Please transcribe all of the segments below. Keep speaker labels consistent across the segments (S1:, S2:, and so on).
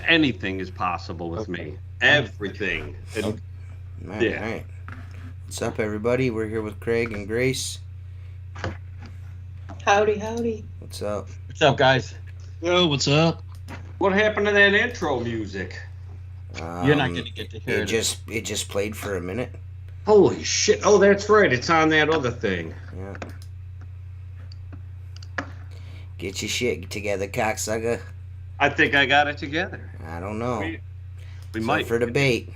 S1: Anything is possible with me. Everything.
S2: All right. What's up, everybody? We're here with Craig and Grace.
S3: Howdy.
S2: What's up?
S4: What's up, guys?
S5: Yo, what's up?
S1: What happened to that intro music?
S4: You're not going to get to hear it.
S2: It just played for a minute.
S1: Holy shit. Oh, that's right. It's on that other thing.
S2: Yeah. Get your shit together, cocksucker.
S1: I think I got it together.
S2: I don't know.
S1: We might.
S2: For debate.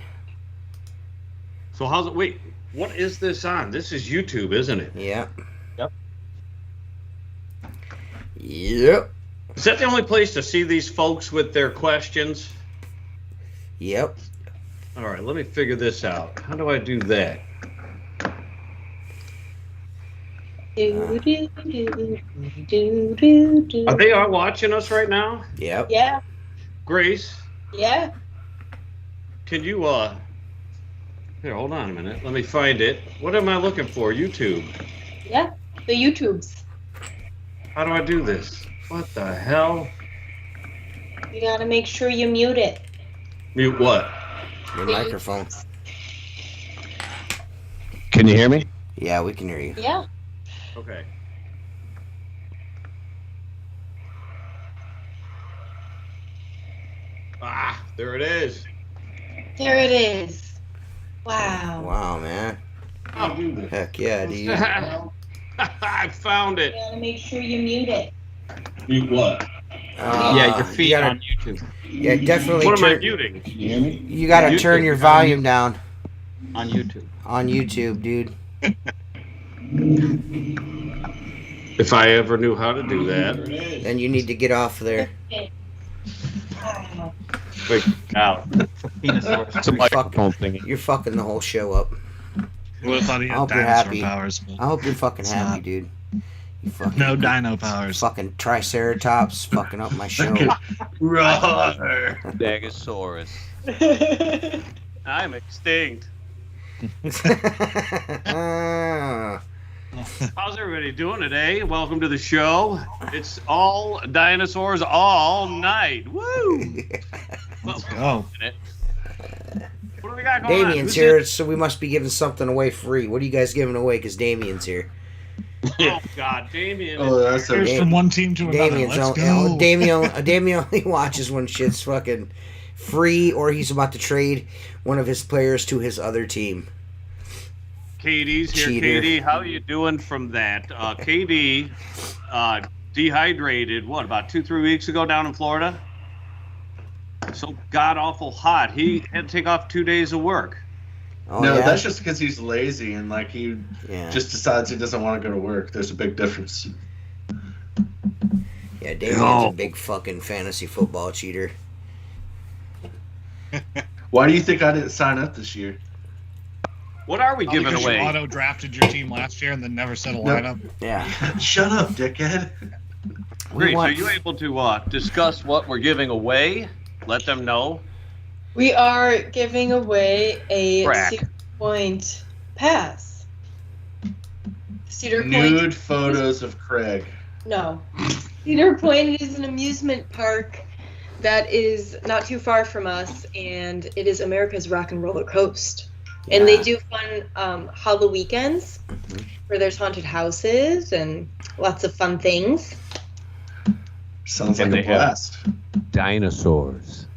S1: So how's it? Wait, what is this on? This is YouTube, isn't it?
S2: Yeah.
S4: Yep.
S2: Yep.
S1: Is that the only place to see these folks with their questions?
S2: Yep.
S1: All right, let me figure this out. How do I do that? Are they all watching us right now?
S2: Yep.
S3: Yeah.
S1: Grace,
S3: Yeah.
S1: can you here, hold on a minute. Let me find it. What am I looking for? YouTube.
S3: Yeah. The YouTubes.
S1: How do I do this? What the hell?
S3: You gotta make sure you mute it.
S1: Mute what?
S2: Your microphone.
S5: Can you hear me?
S2: Yeah, we can hear you.
S3: Yeah.
S1: Okay. Ah, there it is.
S3: There it is. Wow.
S2: Wow, man.
S1: I'll do this.
S2: Heck yeah, dude.
S1: I found
S3: You
S1: it.
S3: gotta make sure you mute it.
S1: Mute what?
S4: Yeah, your feet
S2: you gotta,
S4: on YouTube.
S2: Yeah, definitely.
S1: What am I muting?
S5: Can you hear me?
S2: You gotta
S1: YouTube.
S2: turn your volume down
S4: On YouTube.
S2: on YouTube, dude.
S1: If I ever knew how to do that.
S2: Then you need to get off there.
S3: Wow.
S1: Wait, out.
S4: Penisaurus.
S5: It's a microphone thingy.
S2: You're fucking the whole show up.
S5: Would have thought he
S2: I
S5: had
S2: hope you're
S5: dinosaur
S2: happy.
S5: powers. But
S2: I hope you're fucking
S5: It's
S2: happy,
S5: not.
S2: dude. You fucking
S5: no dino powers.
S2: fucking Triceratops fucking up my show.
S5: Roar.
S1: Dagosaurus. I'm extinct. How's everybody doing today? Welcome to the show. It's all dinosaurs all night. Woo!
S5: Let's go.
S1: What do we got going on?
S2: Damien's
S1: Who's
S2: here,
S1: it?
S2: so we must be giving something away free. What are you guys giving away? Because Damien's here.
S1: Oh God, Damien.
S6: Oh, that's
S1: is here.
S5: Here's from one team to another.
S2: Damien's
S5: Let's
S2: only,
S5: go.
S2: Damien only watches when shit's fucking free, or he's about to trade one of his players to his other team.
S1: Katie's here.
S2: Cheater.
S1: Katie, how are you doing from that? Katie dehydrated, about 2-3 weeks ago down in Florida? So god awful hot. He had to take off 2 days of work.
S2: Oh,
S6: no,
S2: yeah?
S6: that's just because he's lazy and like he
S2: Yeah.
S6: just decides he doesn't want to go to work. There's a big difference.
S2: Yeah, Damien's a big fucking fantasy football cheater.
S6: Why do you think I didn't sign up this year?
S1: What are we giving
S5: Because
S1: away?
S5: you auto drafted your team last year and then never set a
S6: No.
S5: lineup.
S2: Yeah.
S6: Shut up, dickhead.
S1: Grace, are
S2: want-
S1: you able to discuss what we're giving away? Let them know.
S3: We are giving away a
S1: Crack.
S3: Cedar Point pass. Cedar Point.
S6: Nude photos of Craig.
S3: No. Cedar Point is an amusement park that is not too far from us, and it is America's Rock and Roller Coast. And they do fun Halloween weekends where there's haunted houses and lots of fun things.
S6: Sounds
S7: And
S6: like a
S7: they have-
S6: blast.
S7: Dinosaurs.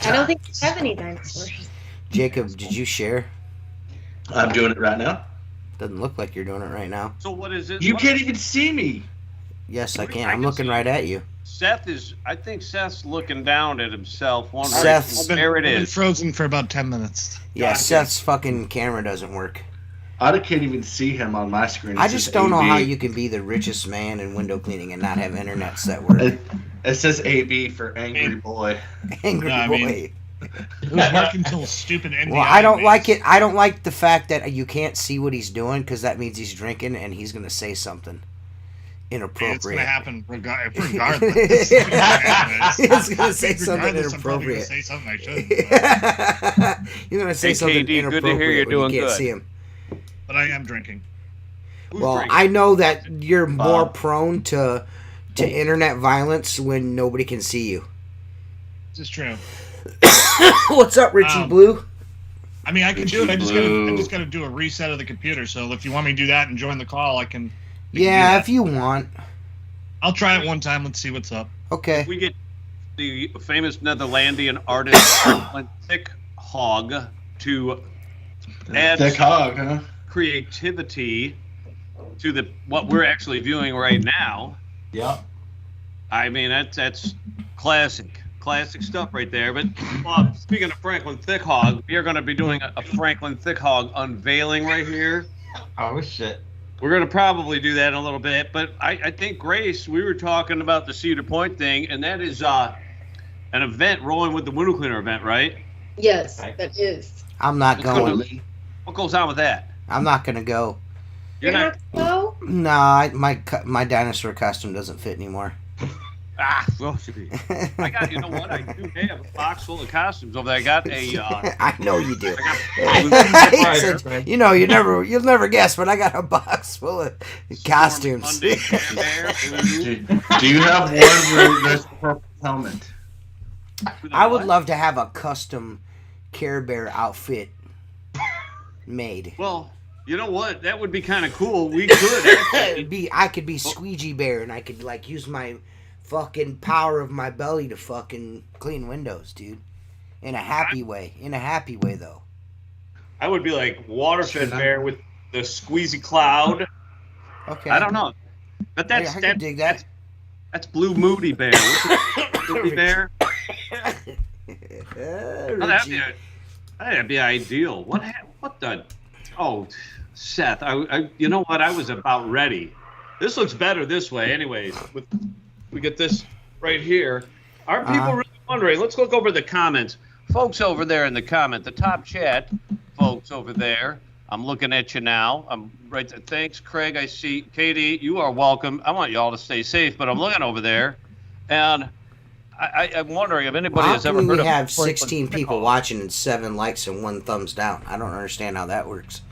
S3: I don't think we have any dinosaurs.
S2: Jacob, did you share?
S6: I'm doing it right now.
S2: Doesn't look like you're doing it right now.
S1: So what is it?
S6: You
S1: What-
S6: can't even see me.
S2: Yes, I can.
S1: I
S2: I'm
S1: can
S2: looking
S1: see
S2: right at you.
S1: I think Seth's looking down at himself. Wondering,
S2: Seth's-
S1: there it
S5: I've been
S1: is.
S5: frozen for about 10 minutes.
S2: Yeah,
S1: Gotcha.
S2: Seth's fucking camera doesn't work.
S6: I can't even see him on my screen. It
S2: I
S6: says
S2: just don't know
S6: AB.
S2: how you can be the richest man in window cleaning and not have internets that work.
S6: It says AB for angry boy.
S2: Angry
S5: No, I
S2: boy.
S5: mean, It was working until stupid NDI.
S2: Well, I don't
S5: made
S2: like it. I don't like the fact that you can't see what he's doing because that means he's drinking and he's going to say something inappropriate.
S5: It's going to happen regardless.
S2: It's gonna say something
S5: Regardless, I'm probably
S2: inappropriate.
S5: gonna say something I shouldn't.
S2: You're going to say
S1: Hey,
S2: something
S1: KD, good to
S2: inappropriate
S1: hear you're
S2: when you
S1: doing
S2: can't
S1: good.
S2: see him.
S5: But I am drinking.
S1: Who's
S2: Well,
S1: drinking?
S2: I know that you're more
S6: Bob.
S2: prone to internet violence when nobody can see you.
S5: This is true.
S2: What's up, Richie
S5: Um,
S2: Blue?
S5: I mean, I can do it.
S6: Richie
S5: I
S6: Blue.
S5: just got to do a reset of the computer. So if you want me to do that and join the call, I can. we can do
S2: Yeah,
S5: that.
S2: if you want.
S5: I'll try it one time. Let's see what's up.
S2: Okay.
S1: We get the famous Netherlandian artist Franklin Thick Hog to add
S6: Thick hog, huh?
S1: creativity to what we're actually viewing right now.
S4: Yep.
S1: I mean, that's classic stuff right there. But speaking of Franklin Thick Hog, we are going to be doing a Franklin Thick Hog unveiling right here.
S4: Oh shit.
S1: We're going to probably do that in a little bit, but I think, Grace, we were talking about the Cedar Point thing, and that is an event, Rolling with the Window Cleaner event, right?
S3: Yes, that is.
S2: I'm not
S1: Let's go
S2: going.
S1: to- What goes on with that?
S2: I'm not going to go.
S1: You're not.
S3: No?
S2: Nah, my dinosaur costume doesn't fit anymore.
S1: Well, should be. I got, you know what? I do have a box full of costumes over there. I got a.
S2: I know you do.
S1: I
S2: He said, you know, you'll never guess, but I got a box full of costumes.
S1: Monday, Bear, Blue.
S6: Do you have one where there's a purple helmet?
S2: I would love to have a custom Care Bear outfit made.
S1: Well, you know what? That would be kind of cool. We could actually.
S2: I could be Squeegee Bear, and I could like use my fucking power of my belly to fucking clean windows, dude. In a happy way. In a happy way, though.
S1: I would be like Waterfed Bear with the squeezy cloud.
S2: Okay.
S1: I don't know. But
S2: I can dig that.
S1: That's Blue Moody Bear. What's it? Moody Bear? Oh, that'd be ideal. What the? Oh, Seth, you know what? I was about ready. This looks better this way, anyways. We get this right here. Are people really wondering? Let's look over the comments, folks over there in the comment, the top chat, folks over there. I'm looking at you now. I'm right there. Thanks, Craig. I see. Katie, you are welcome. I want you all to stay safe, but I'm looking over there, and I'm wondering if anybody has ever heard
S2: we
S1: of.
S2: have
S1: Franklin
S2: 16 people
S1: Thick Hog.
S2: watching and 7 likes and 1 thumbs down. I don't understand how that works.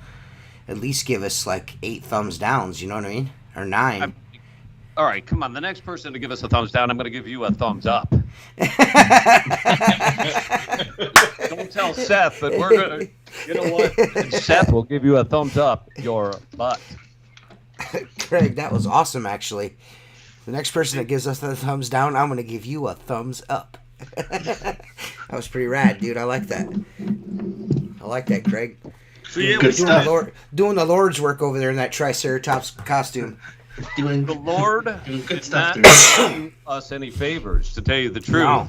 S2: At least give us like 8 thumbs downs, you know what I mean? Or 9.
S1: All right, come on. The next person to give us a thumbs down, I'm going to give you a thumbs up. Don't tell Seth, but we're going to. You know what? And Seth will give you a thumbs up your butt.
S2: Craig, that was awesome, actually. The next person that gives us the thumbs down, I'm going to give you a thumbs up. That was pretty rad, dude. I like that. I like that, Craig.
S1: So yeah,
S6: Good stuff.
S2: Doing the Lord's work over there in that Triceratops costume.
S6: Doing
S1: the Lord
S6: doing good
S1: did
S6: stuff
S1: not
S6: there.
S1: do us any favors, to tell you the truth.
S2: No.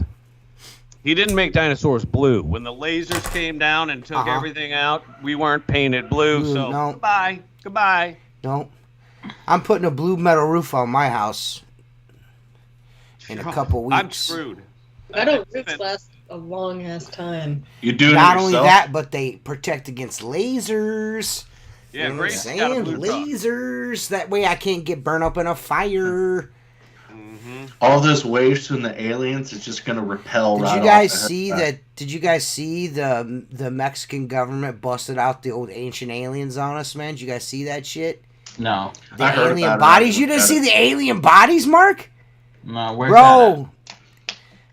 S1: He didn't make dinosaurs blue. When the lasers came down and took everything out, we weren't painted blue. So
S2: no.
S1: goodbye.
S2: No. I'm putting a blue metal roof on my house in a couple weeks.
S1: I'm screwed.
S3: Metal roofs last a long ass time.
S6: You do it
S2: Not
S6: yourself?
S2: only that, but they protect against lasers.
S1: Yeah,
S2: You know what I'm
S1: Grace got a
S2: saying?
S1: blue truck.
S2: Lasers. That way I can't get burned up in a fire.
S6: All those waves from the aliens is just gonna repel.
S2: Did
S6: right
S2: you guys
S6: off the
S2: see
S6: head.
S2: that? Did you guys see the Mexican government busted out the old ancient aliens on us, man? Did you guys see that shit?
S4: No.
S2: The
S6: I heard
S2: alien
S6: about it.
S2: bodies.
S6: I
S2: You didn't
S6: looked
S2: see
S6: at
S2: the alien bodies, Mark?
S4: No. Where's that
S2: Bro,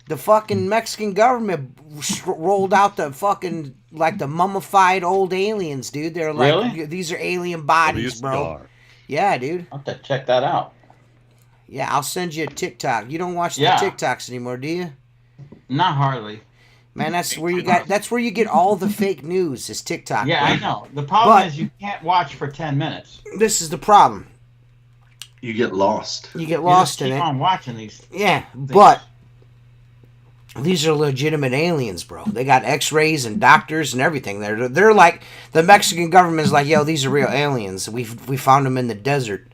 S2: the fucking Mexican government rolled out the fucking, like, the mummified old aliens, dude. They're like,
S4: Really?
S2: these are alien bodies, bro. Yeah, dude.
S4: I'll have to check that out.
S2: Yeah, I'll send you a TikTok. You don't watch the
S4: Yeah.
S2: TikToks anymore, do you?
S4: Not hardly.
S2: Man, that's where you get all the fake news is TikTok.
S4: Yeah,
S2: bro.
S4: I know. The problem
S2: But-
S4: is you can't watch for 10 minutes.
S2: This is the problem.
S6: You get lost.
S2: You get
S4: You
S2: lost
S4: just
S2: in
S4: keep
S2: it.
S4: on watching these.
S2: Yeah, but these are legitimate aliens, bro. They got X-rays and doctors and everything. They're like, the Mexican government is like, yo, these are real aliens. We found them in the desert.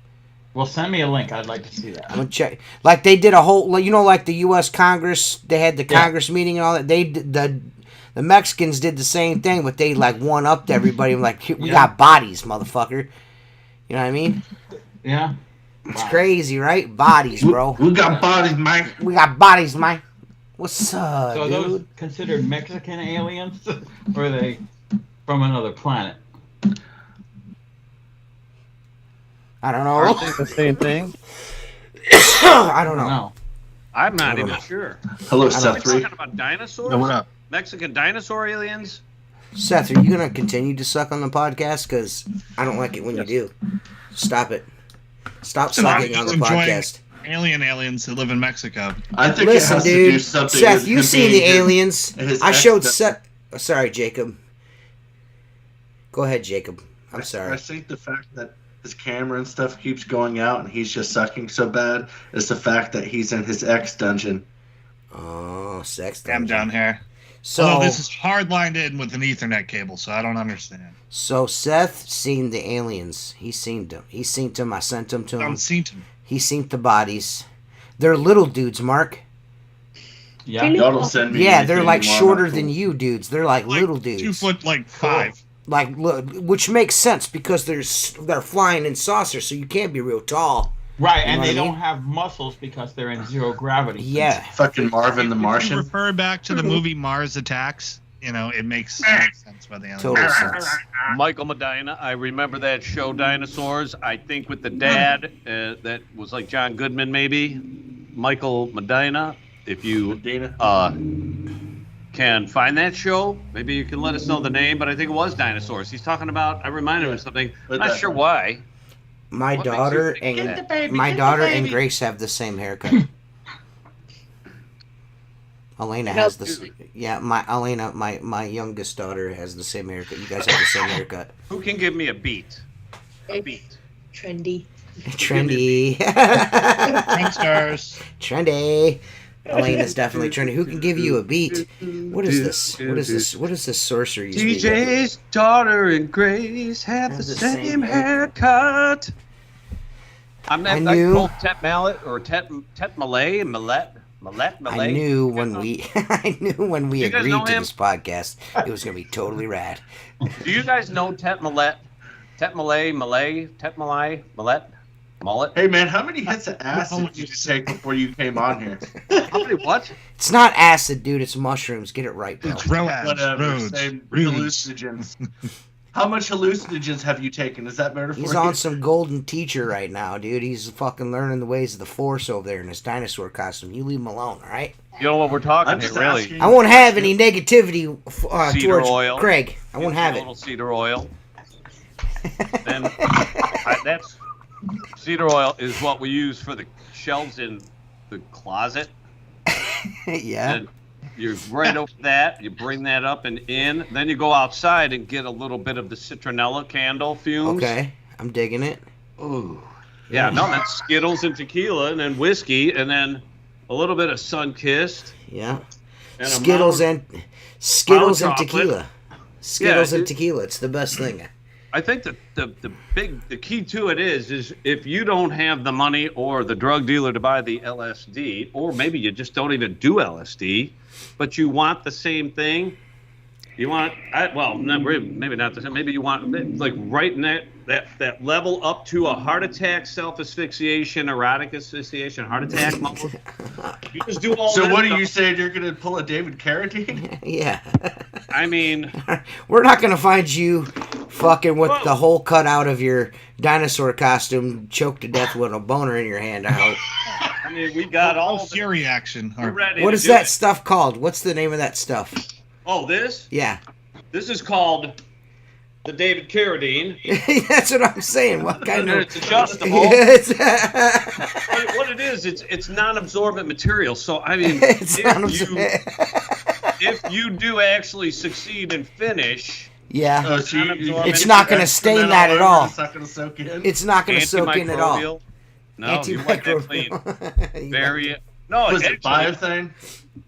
S4: Well, send me a link. I'd like to see that.
S2: I'm gonna check. Like they did a whole, you know, like the U.S. Congress. They had the
S4: Yeah.
S2: Congress meeting and all that. They did, the Mexicans did the same thing, but they like one upped everybody. Like we
S4: Yeah.
S2: got bodies, motherfucker. You know what I mean?
S4: Yeah.
S2: It's crazy, right? Bodies, bro.
S6: We got bodies, man.
S2: We got bodies, man. What's up,
S4: So are
S2: dude?
S4: those considered Mexican aliens, or are they from another planet?
S2: I don't
S7: Aren't
S2: know.
S7: they the same thing?
S2: I don't know.
S4: No.
S1: I'm not
S2: I don't
S1: even
S2: know.
S1: sure.
S6: Hello,
S1: Are we
S6: Seth.
S1: talking about dinosaurs?
S5: No, what up?
S1: Mexican dinosaur aliens?
S2: Seth, are you gonna continue to suck on the podcast? Because I don't like it when you do. Stop it. Stop
S5: So I'm
S2: sucking on the
S5: just enjoying
S2: podcast.
S5: aliens that live in Mexico.
S6: I think it
S2: Listen,
S6: has to do
S2: dude.
S6: something
S2: Seth,
S6: with
S2: you
S6: him
S2: seen the
S6: being his-
S2: aliens?
S6: his
S2: I showed
S6: ex-
S2: Seth. Sorry, Jacob. Go ahead, Jacob. I'm
S6: I
S2: sorry.
S6: think the fact that his camera and stuff keeps going out and he's just sucking so bad is the fact that he's in his ex dungeon.
S2: Oh, sex.
S5: I'm
S2: dungeon.
S5: down here.
S2: So,
S5: Although this is hard lined in with an Ethernet cable, so I don't understand.
S2: so Seth seen the aliens. He seen them. He seen them. I sent them to
S5: I
S2: him.
S5: haven't seen them.
S2: He seen the bodies. They're little dudes, Mark.
S4: Yeah.
S6: Y'all don't send me.
S2: Yeah, they're
S6: anything
S2: like
S6: while I'm
S2: shorter
S6: cool.
S2: than you dudes. They're like little dudes.
S5: 2 foot, like 5.
S2: Like, look, which makes sense because they're flying in saucers, so you can't be real tall.
S4: Right,
S2: You
S4: and
S2: know
S4: they
S2: what I
S4: don't
S2: mean?
S4: have muscles because they're in zero gravity.
S2: Yeah.
S6: Fucking Marvin the
S5: If you
S6: Martian.
S5: refer back to the movie Mars Attacks, you know, it makes sense by the end.
S2: Total sense.
S1: Michael Medina. I remember that show Dinosaurs. I think with the dad, that was like John Goodman, maybe. Michael Medina. If you
S6: Medina.
S1: can find that show, maybe you can let us know the name. But I think it was Dinosaurs. He's talking about. I reminded him of something.
S6: But
S1: Not
S6: that-
S1: sure why.
S2: My
S1: What makes
S2: daughter
S1: you think
S2: and
S1: that?
S2: my daughter and Grace have the same haircut. Elena has this. Yeah, my youngest daughter has the same haircut. You guys have the same haircut.
S1: Who can give me a beat? A
S3: It's
S1: beat.
S3: trendy.
S2: Trendy.
S5: Pranksters.
S2: Trendy. Elena's definitely trendy. Who can give you a beat? What is this? What is this? What is this sorcery you speak of?
S1: DJ's daughter and Grace have the same haircut. I
S2: knew-
S1: told Tet Mallet or Tet Malay, Millet.
S2: I knew when we
S1: You guys
S2: agreed
S1: know
S2: to
S1: him?
S2: this podcast, it was gonna be totally rad.
S1: Do you guys know Tet Millet? Tet Malay, Tet Malay, Millet, Mullet?
S6: Hey man, how many hits of acid did you take before you came on here?
S1: How many what?
S2: It's not acid, dude. It's mushrooms. Get it right, bro.
S5: It's roads.
S6: Whatever.
S5: Roads.
S6: Same
S5: Roads.
S6: hallucinogens. How much hallucinogens have you taken? Is that better for
S2: He's
S6: you?
S2: on some golden teacher right now, dude. He's fucking learning the ways of the Force over there in his dinosaur costume. You leave him alone, all right?
S1: You know what we're talking
S6: I'm
S1: here,
S6: just
S1: really?
S6: asking.
S2: I won't have any negativity
S1: Cedar
S2: towards
S1: oil.
S2: Craig. I won't have
S1: A
S2: it.
S1: little cedar oil. Then that's cedar oil is what we use for the shelves in the closet.
S2: Yeah.
S1: And you right over that, you bring that up and in. Then you go outside and get a little bit of the citronella candle fumes.
S2: Okay. I'm digging it.
S1: Ooh. Yeah, no, that's Skittles and tequila and then whiskey and then a little bit of sun-kissed.
S2: Yeah.
S1: And a
S2: Skittles
S1: Mount-
S2: and Skittles and
S1: chocolate.
S2: tequila. Skittles and
S1: it-
S2: tequila. It's the best thing.
S1: I think that the key to it is if you don't have the money or the drug dealer to buy the LSD, or maybe you just don't even do LSD, but you want the same thing. You want maybe not the same. Maybe you want like right in that level up to a heart attack, self asphyxiation, erotic asphyxiation, heart attack mode. You just do all.
S6: So
S1: that
S6: what are
S1: stuff.
S6: you saying? You're gonna pull a David Carradine?
S2: Yeah.
S1: I mean,
S2: We're not going to find you fucking with the hole cut out of your dinosaur costume, choked to death with a boner in your hand out.
S1: I mean, we got all the,
S5: Siri action.
S1: we're ready.
S2: What
S1: to
S2: is
S1: do
S2: that
S1: it.
S2: stuff called? What's the name of that stuff?
S1: Oh, this?
S2: Yeah.
S1: This is called the David Carradine.
S2: That's what I'm saying. What kind
S1: And
S2: of?
S1: it's adjustable.
S2: It's,
S1: What it is, it's non-absorbent material. So I mean,
S2: it's
S1: if you do actually succeed and finish,
S2: yeah.
S6: Oh, so
S2: It's not gonna stain that at all.
S6: It's not going to soak in.
S2: It's not going to soak in at all.
S1: antimicrobial. No, you want that clean.
S2: Antimicrobial.
S1: Very. No,
S6: Was it
S1: actually,
S6: biothane?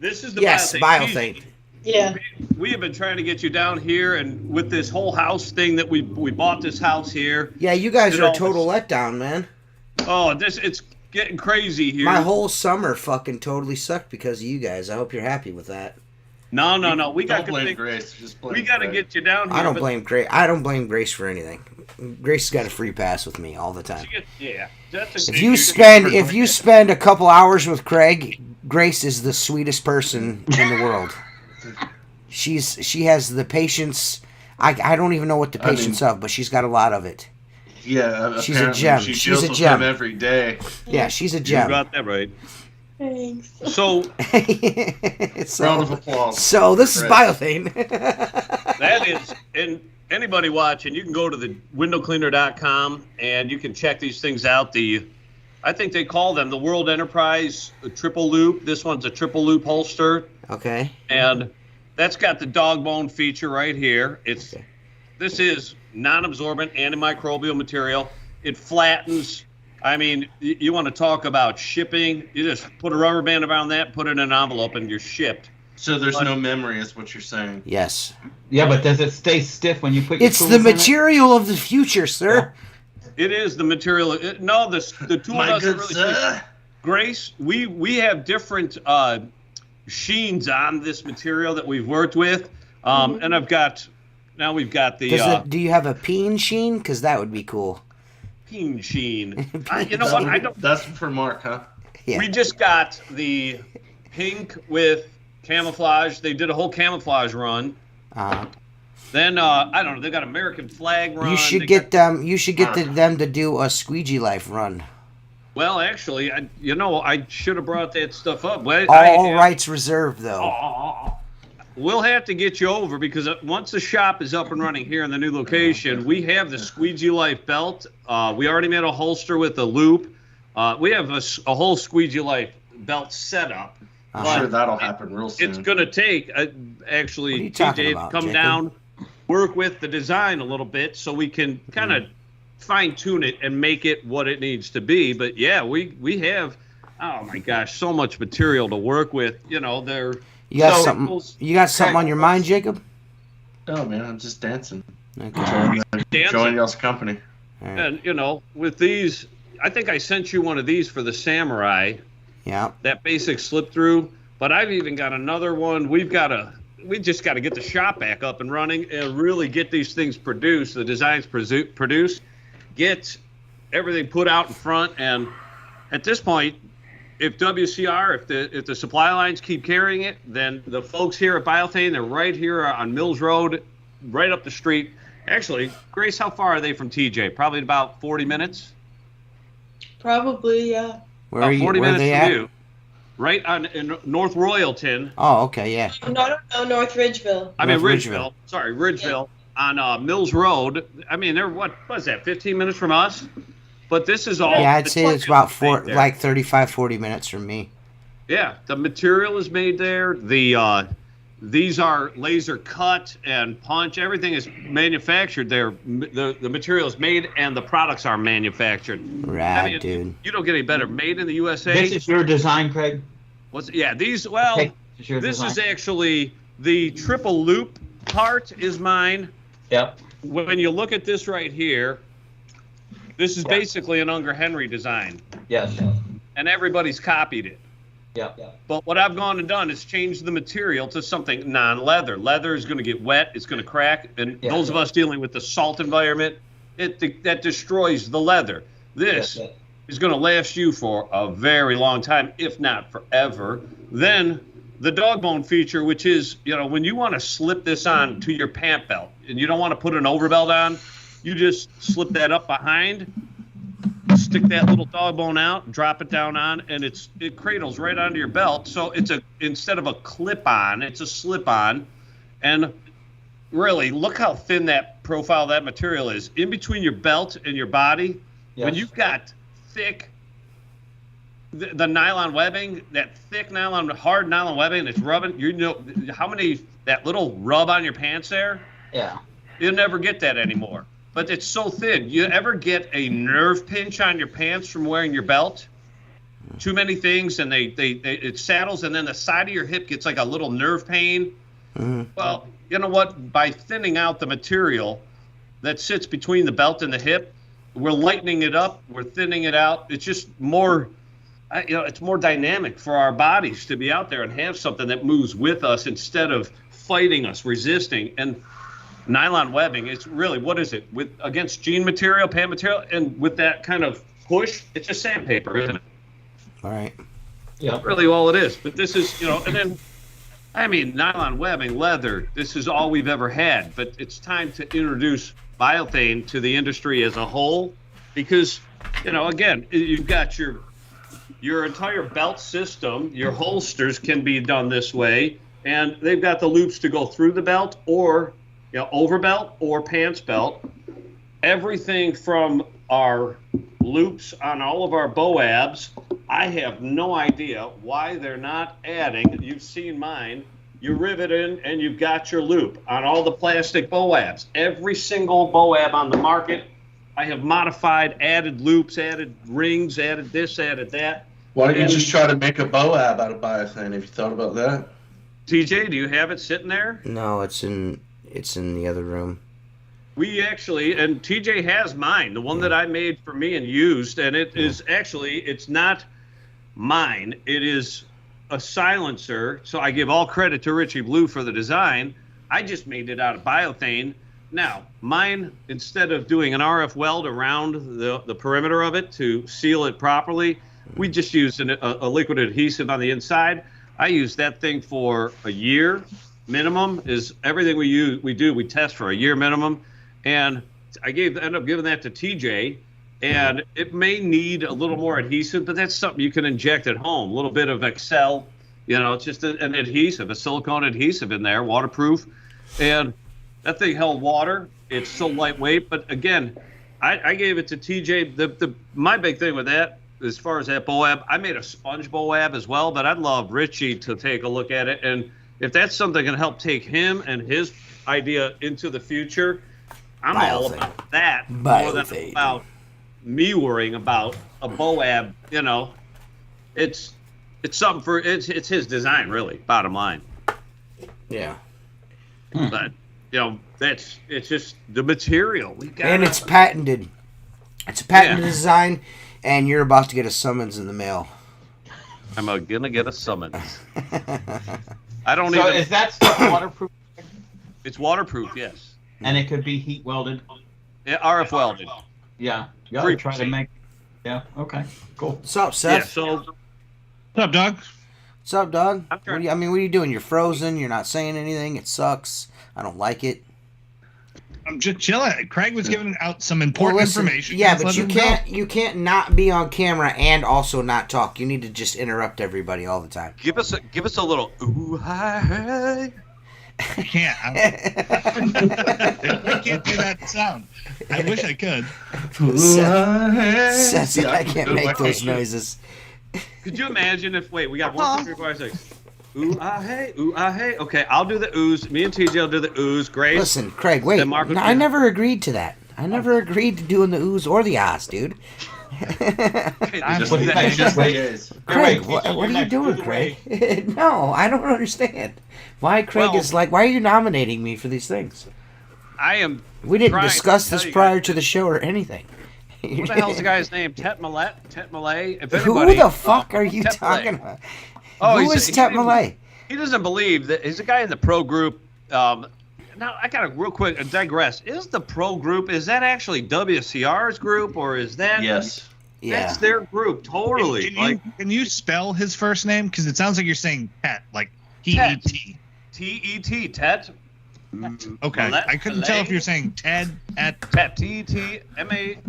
S1: this is the
S2: Yes,
S1: biothane.
S2: biothane.
S3: Yeah.
S1: We have been trying to get you down here, and with this whole house thing that we bought this house here.
S2: Yeah, you guys
S1: Did
S2: are a
S1: all
S2: total letdown, man.
S1: Oh, it's getting crazy here.
S2: My whole summer fucking totally sucked because of you guys. I hope you're happy with that.
S1: No. We got
S6: Don't
S1: to
S6: blame Grace. Just blame
S1: We got to
S6: Greg.
S1: get you down here.
S2: I don't
S1: but
S2: blame Grace. I don't blame Grace for anything. Grace has got a free pass with me all the time.
S1: Yeah, that's a,
S2: If you spend a couple hours with Craig, Grace is the sweetest person in the world. She has the patience. I don't even know what the patience of, but she's got a lot of it.
S6: Yeah,
S2: She's a
S6: apparently
S2: gem.
S6: She
S2: She's
S6: deals
S2: a
S6: with
S2: gem.
S6: him every day.
S2: Yeah, she's a
S1: you
S2: gem.
S1: got that right.
S3: Thanks.
S1: So
S6: Round of applause.
S2: So this is
S6: Right.
S2: biothane.
S1: that is, and anybody watching, you can go to the windowcleaner.com and you can check these things out. I think they call them the World Enterprise triple loop. This one's a triple loop holster,
S2: Okay.
S1: and that's got the dog bone feature right here. This is non-absorbent antimicrobial material. It flattens. I mean, you want to talk about shipping? You just put a rubber band around that, put it in an envelope, and you're shipped.
S6: So there's no memory, is what you're saying.
S2: Yes.
S4: Yeah, but does it stay stiff when you put your
S2: It's
S4: tools
S2: the
S4: in it?
S2: material of the future, sir.
S1: It is the material. The tool
S6: My
S1: doesn't
S6: good
S1: really.
S6: sir.
S1: Grace, we have different sheens on this material that we've worked with, and we've got the
S2: Do you have a peen sheen? Because that would be cool.
S1: peen sheen. You know what? I don't.
S6: That's for Mark, huh?
S2: Yeah.
S1: We just got the pink with camouflage. They did a whole camouflage run. Then I don't know. They got American flag run.
S2: You should
S1: They
S2: get
S1: got-
S2: them. You should get them to do a Squeegee Life run.
S1: Well, actually, I should have brought that stuff up. But
S2: All rights reserved, though.
S1: We'll have to get you over because once the shop is up and running here in the new location, we have the Squeegee Life belt. We already made a holster with a loop. We have a whole Squeegee Life belt set up.
S6: I'm
S1: But
S6: sure that'll happen real soon.
S1: It's going to take,
S2: What are
S1: actually,
S2: you talking
S1: TJ,
S2: about,
S1: come
S2: Jacob?
S1: down, work with the design a little bit so we can kind of fine-tune it and make it what it needs to be. But, yeah, we have, oh, my gosh, so much material to work with. You know, they're...
S2: You got
S1: So-
S2: something? You got something on your mind, Jacob?
S6: Oh man, I'm just dancing.
S2: Okay.
S6: Enjoying y'all's company.
S2: All right.
S1: And, you know, with these, I think I sent you one of these for the Samurai,
S2: Yeah.
S1: that basic slip through, but I've even got another one. We just got to get the shop back up and running and really get these things produced, the designs produced, get everything put out in front. And at this point, if WCR, if the supply lines keep carrying it, then the folks here at Biothane, they're right here on Mills Road, right up the street. Actually, Grace, how far are they from TJ? Probably about 40 minutes.
S3: Probably, yeah.
S2: Where are you?
S1: 40
S2: Where are
S1: minutes
S2: they
S1: from
S2: at?
S1: you. Right in North Royalton.
S2: Oh, okay, yeah.
S3: No, North Ridgeville.
S1: I mean,
S2: North
S1: Ridgeville. Sorry, Ridgeville on Mills Road. I mean, they're what is that? 15 minutes from us. But this is all.
S2: Yeah, I'd say it's about
S1: there.
S2: like 35, 40 minutes from me.
S1: Yeah, the material is made there. These are laser cut and punch. Everything is manufactured there. The material is made and the products are manufactured.
S2: Rad, dude.
S1: You don't get any better. Made in the USA.
S4: This is your design, Craig?
S1: These. Well,
S4: Hey, this is your
S1: this
S4: design.
S1: is actually the triple loop part is mine.
S4: Yep.
S1: When you look at this right here, this is
S4: Yeah.
S1: basically an Unger Henry design,
S4: Yes.
S1: and everybody's copied it.
S4: Yep.
S1: But what I've gone and done is changed the material to something non-leather. Leather is going to get wet, it's going to crack, and
S4: Yeah.
S1: those of us dealing with the salt environment, that destroys the leather. This
S4: Yes.
S1: is going to last you for a very long time, if not forever. Then the dog bone feature, which is, when you want to slip this on to your pant belt and you don't want to put an overbelt on, you just slip that up behind. stick that little dog bone out, drop it down on, and it cradles right onto your belt. So instead of a clip-on, it's a slip-on. And really, look how thin that profile of that material is. In between your belt and your body, when you've got thick, the nylon webbing, that thick nylon, hard nylon webbing, it's rubbing, you know how many, that little rub on your pants there?
S4: Yeah.
S1: You'll never get that anymore. But it's so thin. You ever get a nerve pinch on your pants from wearing your belt? Too many things, and it saddles, and then the side of your hip gets like a little nerve pain.
S2: Mm-hmm.
S1: Well, you know what? By thinning out the material that sits between the belt and the hip, we're lightening it up. We're thinning it out. It's just more, it's more dynamic for our bodies to be out there and have something that moves with us instead of fighting us, resisting. And nylon webbing, it's really, what is it? Against jean material, pant material, and with that kind of push, it's just sandpaper, isn't it?
S2: All right.
S4: Yeah.
S1: Really all it is. But this is, and then, I mean, nylon webbing, leather, this is all we've ever had. But it's time to introduce biothane to the industry as a whole because, again, you've got your entire belt system, your holsters can be done this way, and they've got the loops to go through the belt or over belt or pants belt. Everything from our loops on all of our BOABs, I have no idea why they're not adding, you've seen mine, you rivet in and you've got your loop on all the plastic BOABs. Every single BOAB on the market, I have modified, added loops, added rings, added this, added that.
S6: Why don't you just try to make a BOAB out of biothane? Have you thought about that?
S1: TJ, do you have it sitting there?
S2: No, it's in the other room.
S1: We actually, and TJ has mine, the one that I made for me and used, and it is actually, it's not mine. It is a silencer, so I give all credit to Richie Blue for the design. I just made it out of biothane. Now, mine, instead of doing an RF weld around the perimeter of it to seal it properly, we just used a liquid adhesive on the inside. I used that thing for a year. Minimum is everything we test for a year minimum. And I ended up giving that to TJ, and it may need a little more adhesive, but that's something you can inject at home. A little bit of Excel, it's just an adhesive, a silicone adhesive in there, waterproof. And that thing held water. It's so lightweight. But again, I gave it to TJ. My big thing with that, as far as that BOAB, I made a sponge BOAB as well, but I'd love Richie to take a look at it. And if that's something that can help take him and his idea into the future, I'm all about that more than about me worrying about a BOAB. It's something for it's his design, really. Bottom line.
S2: Yeah.
S1: But it's just the material we got,
S2: and it's patented. It's a patented design, and you're about to get a summons in the mail.
S1: I'm gonna get a summons. I don't
S4: So
S1: even.
S4: is that stuff waterproof?
S1: It's waterproof, yes.
S4: And it could be heat welded?
S1: Yeah, RF welded.
S4: Yeah. You gotta try to make... Yeah, okay. Cool.
S2: What's up, Seth?
S1: Yeah, so
S5: What's up, Doug?
S2: What's up, dog?
S1: I'm trying-
S2: What are you doing? You're frozen. You're not saying anything. It sucks. I don't like it.
S5: I'm just chilling. Craig was giving out some important information.
S2: Yeah,
S5: Let's
S2: but
S5: let
S2: you
S5: him go.
S2: can't not be on camera and also not talk. You need to just interrupt everybody all the time.
S1: give us a little ooh hi.
S5: I can't. I can't do that sound. I wish I could.
S2: Seth said I can't make those noises.
S1: Could you imagine if we got 1, 2, 3, 4, 5, 6. Ooh ah hey, ooh ah hey. Okay, I'll do the oohs. Me and TJ will do the oohs. Grace.
S2: Listen, Craig, wait. I never agreed to that. I never agreed to doing the oohs or the ahs, dude. Craig, what are you doing, Craig? No, I don't understand. Why Craig is like, why are you nominating me for these things?
S1: I am.
S2: We didn't discuss this prior to the show or anything.
S1: What the hell's the guy's name? Tet Millet? Tet Millet? If
S2: Who
S1: anybody,
S2: the fuck are you
S1: Tet
S2: talking
S1: Millet.
S2: about?
S1: Oh,
S2: Who is Tet Millet?
S1: He doesn't believe that he's a guy in the pro group. Now I gotta real quick digress. Is the pro group, is that actually WCR's group, or is that?
S6: Yes.
S2: Yeah.
S1: That's their group, totally.
S5: Can you spell his first name? Because it sounds like you're saying Tet, like
S1: Tet.
S5: T-E-T.
S1: T-E-T, Tet.
S5: Okay, I couldn't tell if you're saying Ted at.
S1: Tet, T-T-M-A-I-L-L-E-T-T,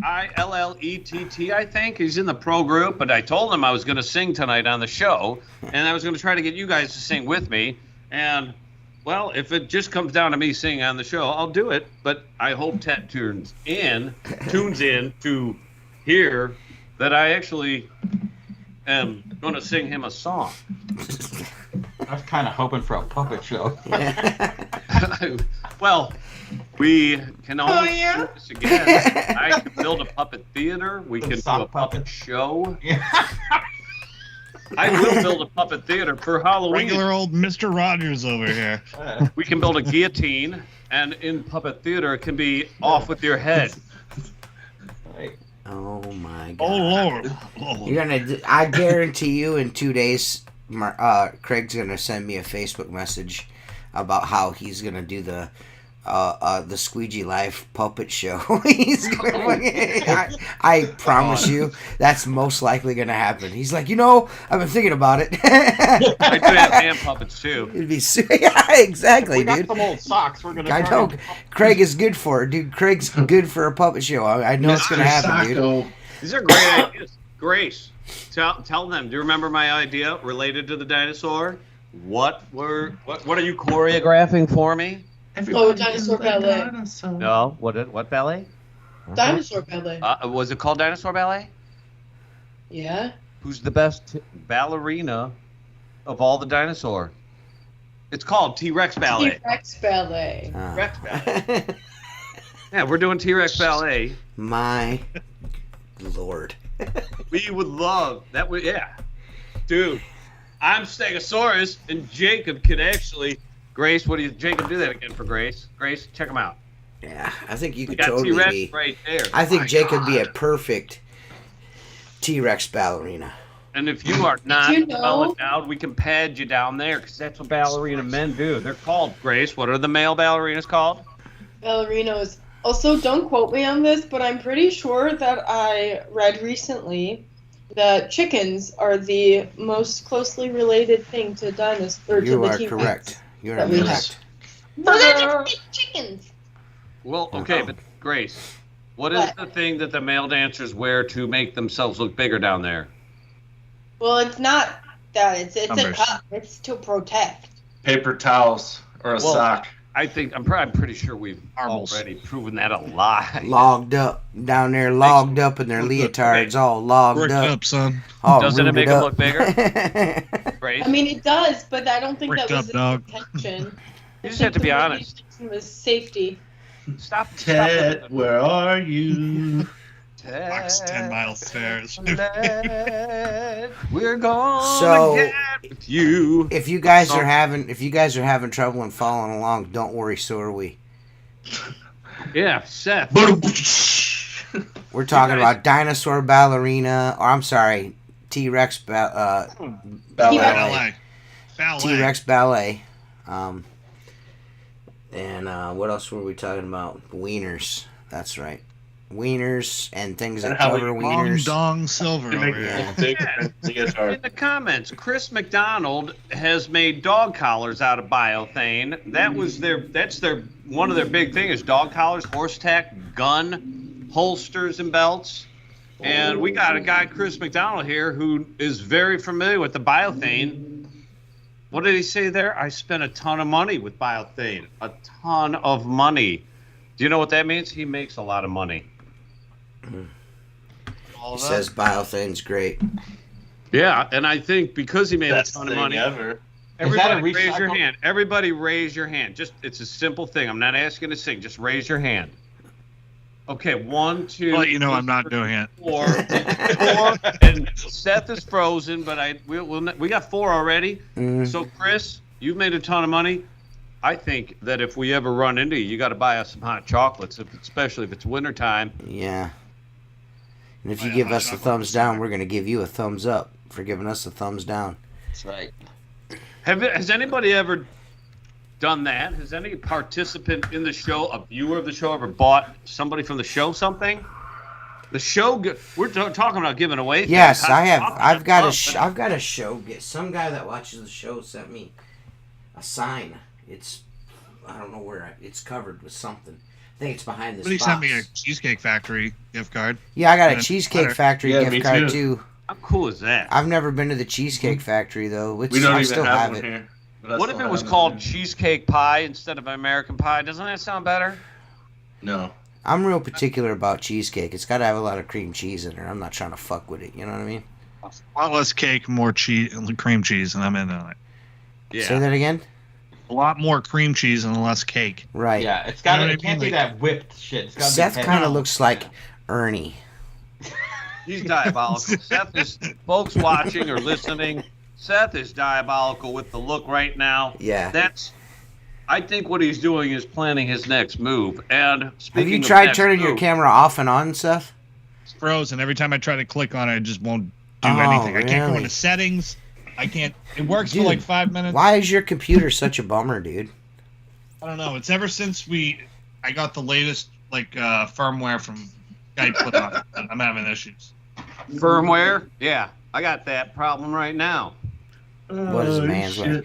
S1: I think. He's in the pro group, but I told him I was going to sing tonight on the show, and I was going to try to get you guys to sing with me. And, well, if it just comes down to me singing on the show, I'll do it. But I hope Tet tunes in to hear that I actually am going to sing him a song.
S4: I was kind of hoping for a puppet show.
S1: Well, we can always do this again. I can build a puppet theater. We can do a
S4: sock
S1: puppet
S4: puppet.
S1: show. I will build a puppet theater for Halloween.
S5: Regular old Mr. Rogers over here.
S1: We can build a guillotine, and in puppet theater, it can be off with your head.
S4: Right.
S2: Oh my
S5: Oh,
S2: god.
S5: Lord.
S2: You're gonna. I guarantee you, in 2 days, Craig's gonna send me a Facebook message about how he's gonna do the Squeegee Live puppet show. He's gonna, I promise you, that's most likely gonna happen. He's like, I've been thinking about it.
S1: I do have hand puppets, too.
S2: It'd be yeah, exactly,
S4: We got
S2: dude.
S4: some old socks. We're gonna.
S2: I know. Craig is good for it, dude. Craig's good for a puppet show. I know it's gonna happen, dude.
S6: Sacco.
S1: These are great ideas. Grace, tell them. Do you remember my idea related to the dinosaur? What are you choreographing for me?
S3: Dinosaur Ballet.
S1: No. What ballet?
S3: Dinosaur Ballet.
S1: Was it called Dinosaur Ballet?
S3: Yeah.
S1: Who's the best ballerina of all the dinosaur? It's called T-Rex Ballet.
S3: T-Rex Ballet.
S1: T-Rex Ballet. Yeah, we're doing T-Rex Ballet.
S2: My lord.
S1: We would love that. Yeah, dude. I'm Stegosaurus, and Jacob could actually. Grace, what do you? Jacob, do that again for Grace. Grace, check him out.
S2: Yeah, I think you
S1: We
S2: could
S1: got
S2: totally
S1: T-Rex
S2: be.
S1: right there.
S2: I think
S1: My
S2: Jake could be
S1: God.
S2: a perfect T-Rex ballerina.
S1: And if you are not
S3: Do you know-
S1: well endowed, we can pad you down there because that's what ballerina men do. They're called, Grace. What are the male ballerinas called?
S3: Ballerinos. Also, don't quote me on this, but I'm pretty sure that I read recently that chickens are the most closely related thing to dinosaurs.
S2: You
S3: to the
S2: are
S3: T-Rex.
S2: correct. You are
S3: That we
S2: correct.
S3: So they're just big chickens.
S1: Well, okay, but Grace, what is
S3: What?
S1: the thing that the male dancers wear to make themselves look bigger down there?
S3: Well, it's not that. It's a
S5: Numbers.
S3: cup. It's to protect.
S6: Paper towels or a
S1: Well,
S6: sock.
S1: I'm pretty sure we've
S5: Marbles.
S1: already proven that a lie.
S2: Logged up down there, logged up in their leotards, all logged
S5: Bricked
S2: up.
S5: up, son.
S2: All
S1: Doesn't it
S2: rooted
S1: make 'em
S2: up.
S1: look bigger? Grace,
S3: I mean, it does, but I don't think
S5: Bricked
S3: that was
S5: up,
S3: the
S5: dog.
S3: intention.
S1: you just have to be honest.
S3: It was safety.
S1: Stop.
S6: Ted, where are you?
S5: Walks 10 mile stairs.
S1: We're gonna
S2: So,
S1: get with you.
S2: if you guys are having trouble and following along, don't worry, so are we.
S1: Yeah, Seth.
S2: We're talking
S1: guys-
S2: about dinosaur ballerina, or I'm sorry, T-Rex
S6: Ballet.
S5: Ballet. Ballet.
S2: T-Rex ballet. And what else were we talking about? Wieners. That's right. Wieners and things that
S6: And how
S2: cover
S6: we-
S5: Long
S2: wieners.
S5: dong silver
S6: You
S5: over
S6: make
S5: here.
S6: a big fancy guitar.
S1: In the comments, Chris McDonald has made dog collars out of biothane. That's one of their big thing is dog collars, horse tack, gun, holsters, and belts. And we got a guy, Chris McDonald here, who is very familiar with the biothane. What did he say there? I spent a ton of money with biothane. A ton of money. Do you know what that means? He makes a lot of money.
S2: He says biothane's great.
S1: Yeah, and I think because he made
S6: Best
S1: a ton of
S6: thing
S1: money.
S6: ever.
S1: Everybody
S4: Is that a
S1: raise your
S4: recycle-
S1: hand. Everybody raise your hand. It's a simple thing. I'm not asking to sing. Just raise your hand. Okay, 1, 2.
S5: I'll let you know I'm not doing it.
S1: 4. 4. And Seth is frozen, but we got 4 already.
S2: Mm.
S1: So Chris, you've made a ton of money. I think that if we ever run into you got to buy us some hot chocolates, especially if it's wintertime.
S2: Yeah. And if you
S5: Yeah,
S2: give
S5: hot
S2: us a
S5: chocolate
S2: thumbs
S5: is
S2: down,
S5: fine.
S2: we're going to give you a thumbs up for giving us a thumbs down.
S4: That's right.
S1: Has anybody ever done that? Has any participant in the show, a viewer of the show, ever bought somebody from the show something? The show, we're talking about giving away things.
S2: Yes, I have.
S1: Hot
S2: I've got
S1: chocolate.
S2: I've got a show. Some guy that watches the show sent me a sign. It's I don't know where it's covered with something. I think it's behind this
S5: Somebody
S2: box.
S5: sent me a Cheesecake Factory gift card.
S2: Yeah, I got a
S5: Yeah,
S2: Cheesecake
S5: butter.
S2: Factory
S6: Yeah, me
S2: gift card
S6: too.
S2: too.
S1: How cool is that?
S2: I've never been to the Cheesecake Factory though.
S6: We don't
S2: I
S6: even
S2: still
S6: have one
S2: it.
S6: here. But I
S1: What if
S6: still
S1: it was
S6: have
S1: called
S6: here.
S1: cheesecake pie instead of American pie? Doesn't that sound better?
S6: No.
S2: I'm real particular about cheesecake. It's got to have a lot of cream cheese in it. I'm not trying to fuck with it. You know what I mean?
S5: A lot less cake, more cheese, cream cheese, and I'm in on it.
S1: Yeah.
S2: Say that again.
S5: A lot more cream cheese and less cake.
S2: Right.
S4: Yeah, it's got.
S5: You know what
S4: It
S5: I
S4: can't
S5: mean?
S4: be that whipped shit. It's gotta be
S2: Seth
S4: heavy.
S2: kind of looks like Ernie.
S1: He's diabolical. Seth is, folks watching or listening, Seth is diabolical with the look right now.
S2: Yeah.
S1: I think what he's doing is planning his next move. And speaking
S2: Have you
S1: of
S2: tried
S1: next
S2: turning your
S1: move,
S2: camera off and on, Seth?
S5: It's frozen. Every time I try to click on it, it just won't do
S2: Oh,
S5: anything. I can't go
S2: really?
S5: into settings. I can't. It works
S2: Dude,
S5: for like 5 minutes.
S2: Why is your computer such a bummer, dude?
S5: I don't know. It's ever since I got the latest firmware from Skype put on. I'm having issues.
S1: firmware, yeah, I got that problem right now.
S2: What is a man's
S6: shit.
S2: way?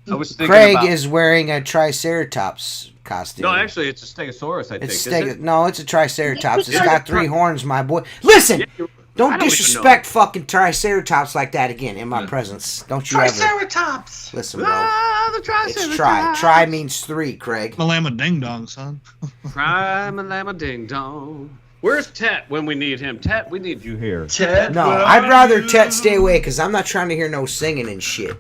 S1: I was thinking
S2: Craig
S1: about,
S2: is wearing a Triceratops costume.
S1: No, actually, it's a Stegosaurus, I think.
S2: It's
S1: isn't it?
S2: no, it's a Triceratops. It's got 3 horns, my boy. Listen,
S1: Yeah, I
S2: don't
S1: don't even
S2: disrespect fucking Triceratops like that again in my presence. Don't you ever.
S6: Triceratops!
S2: Listen, bro.
S1: Ah, the
S2: It's
S1: Triceratops.
S2: try. Try means 3, Craig.
S5: Malama ding dong, son.
S1: Try my llama ding dong. Where's Tet when we need him? Tet, we need you here.
S6: Ted,
S2: No,
S6: where
S2: I'd
S6: are
S2: rather
S6: you?
S2: Tet stay away because I'm not trying to hear no singing and shit.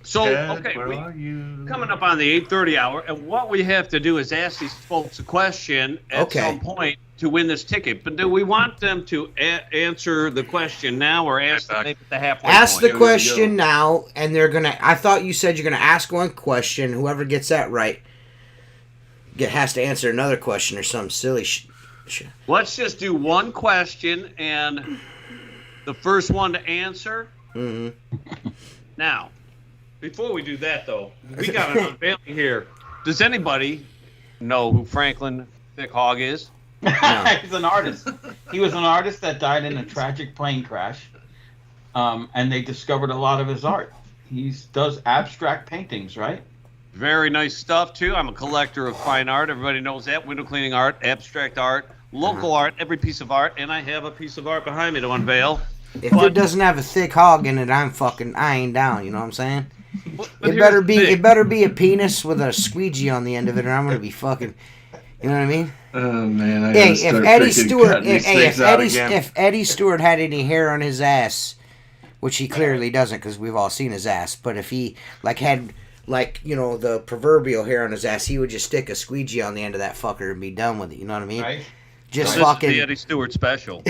S1: So,
S6: Ted,
S1: okay,
S6: where
S1: we
S6: are you?
S1: coming up on the 8:30 hour, and what we have to do is ask these folks a question at
S2: Okay.
S1: some point to win this ticket. But do we want them to answer the question now or ask them at the halfway
S2: Ask the
S1: point?
S2: question now, and they're gonna. I thought you said you're gonna ask one question. Whoever gets that right, has to answer another question or some silly shit.
S1: Let's just do one question, and the first one to answer.
S2: Mm-hmm.
S1: Now, before we do that, though, we got an unveiling here. Does anybody know who Franklin Thick Hog is?
S4: He's an artist. He was an artist that died in a tragic plane crash, and they discovered a lot of his art. He does abstract paintings, right?
S1: Very nice stuff, too. I'm a collector of fine art. Everybody knows that. Window cleaning art, abstract art, local art, every piece of art. And I have a piece of art behind me to unveil.
S2: If it doesn't have a thick hog in it, I ain't down. You know what I'm saying?
S1: But
S2: It
S1: here's
S2: better
S1: the
S2: be.
S1: thing.
S2: It better be a penis with a squeegee on the end of it, or I'm gonna be fucking. You know what I mean?
S6: Oh man, I
S2: Hey,
S6: gotta
S2: if
S6: start
S2: Eddie
S6: freaking
S2: Stewart,
S6: cutting these
S2: hey,
S6: things out again.
S2: if Eddie Stewart had any hair on his ass, which he clearly doesn't, because we've all seen his ass. But if he had the proverbial hair on his ass, he would just stick a squeegee on the end of that fucker and be done with it. You know what I mean?
S4: Right?
S2: Just
S1: This is the
S2: fucking.
S1: Eddie Stewart special.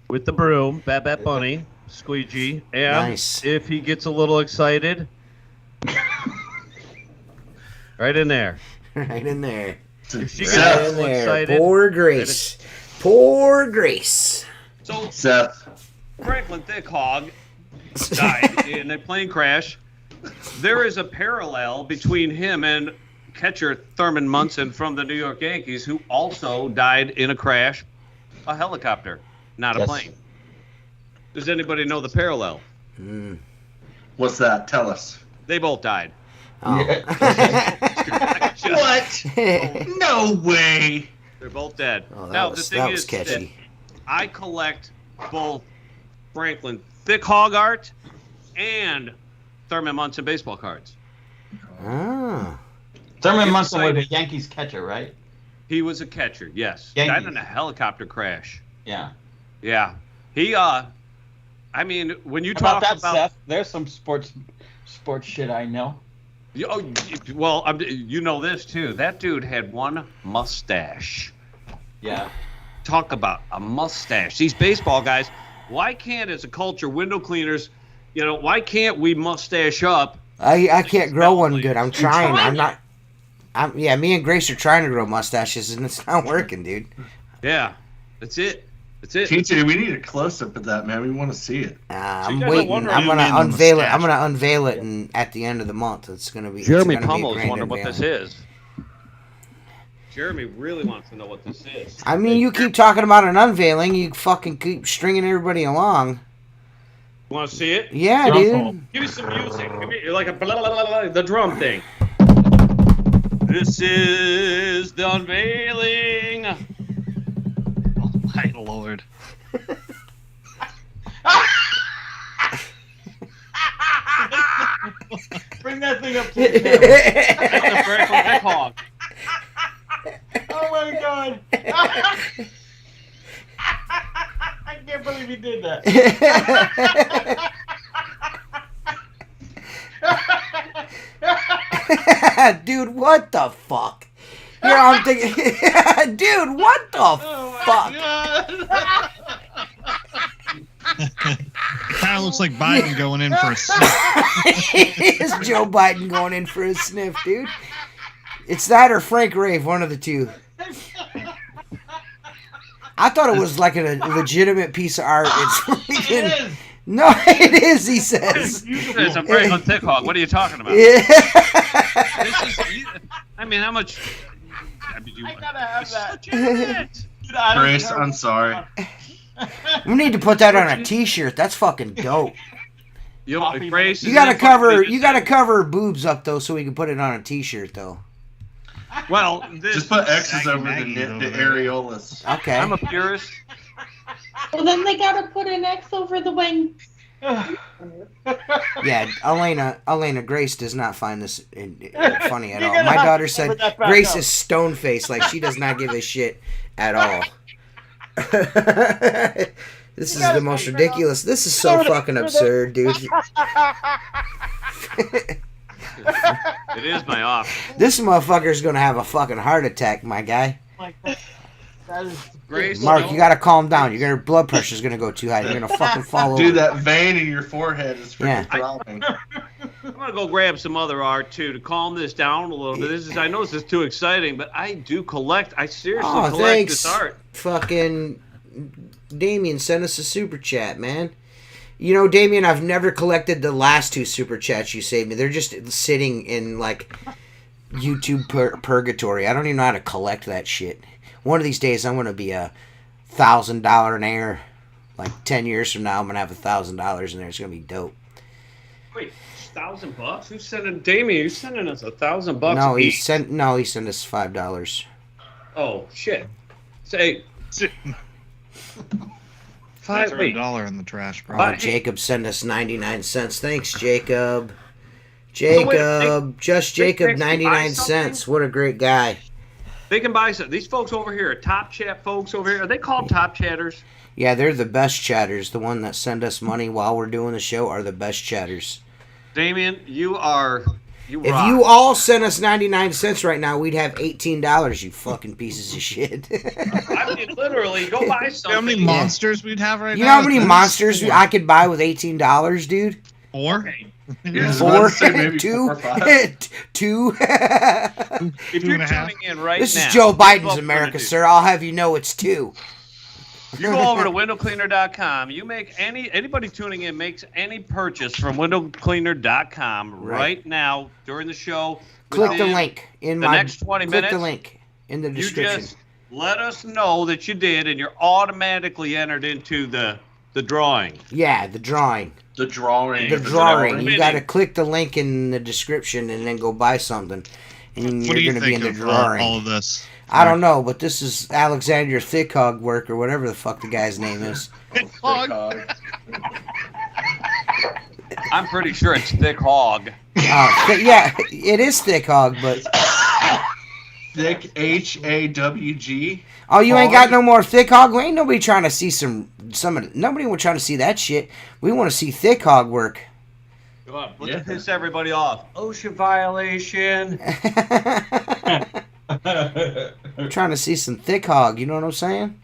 S1: With the broom, Bat Bat Bunny, Squeegee, and
S2: Nice.
S1: if he gets a little excited, right in there.
S2: Right in there.
S1: If she
S6: Seth.
S1: gets a
S2: Right in
S1: little
S2: there.
S1: excited.
S2: Poor Grace. Poor Grace.
S1: So
S6: Seth,
S1: Franklin Thick Hog died in a plane crash. There is a parallel between him and catcher Thurman Munson from the New York Yankees, who also died in a crash, a helicopter, not a
S4: Yes.
S1: plane. Does anybody know the parallel?
S6: what's that? Tell us.
S1: They both died.
S2: Oh.
S6: What? No way.
S1: They're both dead.
S2: Oh, that
S1: now,
S2: was,
S1: the thing
S2: that was
S1: is
S2: catchy.
S1: that I collect both Franklin Thick Hog art and Thurman Munson baseball cards.
S2: Ah.
S4: Thurman
S1: Get
S4: Munson was a
S1: excited.
S4: Yankees catcher, right?
S1: He was a catcher, yes.
S4: Yankees.
S1: Died in a helicopter crash.
S4: Yeah.
S1: Yeah. He, I mean, when you
S4: How
S1: talk
S4: about that,
S1: about...
S4: Seth? There's some sports shit I know.
S1: Well, you know this, too. That dude had one mustache.
S4: Yeah.
S1: Talk about a mustache. These baseball guys, why can't, as a culture, window cleaners, why can't we mustache up?
S2: I can't grow one good. I'm
S1: You're
S2: trying.
S1: trying.
S2: Me and Grace are trying to grow mustaches, and it's not working, dude.
S1: Yeah, that's it. That's it.
S6: TJ, we need a close up of that, man. We want to see it.
S2: I'm
S1: guys are
S2: waiting.
S1: wondering
S2: I'm
S5: who
S2: gonna
S5: made the
S2: unveil it.
S5: mustache.
S2: I'm gonna unveil it at the end of the month. It's gonna be.
S1: Jeremy
S2: it's gonna be a
S1: Pummel's
S2: grand
S1: wondering what this
S2: unveiling.
S1: is. Jeremy really wants to know what this is.
S2: I mean, you keep talking about an unveiling. You fucking keep stringing everybody along.
S1: You want to see it?
S2: Yeah,
S4: Drum
S2: dude.
S4: roll.
S1: Give me some music. Give me like a blah, blah, blah, blah, the drum thing. This is the unveiling.
S5: Oh my lord.
S4: Bring that thing up to the camera.
S1: That's a Franklin Heck Hog.
S4: Oh my god. I can't believe you did that.
S2: Dude, what the fuck? Here I'm thinking, dude, what the fuck?
S5: Kind of looks like Biden going in for a sniff.
S2: It is Joe Biden going in for a sniff, dude. It's that or Frank Rave, one of the two. I thought it was like a legitimate piece of art. It's freaking...
S4: is.
S2: No, it is, he says.
S1: It's a Franklin Thick Hog. What are you talking about?
S2: Yeah.
S1: This is, I mean, how much? I
S4: gotta have that.
S1: Legit.
S4: Dude, I don't
S6: Grace,
S4: care.
S6: I'm sorry.
S2: We need to put that on a t-shirt. That's fucking dope.
S1: You know, Grace
S2: You
S1: is
S2: gotta
S1: in
S2: cover
S1: fucking-
S2: you gotta cover boobs up though so we can put it on a t-shirt though.
S1: Well, this,
S6: Just put X's
S5: Saggy
S6: over
S5: Maggie
S6: the
S5: over there.
S6: areolas.
S2: Okay.
S1: I'm a purist.
S3: Well, then they gotta put an X over the wing.
S2: Yeah, Elena Grace does not find this funny at
S4: You're
S2: all.
S4: gonna
S2: My
S4: have
S2: daughter
S4: to
S2: said
S4: cover that back
S2: Grace
S4: up.
S2: is stone faced, like she does not give a shit at all. This is the most ridiculous. This is so fucking absurd, dude.
S1: It is my off.
S2: This motherfucker's gonna have a fucking heart attack, my guy.
S4: That is
S1: Grace,
S2: Mark,
S1: don't-
S2: you gotta calm down. Your blood pressure's gonna go too high. You're gonna fucking fall over.
S6: Dude, that vein in your forehead is freaking
S2: Yeah.
S6: throbbing.
S1: I'm gonna go grab some other art too to calm this down a little bit. This is, I know this is too exciting, but I do collect. I seriously
S2: Oh,
S1: collect
S2: thanks.
S1: this art.
S2: Fucking Damien, send us a super chat, man. You know, Damien, I've never collected the last two super chats you saved me. They're just sitting in like YouTube purgatory. I don't even know how to collect that shit. One of these days, I'm gonna be a $1,000 Like 10 years from now, I'm gonna have $1,000 in there. It's gonna be dope.
S1: Wait, $1,000? Who's sending Damien? You're sending us $1,000
S2: No, he
S1: each.
S2: sent us $5.
S1: Oh shit! Say
S5: Throw
S1: five.
S5: a
S1: Wait,
S5: dollar in the trash, bro.
S2: Oh,
S1: But-
S2: Jacob sent us 99 cents. Thanks, Jacob.
S1: wait,
S2: Jacob, just Jacob,
S1: they can buy
S2: 99
S1: something?
S2: cents. What a great guy.
S1: they can buy some. These folks over here are Top Chat folks over here. Are they called Top Chatters?
S2: Yeah, they're the best chatters. The one that send us money while we're doing the show are the best chatters.
S1: Damien, you are. You
S2: If
S1: rock.
S2: you all sent us 99 cents right now, we'd have $18, you fucking pieces of shit.
S1: I mean, literally, go buy
S5: You
S1: something.
S5: know how many monsters we'd have right
S2: You
S5: now?
S2: know how many
S5: That's
S2: monsters
S5: four.
S2: I could buy with $18, dude?
S5: Four?
S6: Yeah, I was
S2: Four?
S6: about to say maybe
S2: Two?
S6: 4 or 5.
S2: Two?
S1: If
S5: Two
S1: you're
S5: and a half.
S1: tuning in right
S2: This
S1: now,
S2: is Joe
S1: this what
S2: Biden's
S1: we're gonna
S2: America,
S1: do.
S2: sir. I'll have you know it's two.
S1: You go over to windowcleaner.com. You make anybody tuning in makes any purchase from windowcleaner.com right now during the show.
S2: Click the
S1: within
S2: link in
S1: the
S2: my
S1: next 20
S2: click
S1: minutes.
S2: the link in the
S1: You
S2: description.
S1: just let us know that you did, and you're automatically entered into the drawing.
S2: Yeah, the drawing.
S6: The drawing.
S2: The
S1: It's
S2: drawing.
S1: never
S2: You
S1: ending.
S2: got to click the link in the description and then go buy something. And
S5: What do
S2: you're
S5: you
S2: going to be in
S5: think
S2: the
S5: of
S2: drawing.
S5: all of this?
S2: I don't know, but this is Alexander Thickhog work or whatever the fuck the guy's name is.
S1: I'm pretty sure it's Thick Hog.
S2: Yeah, it is Thickhog, but
S6: Thick HAWG.
S2: oh, you ain't got no more Thickhog. We ain't nobody trying to see some of the, nobody was trying to see that shit. We want to see Thickhog work.
S1: Come on, let's
S6: Yeah.
S1: piss everybody off. OSHA violation.
S2: I'm trying to see some Thickhog. You know what I'm saying?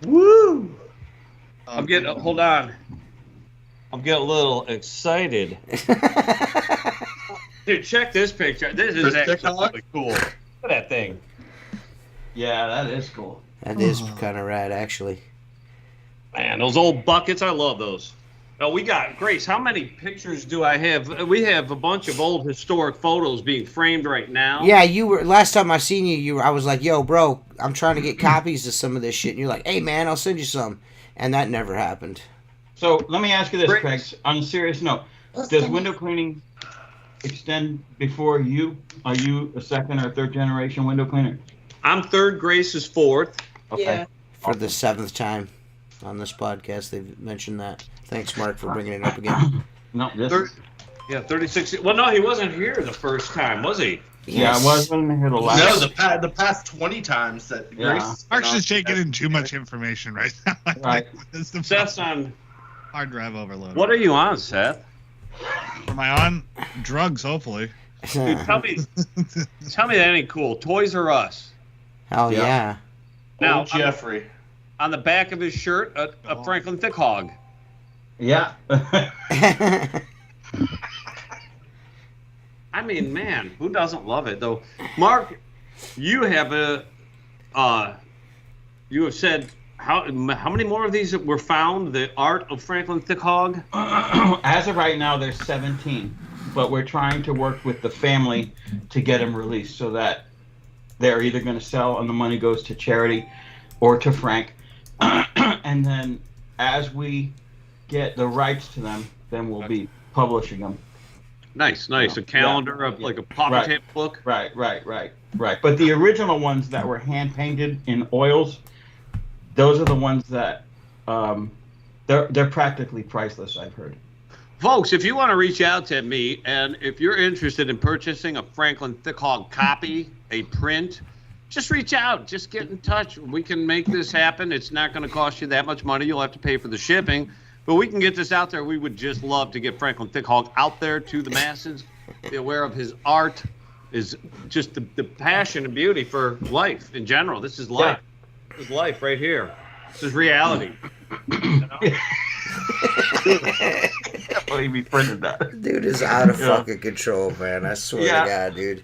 S1: Woo! I'm getting. Hold on. I'm getting a little excited. Dude, check this picture. This is
S6: Chris
S1: actually
S6: Thickhog?
S1: really cool. Look at that thing.
S4: Yeah, that is cool.
S2: That is kind of rad, actually.
S1: Man, those old buckets, I love those. Now we got Grace. How many pictures do I have? We have a bunch of old historic photos being framed right now.
S2: Yeah, you were last time I seen you. I was like, "Yo, bro, I'm trying to get copies of some of this shit." And you're like, "Hey, man, I'll send you some," and that never happened.
S4: So let me ask you this,
S1: Great.
S4: Craig. On a serious note, does window cleaning extend before you? Are you a second or third generation window cleaner?
S1: I'm third. Grace is fourth.
S4: Okay.
S3: Yeah.
S2: For the 7th time on this podcast, they've mentioned that. Thanks, Mark, for bringing it up again.
S4: No, this.
S1: Third, yeah, 36. Well, no, he wasn't here the first time, was he?
S4: Yeah, I wasn't here the last.
S6: No, the past 20 times that
S4: Yeah.
S6: Grace has been
S5: Mark's
S6: on-
S5: just taking in too much information right now.
S4: Right.
S5: That's the
S1: Seth's on.
S5: hard drive overload.
S1: What are you on, Seth?
S5: Am I on? Drugs, hopefully.
S1: Dude, tell me that ain't cool. Toys R Us.
S2: Hell yeah.
S1: Now,
S6: Old Jeffrey.
S1: on the back of his shirt, a Franklin Thick Hog.
S4: Yeah.
S1: I mean, man, who doesn't love it though? Mark, you have you have said how many more of these were found? The art of Franklin Thick Hog.
S4: As of right now, there's 17, but we're trying to work with the family to get them released so that they're either going to sell and the money goes to charity or to Frank. And then as we get the rights to them, then we'll be publishing them.
S1: Nice. A calendar of like a pop
S4: Right.
S1: tape book.
S4: Right. But the original ones that were hand painted in oils, those are the ones that they're practically priceless, I've heard.
S1: Folks, if you want to reach out to me, and if you're interested in purchasing a Franklin Thick Hog copy, a print, just reach out. Just get in touch. We can make this happen. It's not going to cost you that much money. You'll have to pay for the shipping, but we can get this out there. We would just love to get Franklin Thick Hog out there to the masses, be aware of his art, is just the passion and beauty for life in general. This is life.
S4: Yeah.
S1: This is life right here. This is reality. You know?
S4: I can't believe he printed that.
S2: Dude is out of fucking control, man. I swear to God, dude.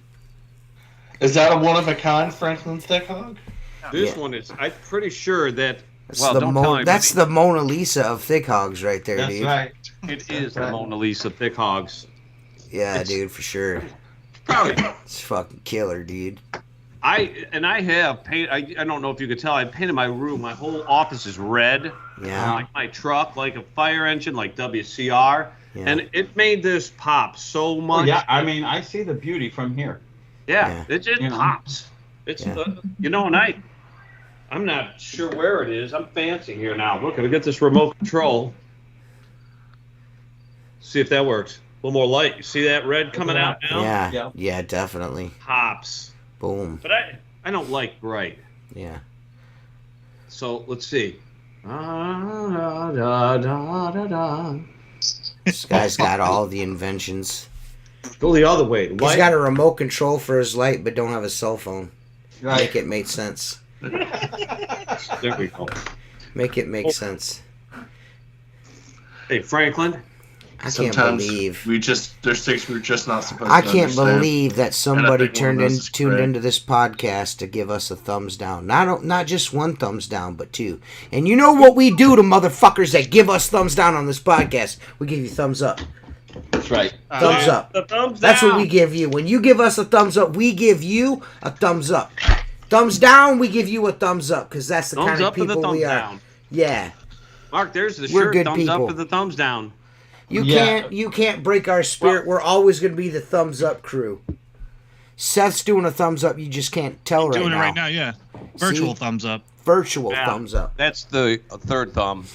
S6: Is that a one-of-a-kind Franklin Thick Hog?
S1: This one is, I'm pretty sure that,
S2: That's,
S1: well, don't tell anybody.
S2: that's the Mona Lisa of Thick Hogs right there,
S4: That's
S2: dude.
S4: right.
S1: It is the Mona Lisa Thick Hogs.
S2: Yeah, dude, for sure.
S1: Probably.
S2: It's fucking killer, dude.
S1: I have paint. I don't know if you could tell. I painted my room. My whole office is red.
S2: Yeah.
S1: Like my truck, like a fire engine, like WCR.
S2: Yeah.
S1: And it made this pop so much.
S4: Yeah, I mean, I see the beauty from here.
S1: Yeah.
S2: Yeah.
S1: It just
S4: You know.
S1: pops. It's
S2: Yeah.
S1: and I'm not sure where it is. I'm fancy here now. Look, I get this remote control. See if that works. A little more light. You see that red coming out now?
S2: Yeah.
S4: Yeah.
S2: Yeah, definitely.
S1: Pops.
S2: Boom.
S1: But I don't like bright.
S2: Yeah.
S1: So let's see. Da, da, da, da, da.
S2: This guy's got all the inventions.
S1: Go the other way.
S2: He's
S1: Light.
S2: got a remote control for his light, but don't have a cell phone.
S4: Right.
S2: Make it make sense.
S1: There we go.
S2: Make it make sense.
S1: Hey, Franklin.
S2: I can't
S6: Sometimes
S2: believe.
S6: there's things we're just not supposed
S2: I
S6: to
S2: can't
S6: understand.
S2: believe that somebody
S6: think one of those is
S2: tuned
S6: Craig.
S2: into this podcast to give us a thumbs down. Not just one thumbs down, but two. And you know what we do to motherfuckers that give us thumbs down on this podcast? We give you thumbs up.
S4: That's right.
S2: Thumbs up.
S1: The thumbs
S2: That's
S1: down.
S2: what we give you. When you give us a thumbs up, we give you a thumbs up. Thumbs down, we give you a thumbs up because that's the
S1: Thumbs
S2: kind of
S1: up for the
S2: people
S1: thumbs
S2: we are.
S1: down.
S2: Yeah.
S1: Mark, there's the
S2: We're
S1: shirt.
S2: good
S1: Thumbs
S2: people.
S1: up for the thumbs down.
S2: You can't break our spirit. We're always going to be the thumbs up crew. Seth's doing a thumbs up. You just can't tell
S5: Doing
S2: right
S5: it
S2: now.
S5: right now, yeah. Virtual
S2: See?
S5: thumbs up.
S2: Virtual
S1: Yeah.
S2: thumbs up.
S7: That's the third thumb.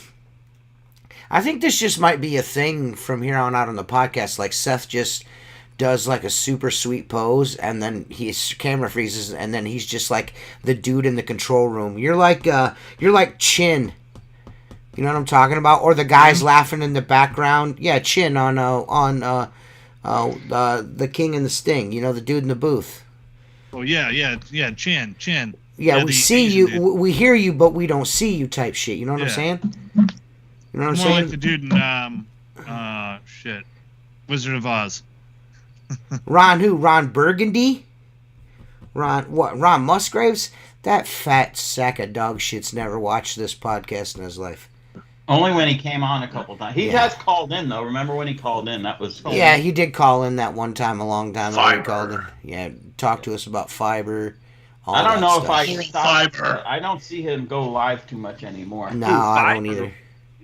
S2: I think this just might be a thing from here on out on the podcast. Like Seth just does like a super sweet pose, and then his camera freezes, and then he's just like the dude in the control room. You're like Chin. You know what I'm talking about? Or the guys laughing in the background. Yeah, Chin on the King and the Sting. You know, the dude in the booth.
S5: Oh yeah. Chin.
S2: Yeah, we
S5: the
S2: see
S5: Asian
S2: you,
S5: dude.
S2: we hear you, but we don't see you type shit. You know what I'm
S5: Yeah.
S2: saying? You know what I'm
S5: More
S2: saying?
S5: like the dude in Wizard of Oz.
S2: Ron who? Ron Burgundy? Ron Musgraves? That fat sack of dog shit's never watched this podcast in his life.
S4: Only when he came on a couple times. He
S2: Yeah.
S4: has called in though. Remember when he called in? That was
S2: Yeah, he did call in that one time, a long time ago. He
S6: Fiber.
S2: called in. Yeah, talk to us about fiber. All
S4: I don't
S2: that
S4: know if
S2: stuff.
S4: I stopped. I don't see him go live too much anymore.
S2: No, I don't
S1: Fiber.
S2: either.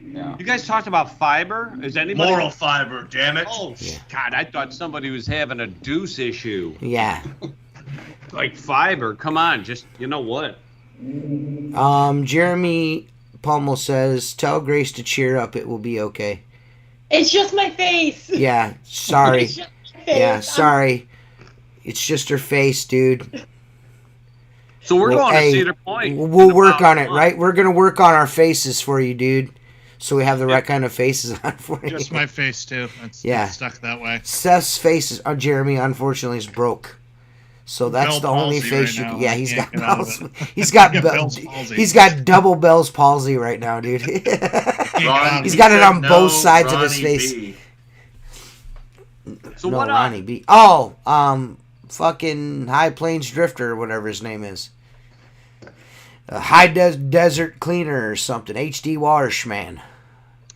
S4: Yeah.
S1: You guys talked about fiber. Is anybody?
S6: Moral fiber, damn it.
S1: Oh
S2: Yeah.
S1: God! I thought somebody was having a deuce issue.
S2: Yeah.
S1: Like fiber. Come on, just you know what?
S2: Jeremy Pummel says, "Tell Grace to cheer up. It will be okay."
S3: It's just my face.
S2: Yeah. Sorry.
S3: It's just my face.
S2: Yeah. Sorry. It's just her face, dude.
S1: So we're
S2: Well,
S1: going
S2: hey,
S1: to Cedar Point.
S2: We'll
S1: in
S2: work
S1: about
S2: on
S1: a
S2: it,
S1: month.
S2: right? We're gonna work on our faces for you, dude. So we have the right kind of faces on for you.
S5: Just my face too. It's
S2: Yeah.
S5: stuck that way.
S2: Seth's face, Jeremy, unfortunately, is broke. So that's
S5: Bell's
S2: the only
S5: palsy
S2: face
S5: right
S2: you can.
S5: now.
S2: Yeah,
S5: I
S2: he's
S5: can't
S2: got
S5: get out of
S2: Bell's.
S5: it.
S2: He's got
S5: I got
S2: Bell-
S5: Bell's palsy.
S2: He's got double Bell's palsy right now, dude.
S6: Ron,
S2: He's
S6: he
S2: got it
S6: said
S2: on both sides of his
S6: Ronnie
S2: face.
S6: B.
S1: So
S2: No,
S1: what?
S2: Ronnie B. Oh, fucking High Plains Drifter or whatever his name is. Desert Cleaner or something. HD Watershman.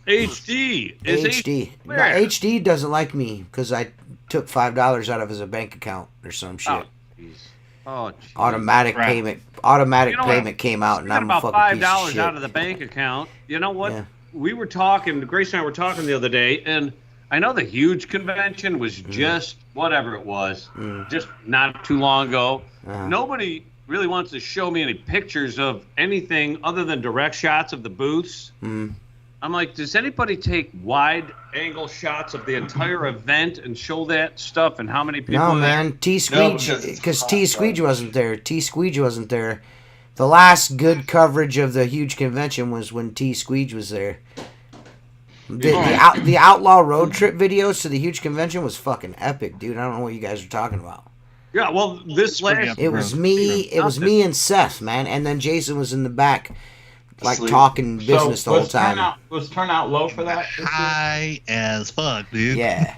S1: HD is
S2: HD. No,
S1: Where?
S2: HD doesn't like me because I took $5 out of his bank account or some shit.
S1: Oh, jeez. Oh, jeez.
S2: Automatic
S5: Crap.
S2: payment. Automatic
S1: You know what?
S2: payment came out, and
S1: Speaking
S2: I'm a
S1: about
S2: fucking piece of
S1: $5
S2: shit.
S1: out of the bank account. You know what?
S2: Yeah.
S1: We were talking. Grace and I were talking the other day, and I know the huge convention was just whatever it was, just not too long ago.
S2: Uh-huh.
S1: Nobody really wants to show me any pictures of anything other than direct shots of the booths. I'm like, does anybody take wide-angle shots of the entire event and show that stuff and how many people?
S2: No,
S1: are there?
S2: man. T
S6: No,
S2: Squeegee,
S6: because
S2: because
S6: it's
S2: T
S6: hot,
S2: Squeegee
S6: right?
S2: wasn't there. T Squeegee wasn't there. The last good coverage of the huge convention was when T Squeegee was there. The Outlaw Road Trip videos to the huge convention was fucking epic, dude. I don't know what you guys are talking about.
S1: Yeah, well, this
S5: pretty
S1: last
S5: epic.
S2: It was me. It was me and Seth, man, and then Jason was in the back, like
S6: Asleep.
S2: talking business the whole time.
S4: Was turnout low for that? this year?
S5: High as fuck, dude.
S2: Yeah.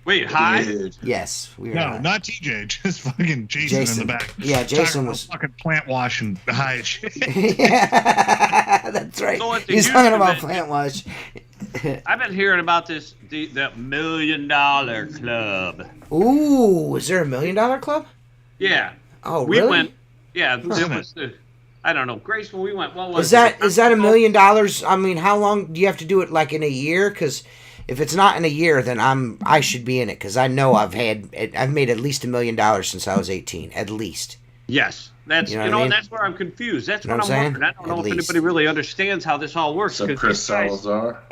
S1: Wait, hi.
S6: Dude.
S2: Yes, we were.
S5: No, not TJ, just fucking Jason in the back.
S2: Yeah, Jason
S5: Talking
S2: was.
S5: about fucking plant wash and high as shit.
S2: Yeah, that's right.
S1: So at the
S2: He's
S1: huge
S2: talking about
S1: convention-
S2: plant wash.
S1: I've been hearing about this the $1 million club.
S2: Ooh, is there $1 million club?
S1: Yeah,
S2: Oh,
S1: we
S2: really?
S1: went. Yeah, it
S5: Huh.
S1: was. I don't know, Grace. When we went, what was
S2: Is that
S1: it?
S2: $1 million? I mean, how long do you have to do it? Like in a year? Because if it's not in a year, then I should be in it because I know I've made at least $1 million since I was 18, at least.
S1: Yes, that's
S2: You know
S1: you
S2: what I
S1: know,
S2: mean?
S1: that's where I'm confused. That's
S2: You know
S1: what
S2: what I'm
S1: I'm
S2: saying?
S1: wondering. I don't know
S2: At
S1: if
S2: least.
S1: anybody really understands how this all works.
S6: So
S1: 'cause
S6: Chris
S1: you guys-
S6: Salazar.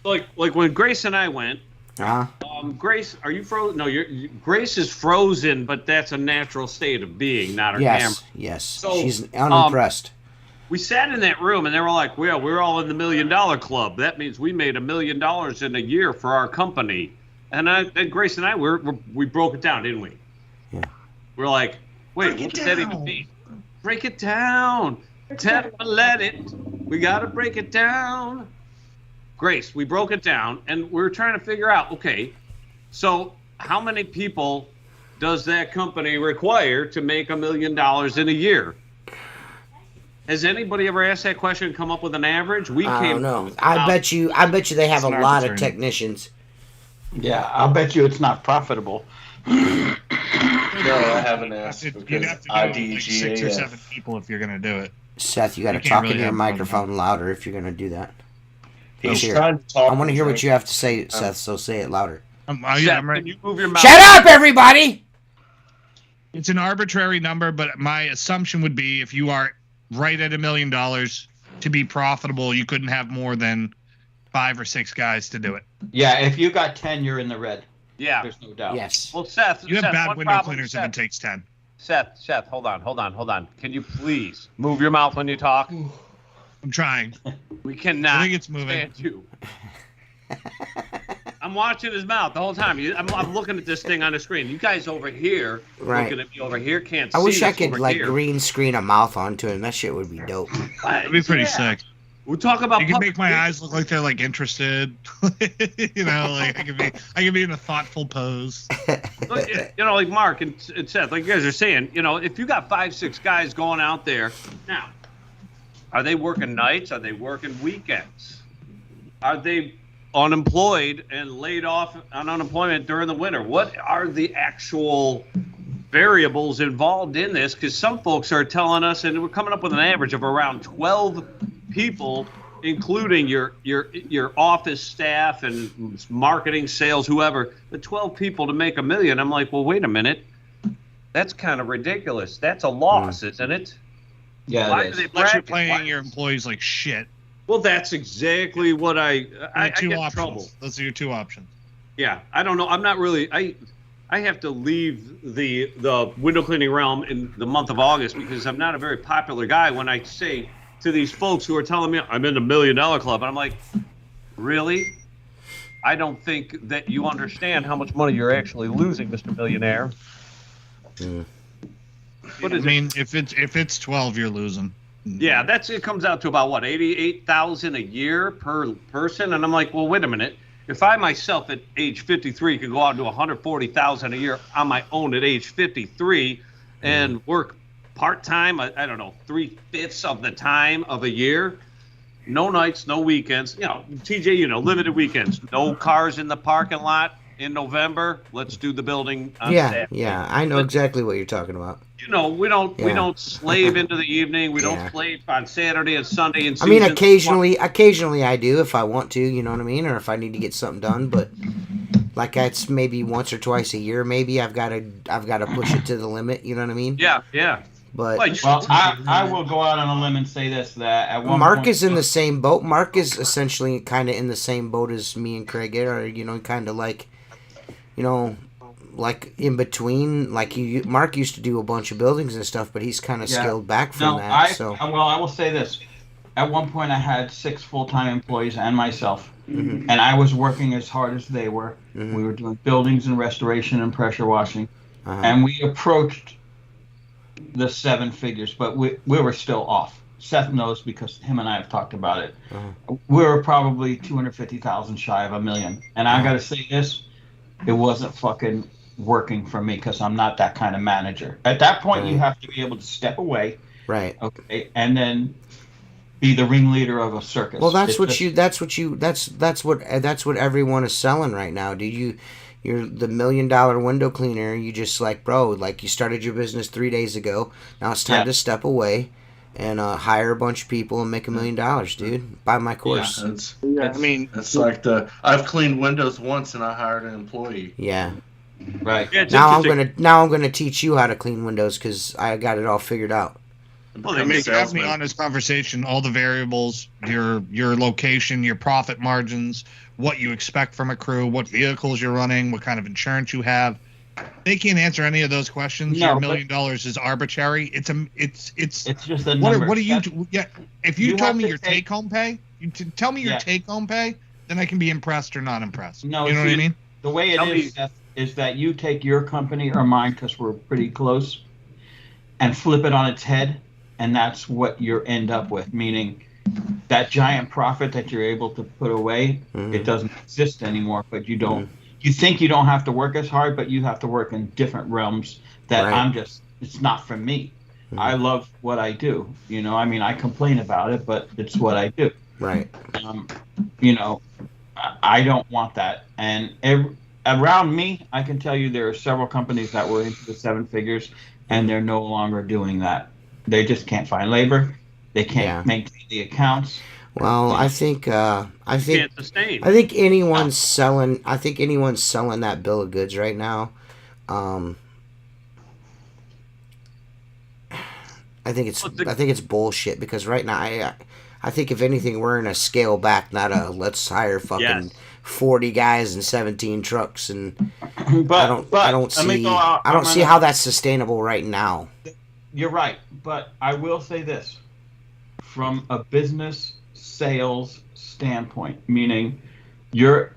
S1: like when Grace and I went.
S2: Uh-huh.
S1: Grace, are you frozen? No, Grace is frozen, but that's a natural state of being, not her camera.
S2: Yes, yes.
S1: So,
S2: She's unimpressed.
S1: We sat in that room and they were like, well, we're all in the $1 million club. That means we made $1 million in a year for our company. And Grace and I, we broke it down, didn't we?
S2: Yeah.
S1: We're like, wait,
S6: Break it
S1: what does that even
S6: down.
S1: mean? Break it down. Let it. We got to break it down. Grace, we broke it down and we were trying to figure out, okay, so how many people does that company require to make $1 million in a year? Has anybody ever asked that question and come up with an average? We
S2: I
S1: came.
S2: don't know. I bet you they have
S5: It's
S2: a
S5: an
S2: lot of
S5: arbitrary-
S2: technicians.
S4: Yeah, I'll bet you it's not profitable.
S6: No, I haven't asked
S5: You'd
S6: because
S5: have to do it with like 6 or
S6: IDGAF.
S5: 7 people if you're gonna do it.
S2: Seth, you got to
S5: You can't
S2: talk
S5: really
S2: into your
S5: have fun with
S2: microphone louder if you're going to do that.
S6: He's
S2: Here.
S6: trying to talk.
S2: I want to hear what you have to say,
S6: Oh.
S2: Seth, so say it louder.
S5: I'm
S1: Seth,
S5: right.
S1: can you move your mouth?
S2: Shut up, everybody!
S5: It's an arbitrary number, but my assumption would be if you are right at $1 million to be profitable, you couldn't have more than 5 or 6 guys to do it.
S4: Yeah, if you got 10, you're in the red.
S1: Yeah.
S4: There's no doubt.
S2: Yes.
S1: Well, Seth,
S5: You have
S1: Seth,
S5: bad
S1: one
S5: window
S1: problem,
S5: cleaners if it takes 10.
S1: Seth, hold on. Can you please move your mouth when you talk?
S5: I'm trying.
S1: We cannot
S5: I think it's moving.
S1: stand you. I'm watching his mouth the whole time. I'm looking at this thing on the screen. You guys over here,
S2: Right.
S1: looking at me over here, can't see
S2: I wish I
S1: this
S2: could
S1: over
S2: like
S1: here.
S2: green screen a mouth onto him. That shit would be dope.
S5: It'd be pretty
S1: Yeah.
S5: sick.
S1: We'll talk about
S5: You can
S1: public
S5: make my
S1: speaking.
S5: eyes look like they're like interested. You know, like I can be in a thoughtful pose.
S1: Look, you know, like Mark and Seth, like you guys are saying, you know, if you got 5, 6 guys going out there, now, are they working nights? Are they working weekends? Are they unemployed and laid off on unemployment during the winter? What are the actual variables involved in this? Because some folks are telling us, and we're coming up with an average of around 12 people including your office staff and marketing, sales, whoever, the 12 people to make $1 million. I'm like, well, wait a minute. That's kind of ridiculous. That's a loss, isn't it?
S4: Yeah,
S1: Why
S4: it
S1: do
S4: is.
S1: they
S5: Unless you're
S1: bracket? Why-
S5: paying your employees like shit.
S1: Well, that's exactly what I
S5: Your two
S1: get in
S5: options.
S1: trouble.
S5: Those are your two options.
S1: Yeah, I don't know. I'm not really. I have to leave the window cleaning realm in the month of August because I'm not a very popular guy. When I say to these folks who are telling me I'm in the $1 million club, I'm like, really? I don't think that you understand how much money you're actually losing, Mr. Millionaire. What
S5: I
S1: is it?
S5: mean, if it's 12, you're losing.
S1: Yeah, it comes out to about what, 88,000 a year per person, and I'm like, well, wait a minute. If I myself at age 53 could go out and do 140,000 a year on my own at age 53 and work part-time, I don't know, 3/5 of the time of a year, no nights, no weekends, TJ, limited weekends, no cars in the parking lot in November, let's do the building on Saturday.
S2: Yeah, I know exactly what you're talking about.
S1: We don't slave into the evening. We don't slave on Saturday and Sunday and
S2: I mean,
S1: seasons.
S2: occasionally I do if I want to, you know what I mean, or if I need to get something done. But like that's maybe once or twice a year. Maybe I've got to push it to the limit. You know what I mean?
S1: Yeah.
S2: But
S4: Well, I will go out on a limb and say this: that at one
S2: Mark
S4: point,
S2: is in the same boat. Mark is essentially kind of in the same boat as me and Craig are. Kind of like, like in between. Like Mark used to do a bunch of buildings and stuff, but he's kind of scaled back from that.
S4: I will say this: at one point, I had 6 full-time employees and myself, and I was working as hard as they were. We were doing buildings and restoration and pressure washing, and we approached the 7 figures, but we were still off. Seth knows because him and I have talked about it. We were probably 250,000 shy of $1 million, and I got to say this: it wasn't fucking working for me because I'm not that kind of manager. At that point, you have to be able to step away,
S2: right?
S4: Okay, and then be the ringleader of a circus.
S2: Well, that's what everyone is selling right now, dude. You're the $1 million window cleaner. You just you started your business 3 days ago. Now it's time to step away and hire a bunch of people and make $1 million, dude. Buy my course.
S6: It's like I've cleaned windows once and I hired an employee.
S2: Yeah.
S4: Right.
S1: Yeah, it's
S2: Now
S1: interesting.
S2: I'm gonna teach you how to clean windows because I got it all figured out.
S1: Well,
S5: I mean, have me on this conversation, all the variables, your location, your profit margins, what you expect from a crew, what vehicles you're running, what kind of insurance you have. They can't answer any of those questions.
S4: No,
S5: Your $1 million is arbitrary. It's
S4: just a number.
S5: What do you? Yeah, if you
S4: You
S5: told
S4: have
S5: me
S4: to
S5: your
S4: take-
S5: take-home pay, tell me your take-home pay, then I can be impressed or not impressed.
S4: No,
S5: you know what I mean?
S4: The way it is, Seth, is that you take your company or mine, because we're pretty close, and flip it on its head, and that's what you end up with. Meaning, that giant profit that you're able to put away, it doesn't exist anymore. But you don't. You think you don't have to work as hard, but you have to work in different realms that
S2: Right.
S4: it's not for me. I love what I do. I complain about it, but it's what I do.
S2: Right.
S4: I don't want that. And around me, I can tell you there are several companies that were into the 7 figures, and they're no longer doing that. They just can't find labor. They can't maintain the accounts.
S2: Well, I think
S1: Can't sustain.
S2: I think anyone's selling that bill of goods right now. I think it's bullshit because right now I think if anything we're in a scale back, not a let's hire fucking 40 guys and 17 trucks, and I don't see how that's sustainable right now.
S4: You're right, but I will say this: from a business sales standpoint, meaning your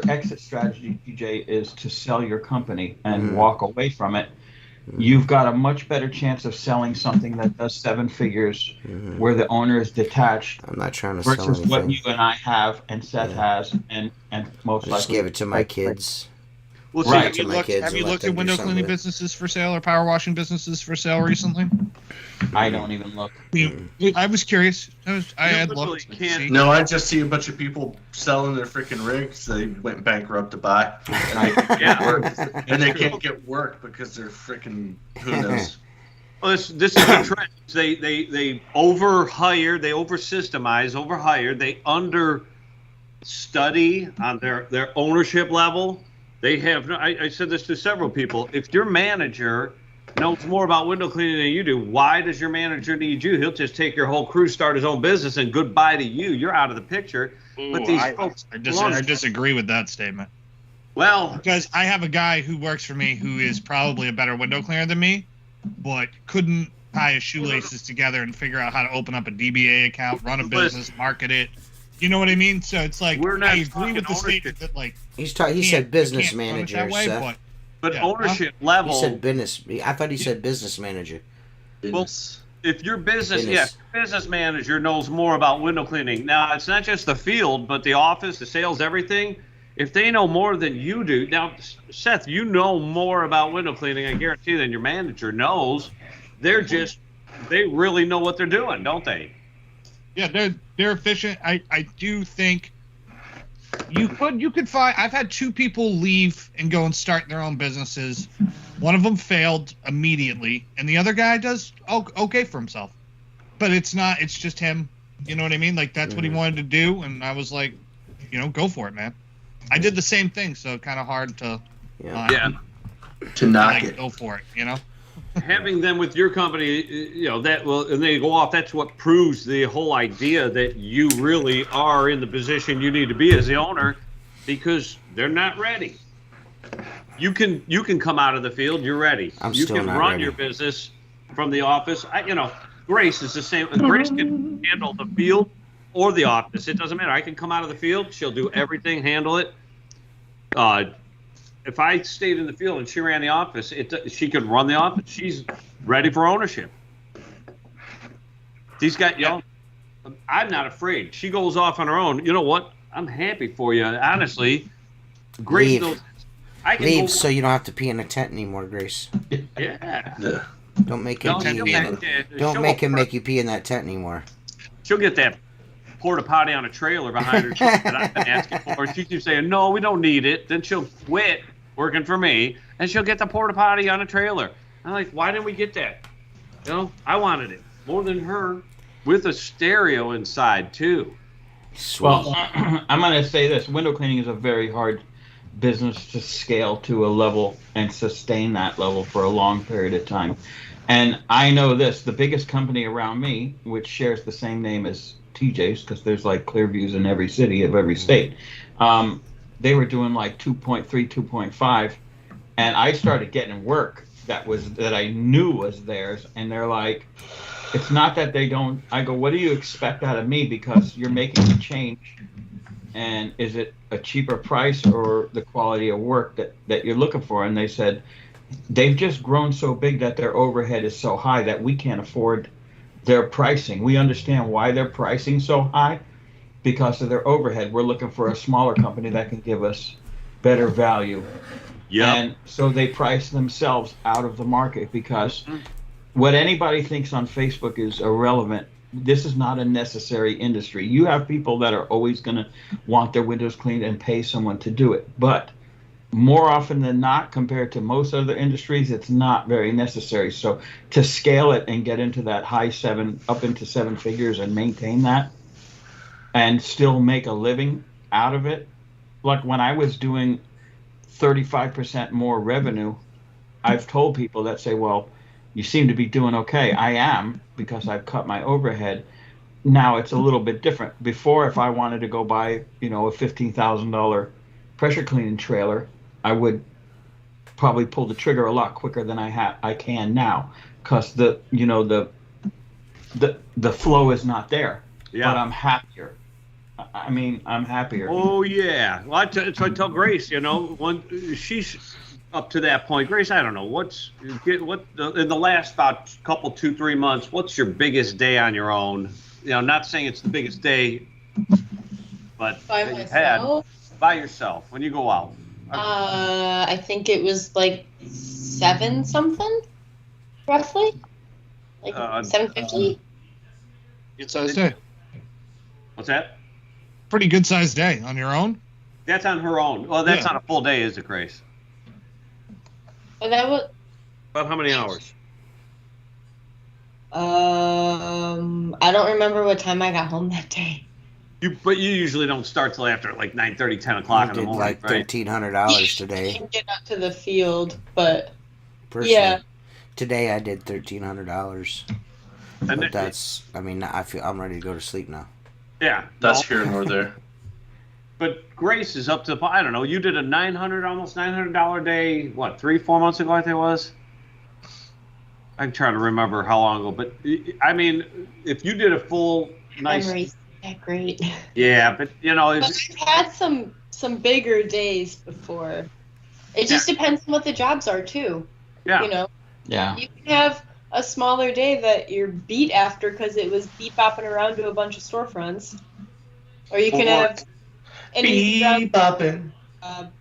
S4: exit strategy, DJ, is to sell your company and walk away from it. You've got a much better chance of selling something that does 7 figures, where the owner is detached.
S2: I'm not trying to sell
S4: versus
S2: anything.
S4: what you and I have, and Seth has, and most
S2: I just
S4: likely
S2: give it to my kids.
S1: Well, see,
S4: Right.
S5: Have you
S2: to my
S5: looked,
S2: kids
S5: have
S2: and
S5: you
S2: let
S5: looked
S2: them
S5: at
S2: do
S5: window
S2: something
S5: cleaning
S2: with it.
S5: businesses for sale or power washing businesses for sale recently?
S4: I don't even look.
S5: I was curious. I had
S1: literally
S5: looked.
S1: can't-
S5: See.
S6: No, I just see a bunch of people selling their freaking rigs they went bankrupt to buy. And they can't get work because they're freaking, who knows.
S1: Well, this is the trend. They overhire, they oversystemize, overhire, they understudy on their ownership level. They have. I said this to several people. If your manager knows more about window cleaning than you do, why does your manager need you? He'll just take your whole crew, start his own business, and goodbye to you. You're out of the picture. But these folks,
S5: I disagree with that statement.
S1: well,
S5: Because I have a guy who works for me who is probably a better window cleaner than me, but couldn't tie his shoelaces together and figure out how to open up a DBA account, run a business, market it. You know what I mean? So it's like,
S1: We're not
S5: I agree
S1: talking
S5: with the
S1: ownership.
S5: statement that, like,
S2: He
S5: you
S2: said business
S5: can't run it
S2: manager,
S5: that way,
S2: Seth.
S1: but
S5: Yeah.
S1: ownership
S2: He
S1: level.
S2: said business. I thought he said business manager.
S6: Business.
S1: If your business
S2: Business.
S1: business manager knows more about window cleaning. Now, it's not just the field, but the office, the sales, everything. If they know more than you do, now, Seth, you know more about window cleaning, I guarantee, than your manager knows. They really know what they're doing, don't they?
S5: Yeah, they're efficient. I do think you could find. I've had two people leave and go and start their own businesses. One of them failed immediately, and the other guy does okay for himself. But it's not. It's just him. You know what I mean? Like, that's what he wanted to do, and I was like, go for it, man. I did the same thing, so kind of hard to
S6: To knock
S5: like,
S6: it.
S5: go for it.
S1: Having them with your company, that will, and they go off. That's what proves the whole idea that you really are in the position you need to be as the owner, because they're not ready. You can come out of the field. You're ready.
S2: I'm
S1: you
S2: still
S1: can
S2: not
S1: run
S2: ready.
S1: your business from the office. Grace is the same. Grace can handle the field or the office. It doesn't matter. I can come out of the field. She'll do everything, handle it. If I stayed in the field and she ran the office, she could run the office. She's ready for ownership. These guys, I'm not afraid. She goes off on her own. You know what? I'm happy for you. Honestly, Grace
S2: Leave.
S1: knows. I can
S2: Leave
S1: go,
S2: so you don't have to pee in a tent anymore, Grace.
S1: yeah.
S6: Yeah.
S2: Don't make him
S1: No,
S2: pee
S1: she'll
S2: in
S1: make-
S2: that. Don't
S1: she'll-
S2: make him make you pee in that tent anymore.
S1: She'll get that porta potty on a trailer behind her that I've been asking for. She keeps saying, no, we don't need it. Then she'll quit working for me, and she'll get the porta potty on a trailer. I'm like, why didn't we get that? I wanted it more than her, with a stereo inside too.
S2: Sweet.
S4: Well, I'm going to say this. Window cleaning is a very hard business to scale to a level and sustain that level for a long period of time. And I know this, the biggest company around me, which shares the same name as TJ's, because there's like Clearviews in every city of every state, they were doing like 2.3, 2.5. And I started getting work that I knew was theirs. And they're like, it's not that they don't. I go, what do you expect out of me? Because you're making a change. And is it a cheaper price or the quality of work that you're looking for? And they said, they've just grown so big that their overhead is so high that we can't afford their pricing. We understand why they're pricing so high because of their overhead. We're looking for a smaller company that can give us better value.
S1: Yeah.
S4: And so they price themselves out of the market because what anybody thinks on Facebook is irrelevant. This is not a necessary industry. You have people that are always going to want their windows cleaned and pay someone to do it. But more often than not, compared to most other industries, it's not very necessary. So to scale it and get into that up into seven figures and maintain that and still make a living out of it. Like when I was doing 35% more revenue, I've told people that say, well, you seem to be doing okay. I am, because I've cut my overhead. Now it's a little bit different. Before, if I wanted to go buy, a $15,000 pressure cleaning trailer, I would probably pull the trigger a lot quicker than I can now, because the flow is not there.
S1: Yeah.
S4: But I'm happier. I mean, I'm happier.
S1: Oh yeah. Well, so I tell Grace, when she's up to that point, Grace, I don't know what in the last about 2-3 months, what's your biggest day on your own? Not saying it's the biggest day, but
S3: By
S1: that you've had
S3: myself?
S1: by yourself when you go out.
S3: I think it was like 7 something, roughly. Like 750.
S5: Good sized day.
S1: What's that?
S5: Pretty good sized day on your own.
S1: That's on her own. Well, that's
S5: Yeah.
S1: not a full day, is it, Grace?
S3: But that was
S1: About how many hours?
S3: I don't remember what time I got home that day.
S1: But you usually don't start till after like 9:30, 10 o'clock
S2: I
S1: in the
S2: did
S1: morning,
S2: like
S1: right?
S2: $1,300
S3: I
S2: today.
S3: didn't get out to the field, but
S2: Personally,
S3: yeah.
S2: today I did $1,300.
S1: And
S2: But that's, I mean, I'm ready to go to sleep now.
S1: yeah,
S6: That's here nor there.
S1: But Grace is up to, I don't know, you did a almost $900 day, what, 3-4 months ago I think it was? I'm trying to remember how long ago, but I mean, if you did a full nice,
S3: Memories that great.
S1: yeah, but you know,
S3: But I've had some bigger days before. It just depends on what the jobs are too.
S1: yeah,
S3: You know,
S4: Yeah.
S3: you can have a smaller day that you're beat after because it was beep bopping around to a bunch of storefronts, or you can have an easy
S6: Beep bopping.
S3: job.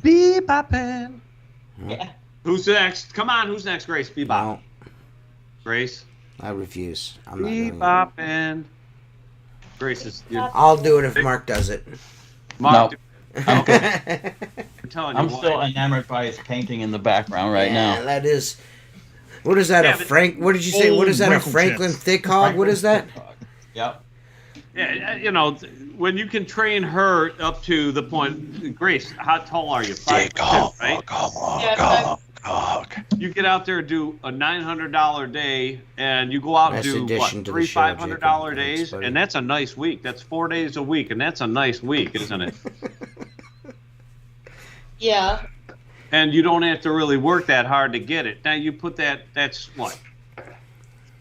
S1: Beep bopping.
S3: Yeah.
S1: Who's next? Come on, who's next, Grace? Bebop.
S2: No,
S1: Grace.
S2: I refuse. I'm not doing it.
S1: Bebopping. Grace is.
S2: I'll do it if Mark does it.
S1: Mark,
S4: I'm
S1: telling you
S4: I'm
S1: what.
S4: still enamored by his painting in the background right
S2: Yeah,
S4: now.
S2: that is. What is that?
S1: Yeah,
S2: A
S1: but-
S2: Frank? What did you say? What is that? A
S5: Wrinkle
S2: Franklin
S5: chips.
S2: thick hog? What is that?
S4: Yep.
S1: Yeah, you know, when you can train her up to the point. Grace, how tall are you? 5'2", right?
S3: Yeah,
S1: You get out there and do a $900 day, and you go out
S2: Nice
S1: and do
S2: addition
S1: what,
S2: to the
S1: three
S2: show,
S1: $500
S2: Jacob.
S1: days,
S2: Thanks, buddy.
S1: and that's a nice week. That's 4 days a week, and that's a nice week, isn't it?
S3: Yeah.
S1: And you don't have to really work that hard to get it. Now you put that's what,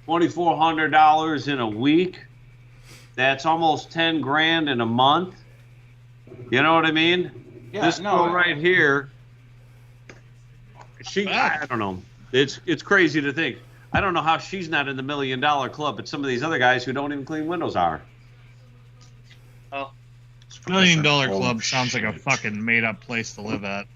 S1: $2,400 in a week. That's almost 10 grand in a month. You know what I mean?
S4: Yeah,
S1: This
S4: no,
S1: girl right here, I don't know. It's crazy to think. I don't know how she's not in the $1 million club, but some of these other guys who don't even clean windows are.
S5: $1 million club sounds like a fucking made up place to live at.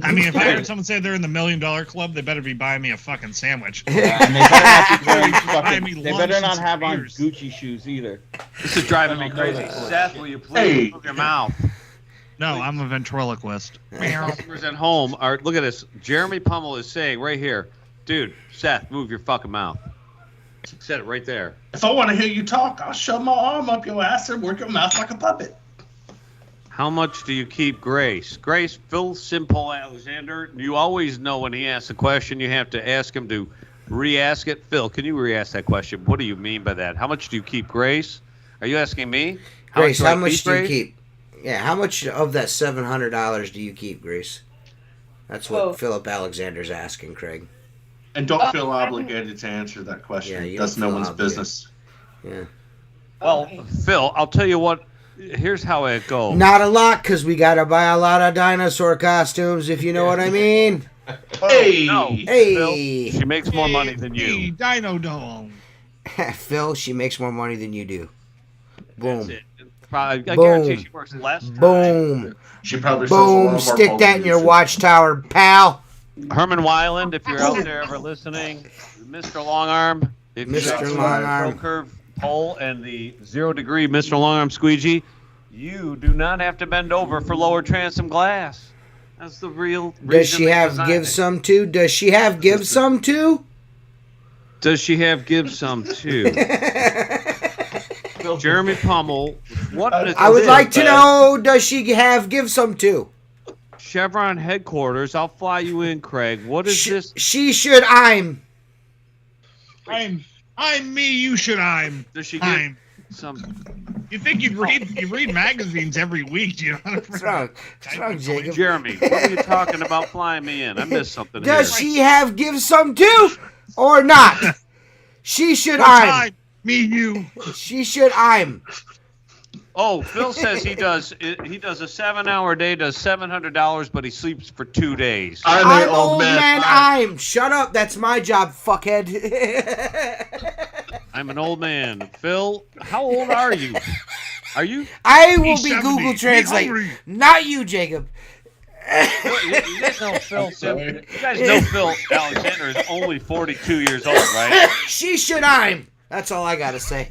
S5: I mean, if I heard someone say they're in the $1 million club, they better be buying me a fucking sandwich.
S4: Yeah, and they better not be wearing
S5: Buy me
S4: fucking, they
S5: lunch
S4: better
S5: and
S4: not
S5: some
S4: have on
S5: beers.
S4: Gucci shoes either.
S1: This is driving me
S4: I don't know
S1: crazy.
S4: that.
S1: Seth, will you please move your mouth?
S5: No, I'm a ventriloquist.
S1: Customers at home are, look at this. Jeremy Pummel is saying right here, dude, Seth, move your fucking mouth. He said it right there.
S6: If I want to hear you talk, I'll shove my arm up your ass and work your mouth like a puppet.
S1: How much do you keep Grace? Grace, Phil Simple Alexander, you always know when he asks a question, you have to ask him to re-ask it. Phil, can you re-ask that question? What do you mean by that? How much do you keep Grace? Are you asking me?
S2: Grace,
S1: I
S2: how much do you
S1: Grace?
S2: keep? Yeah, how much of that $700 do you keep, Grace? That's what
S3: Oh.
S2: Philip Alexander's asking, Craig.
S6: And don't feel obligated to answer that question.
S2: Yeah, you
S6: That's
S2: don't
S6: no
S2: feel
S6: one's
S2: obligated.
S6: business.
S2: Yeah.
S1: Well,
S3: Okay.
S1: Phil, I'll tell you what. Here's how it goes.
S2: Not a lot, because we got to buy a lot of dinosaur costumes, if you know what I mean.
S6: Hey!
S1: No.
S2: Hey.
S1: Phil, she makes more money than
S5: Hey,
S1: you.
S5: Dino Dome.
S2: Phil, she makes more money than you do.
S1: That's
S2: Boom.
S1: it. Probably, I
S2: Boom.
S1: guarantee she works less time.
S2: Boom.
S6: She probably sells a lot
S2: Boom.
S6: more
S2: Stick
S6: bulk
S2: that in your
S6: pieces.
S2: watchtower, pal.
S1: Herman Weiland, if you're out there ever listening, Mr. Longarm, if you
S2: Mr.
S1: got the
S2: Longarm.
S1: Pro Curve pole and the 0 degree Mr. Longarm squeegee, you do not have to bend over for lower transom glass. That's the real reason.
S2: Does she
S1: they
S2: have
S1: designed
S2: give
S1: it.
S2: some too? Does she have give some too?
S1: Does she have give some too? Jeremy Pummel, what is
S2: I would
S1: this?
S2: like to know, does she have give some too?
S1: Chevron headquarters. I'll fly you in, Craig. What is this?
S2: She should I'm.
S5: I'm me, you should I'm.
S1: Does she give
S5: I'm.
S1: some?
S5: You think you read magazines every week, you know?
S2: What's wrong? What's wrong, Jacob?
S1: Jeremy, what are you talking about flying me in? I missed something
S2: Does
S1: here.
S2: she have give some too? Or not? She should
S5: What
S2: I'm.
S5: time? Me, you.
S2: She should I'm.
S1: Oh, Phil says he does a 7-hour day, does $700, but he sleeps for 2 days.
S2: I'm old man I'm. Shut up. That's my job, fuckhead.
S1: I'm an old man. Phil, how old are you? Are you?
S2: I will
S5: He's
S2: be
S5: 70.
S2: Google
S5: Be
S2: Translate.
S5: hungry.
S2: Not you, Jacob.
S1: You guys know Phil. You guys know Phil Alexander is only 42 years old, right?
S2: She should I'm. That's all I gotta say.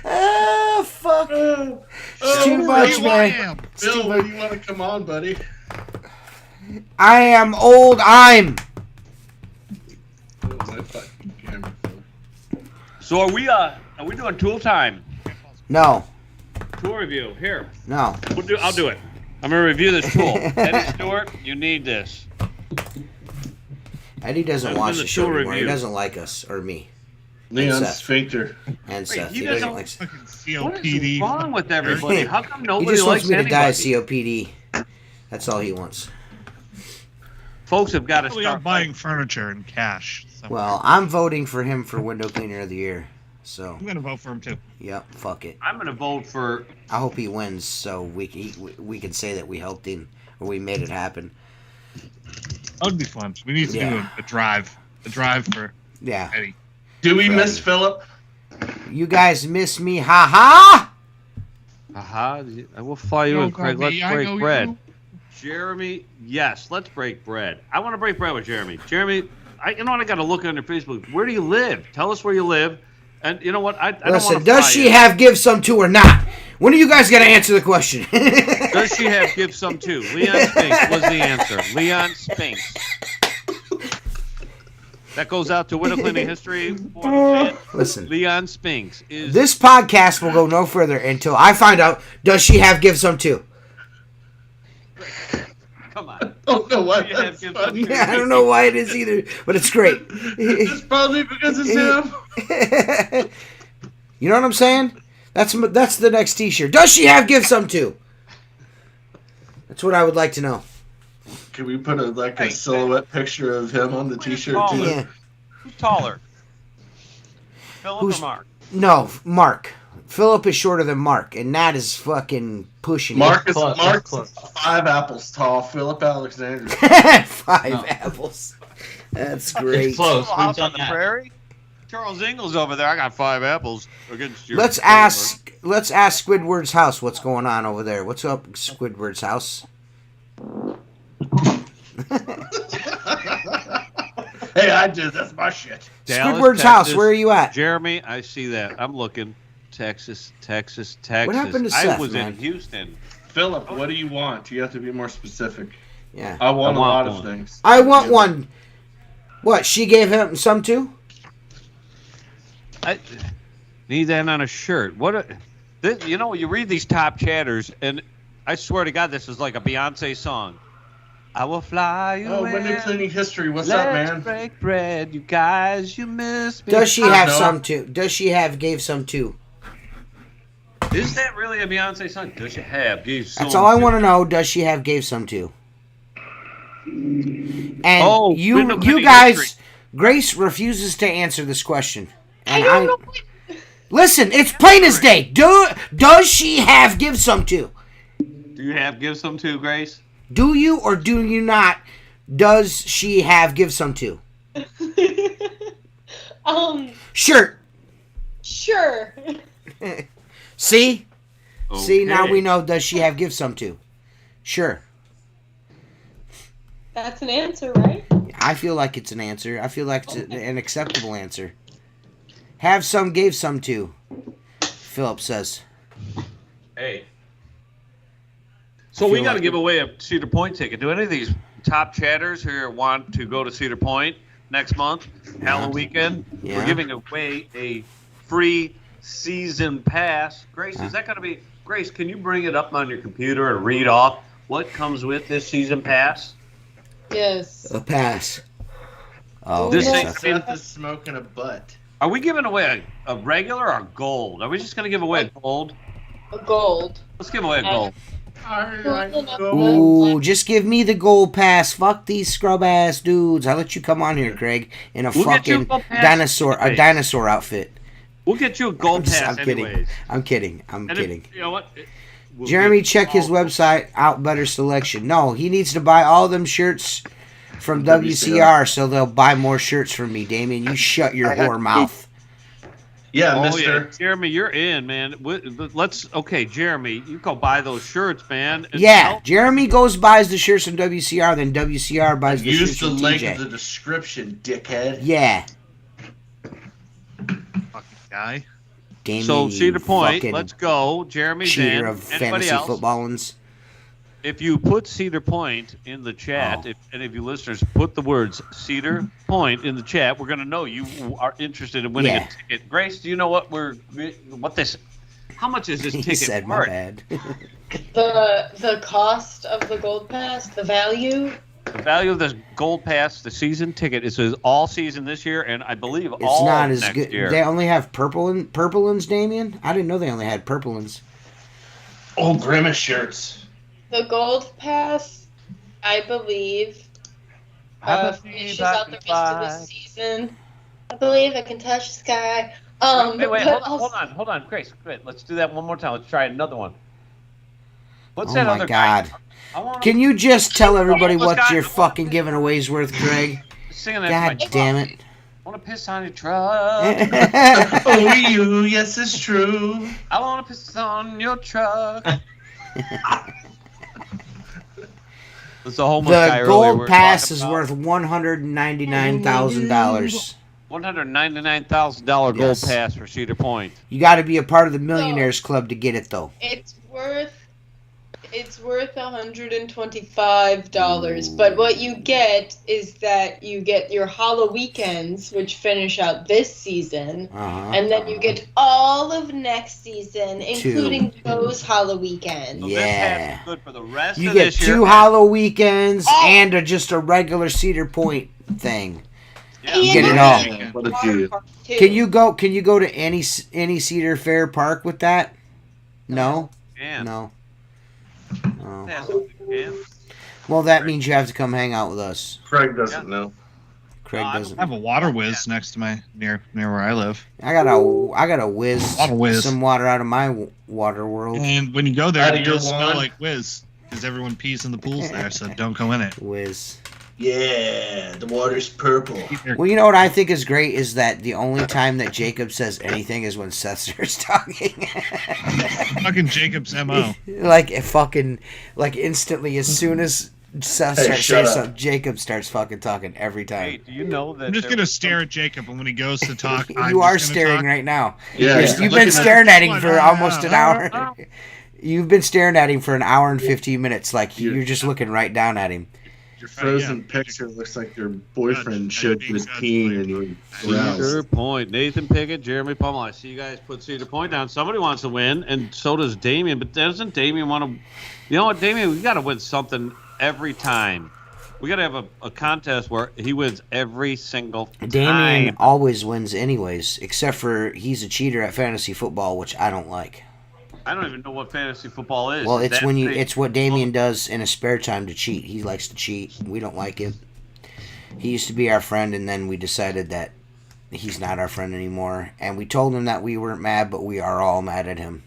S2: Ah, fuck. It's too much,
S5: Here I
S2: man.
S5: am.
S6: Bill, when do you want to come on, buddy?
S2: I am old. I'm.
S1: So are we doing tool time?
S2: No.
S1: Tool review. Here.
S2: No.
S1: I'll do it. I'm gonna review this tool. Eddie Stewart, you need this.
S2: Eddie doesn't
S1: I'm
S2: watch
S1: doing
S2: the
S1: the
S2: show
S1: tool
S2: anymore. He
S1: review.
S2: doesn't like us or me.
S6: Leon
S2: Seth.
S6: Sphincter.
S2: And
S1: Wait,
S2: Seth.
S1: he
S2: He
S1: doesn't-
S2: doesn't like.
S5: Fucking
S1: What is
S5: COPD.
S1: wrong with everybody? How come
S2: He
S1: nobody
S2: just wants
S1: likes
S2: me to die of
S1: anybody?
S2: COPD. That's all he wants.
S1: Folks have got to
S5: Probably I'm
S1: start
S5: buying furniture in cash. So
S2: Well, I'm voting for him for Window Cleaner of the Year. So,
S5: I'm gonna vote for him too.
S2: yep, fuck it.
S1: I'm gonna vote for.
S2: I hope he wins so we can say that we helped him or we made it happen.
S5: That would be fun. We need to do a drive. A drive for
S2: Yeah.
S5: Eddie.
S6: Do we miss Philip?
S2: You guys miss me, ha.
S1: Aha! I will fly you
S5: Don't
S1: in, Craig.
S5: call
S1: Let's
S5: me, I
S1: break
S5: know
S1: bread.
S5: you.
S1: Jeremy, yes, let's break bread. I want to break bread with Jeremy. Jeremy, you know what? I got to look under Facebook. Where do you live? Tell us where you live. And you know what? I don't
S2: Listen,
S1: want to
S2: does she have give some to or not? When are you guys gonna answer the question?
S1: Does she have give some too? Leon Spinks was the answer. Leon Spinks. That goes out to Window Cleaning History.
S2: Listen,
S1: Leon Spinks is.
S2: this podcast will go no further until I find out, does she have give some too?
S1: Come on.
S6: Oh no, what?
S1: You have
S6: That's
S1: give
S6: funny.
S1: some
S2: Yeah, I don't know why it is either, but it's great.
S6: It's probably because it's him.
S2: You know what I'm saying? That's the next T-shirt. Does she have give some too? That's what I would like to know.
S6: Can we put a
S1: Hey,
S6: silhouette picture of him on the T-shirt
S1: Oh,
S6: too?
S2: Yeah.
S1: Who's taller? Philip
S2: Who's-
S1: or Mark?
S2: No, Mark. Philip is shorter than Mark, and that is fucking pushing
S6: Mark is
S4: Close,
S6: Mark's
S4: close.
S6: 5 apples tall. Philip Alexander.
S2: it. 5
S4: No.
S2: apples. That's great.
S4: It's close.
S1: Little
S4: We've
S1: house
S4: done
S1: on the
S4: that.
S1: prairie. Charles Ingles over there. I got 5 apples against you.
S2: Let's ask Squidward's house what's going on over there. What's up, Squidward's house?
S6: Hey, I did. That's my shit.
S1: Dallas,
S2: Squidward's house,
S1: Texas.
S2: where are you at?
S1: Jeremy, I see that. I'm looking. Texas.
S2: What happened to
S1: I
S2: Seth,
S1: was
S2: man?
S1: in Houston.
S6: Philip, what do you want? You have to be more specific.
S2: Yeah.
S6: I want
S1: I
S6: a
S1: want
S6: lot
S1: one.
S6: of things.
S2: I want one. What, she gave him some too?
S1: I need that on a shirt. You know, you read these top chatters, and I swear to God, this is like a Beyonce song. I will fly you
S6: Oh,
S1: in.
S6: Window Cleaning History. What's
S1: Let's
S6: up, man?
S1: break bread, you guys. You miss me.
S2: Does she have
S6: No.
S2: some too? Does she have gave some too?
S1: Is that really a Beyonce song? Does she have?
S2: That's all I want to know. Does she have gave some too? And
S1: Oh,
S2: you
S1: Window Cleaning
S2: guys,
S1: History.
S2: Grace refuses to answer this question. And
S3: I don't know.
S2: Listen, it's plain as day. Does she have give some to?
S1: Do you have give some to, Grace?
S2: Do you or do you not? Does she have give some to? Shirt.
S3: Sure.
S2: See? See, now
S1: Okay.
S2: we know does she have give some to? Sure.
S3: That's an answer, right?
S2: I feel like it's an answer. I feel like it's an acceptable answer. Have some, gave some to. Philip says.
S1: Hey. So we
S2: feel
S1: got to
S2: like-
S1: give away a Cedar Point ticket. Do any of these top chatters here want to go to Cedar Point next month, Halloween weekend?
S2: Yeah.
S1: We're giving away a free season pass. Grace, is that going to be... Grace, can you bring it up on your computer and read off what comes with this season pass?
S3: Yes.
S2: A pass. Oh,
S1: This
S2: okay.
S1: ain't-
S6: Seth is smoking a butt.
S1: Are we giving away a regular or a gold? Are we just going to give away a gold?
S3: A gold.
S1: Let's give away a gold.
S2: Ooh, just give me the gold pass. Fuck these scrub ass dudes. I let you come on here, Craig, in a
S1: We'll get you a
S2: fucking
S1: gold pass.
S2: dinosaur outfit.
S1: We'll get you a gold pass
S2: I'm kidding.
S1: anyways.
S2: I'm kidding.
S1: And
S2: kidding.
S1: If, you know what? We'll
S2: Jeremy,
S1: get
S2: check his
S1: all-
S2: website out. Better selection. No, he needs to buy all them shirts from WCR, so they'll buy more shirts from me. Damien, you shut your whore mouth.
S6: Yeah,
S1: Oh,
S6: mister.
S1: yeah. Jeremy, you're in, man. Okay, Jeremy, you go buy those shirts, man. and
S2: Yeah,
S1: help-
S2: Jeremy goes buys the shirts from WCR, then WCR buys the
S6: Use
S2: shirts
S6: the
S2: from
S6: link
S2: TJ.
S6: in the description, dickhead.
S2: Yeah,
S5: Fucking guy.
S2: Damien,
S1: So
S2: you
S1: Cedar Point,
S2: fucking
S1: let's go. Jeremy's
S2: cheater
S1: in.
S2: of
S1: Anybody
S2: fantasy
S1: else?
S2: footballins.
S1: if you put Cedar Point in the chat, if any of you listeners put the words Cedar Point in the chat, we're going to know you are interested in winning a ticket. Grace, do you know how much is this
S2: He
S1: ticket
S2: said, my
S1: worth?
S2: bad.
S3: The cost of the gold pass, the value.
S1: The value of this gold pass, the season ticket, is all season this year, and I believe
S2: It's
S1: all
S2: not as
S1: next
S2: good.
S1: year.
S2: They only have purple ones, Damien? I didn't know they only had purple ones.
S6: Oh, Grimace shirts.
S3: The gold pass, I believe, finishes out the rest of the season. I believe I can touch the sky.
S1: Wait, hold on, Grace. Wait, let's do that one more time. Let's try another one. What's that other
S2: God.
S1: guy?
S2: Can you just tell everybody what your fucking giving away's worth, Craig? God damn it.
S1: I want to piss on your truck.
S6: Oh, you, yes, it's true.
S1: I want to piss on your truck. That's a homeless guy
S2: The
S1: earlier we
S2: gold
S1: were
S2: pass
S1: talking
S2: is
S1: about.
S2: worth $199,000.
S1: $199,000 gold
S2: Yes.
S1: pass for Cedar Point.
S2: You got to be a part of the Millionaires Club to get it, though.
S3: It's worth $125, but what you get is that you get your Hollow Weekends, which finish out this season, and then you get all of next season, including those Hollow Weekends.
S1: So this pass is good for the rest
S2: You
S1: of
S2: get
S1: this year.
S2: 2 Hollow Weekends and just a regular Cedar Point thing.
S1: Yeah.
S2: You get it all.
S6: What a deal.
S2: Can you go to any Cedar Fair Park with that? No?
S1: Yeah.
S2: No. Oh.
S1: Yeah.
S2: Well, that means you have to come hang out with us.
S6: Craig doesn't know.
S2: Craig doesn't.
S5: I have a water whiz next to my near where I live.
S2: I gotta whiz
S5: Water whiz.
S2: some water out of my water world.
S5: And when you go there,
S6: Out of
S5: you
S6: your
S5: just smell
S6: lawn?
S5: like whiz because everyone pees in the pools there, so don't go in it.
S2: Whiz.
S6: Yeah, the water's purple.
S2: Well, you know what I think is great is that the only time that Jacob says anything is when Seth starts talking.
S5: Fucking Jacob's MO.
S2: like instantly, as soon as Seth starts
S6: shut
S2: saying
S6: up.
S2: something, Jacob starts fucking talking every time.
S1: Hey, do you know that
S5: I'm just gonna stare at Jacob, and when he goes to talk,
S2: You are staring right now.
S6: Yeah,
S2: You've
S6: looking
S2: been
S6: at-
S2: staring at him for almost an hour.
S1: Oh.
S2: You've been staring at him for an hour and 15 minutes. Like you're just looking right down at him.
S6: Your frozen picture looks like your boyfriend showed you his peeing and you were
S1: Cedar
S6: aroused.
S1: Point, Nathan Pickett, Jeremy Pummel. I see you guys put Cedar Point down. Somebody wants to win, and so does Damien. But doesn't Damien want to? You know what, Damien? We got to win something every time. We got to have a contest where he wins every single
S2: Damien
S1: time.
S2: always wins anyways, except for he's a cheater at fantasy football, which I don't like.
S1: I don't even know what fantasy football is.
S2: Well,
S1: Is
S2: it's
S1: that
S2: when
S1: big?
S2: it's what Damien does in his spare time to cheat. He likes to cheat. We don't like it. He used to be our friend, and then we decided that he's not our friend anymore. And we told him that we weren't mad, but we are all mad at him.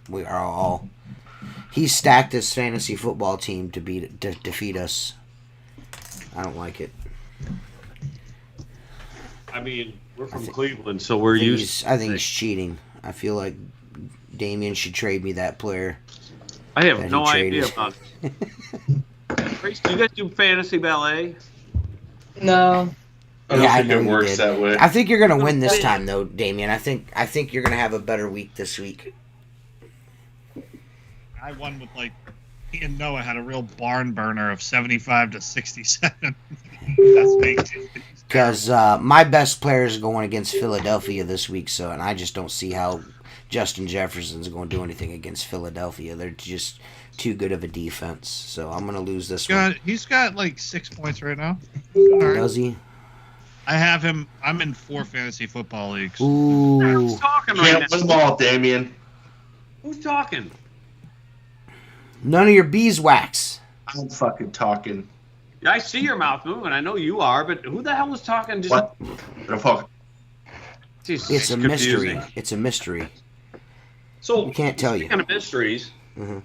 S2: We are all. He stacked his fantasy football team to defeat us. I don't like it.
S1: I mean, we're from Cleveland, so we're used.
S2: I think he's cheating. I feel like Damien should trade me that player.
S1: I have
S2: that
S1: no
S2: he
S1: idea
S2: traded.
S1: about it. Grace, do you guys do fantasy ballet?
S3: No.
S6: I don't
S2: Yeah, I
S6: think
S2: know
S6: it
S2: you
S6: works
S2: did.
S6: that way.
S2: I think you're gonna win this time, though, Damien. I think you're gonna have a better week this week.
S5: I won with he and Noah had a real barn burner of 75 to 67. That's big.
S2: Because my best player is going against Philadelphia this week, and I just don't see how Justin Jefferson's going to do anything against Philadelphia. They're just too good of a defense. So I'm going to lose this one.
S5: He's got 6 points right now. All right.
S2: Does he?
S5: I have him. I'm in 4 fantasy football leagues.
S2: Ooh.
S1: Who's talking right
S6: Can't
S1: now?
S6: win them all, Damien.
S1: Who's talking?
S2: None of your beeswax.
S6: I'm fucking talking.
S1: Yeah, I see your mouth moving. I know you are, but who the hell was talking? Just
S6: What? The fuck?
S1: Jeez,
S2: It's a mystery.
S1: confusing.
S2: It's a mystery.
S1: So
S2: We can't tell you.
S1: Speaking of mysteries,
S2: Mhm.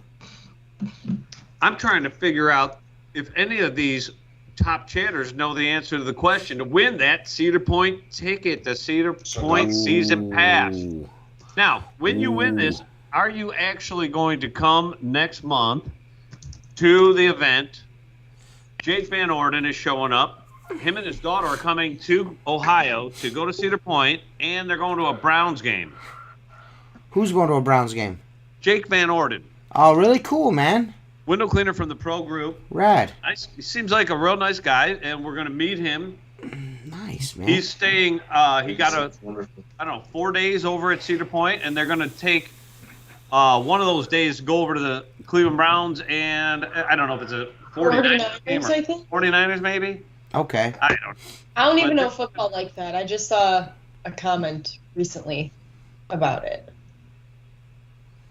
S1: I'm trying to figure out if any of these top chatters know the answer to the question to win that Cedar Point ticket, the Cedar Point season pass.
S2: Ooh.
S1: Now, when you win this, are you actually going to come next month to the event? Jake Van Orden is showing up. Him and his daughter are coming to Ohio to go to Cedar Point, and they're going to a Browns game.
S2: Who's going to a Browns game?
S1: Jake Van Orden.
S2: Oh, really cool, man.
S1: window cleaner from the pro group.
S2: Rad.
S1: Nice. He seems like a real nice guy, and we're gonna meet him.
S2: Nice, man.
S1: He's staying. He got
S6: Wonderful.
S1: 4 days over at Cedar Point, and they're gonna take one of those days, go over to the Cleveland Browns, and I don't know if it's a 49ers game
S3: 49ers,
S1: or
S3: I think.
S1: 49ers maybe.
S2: Okay.
S3: I don't even
S1: But-
S3: know football like that. I just saw a comment recently about it.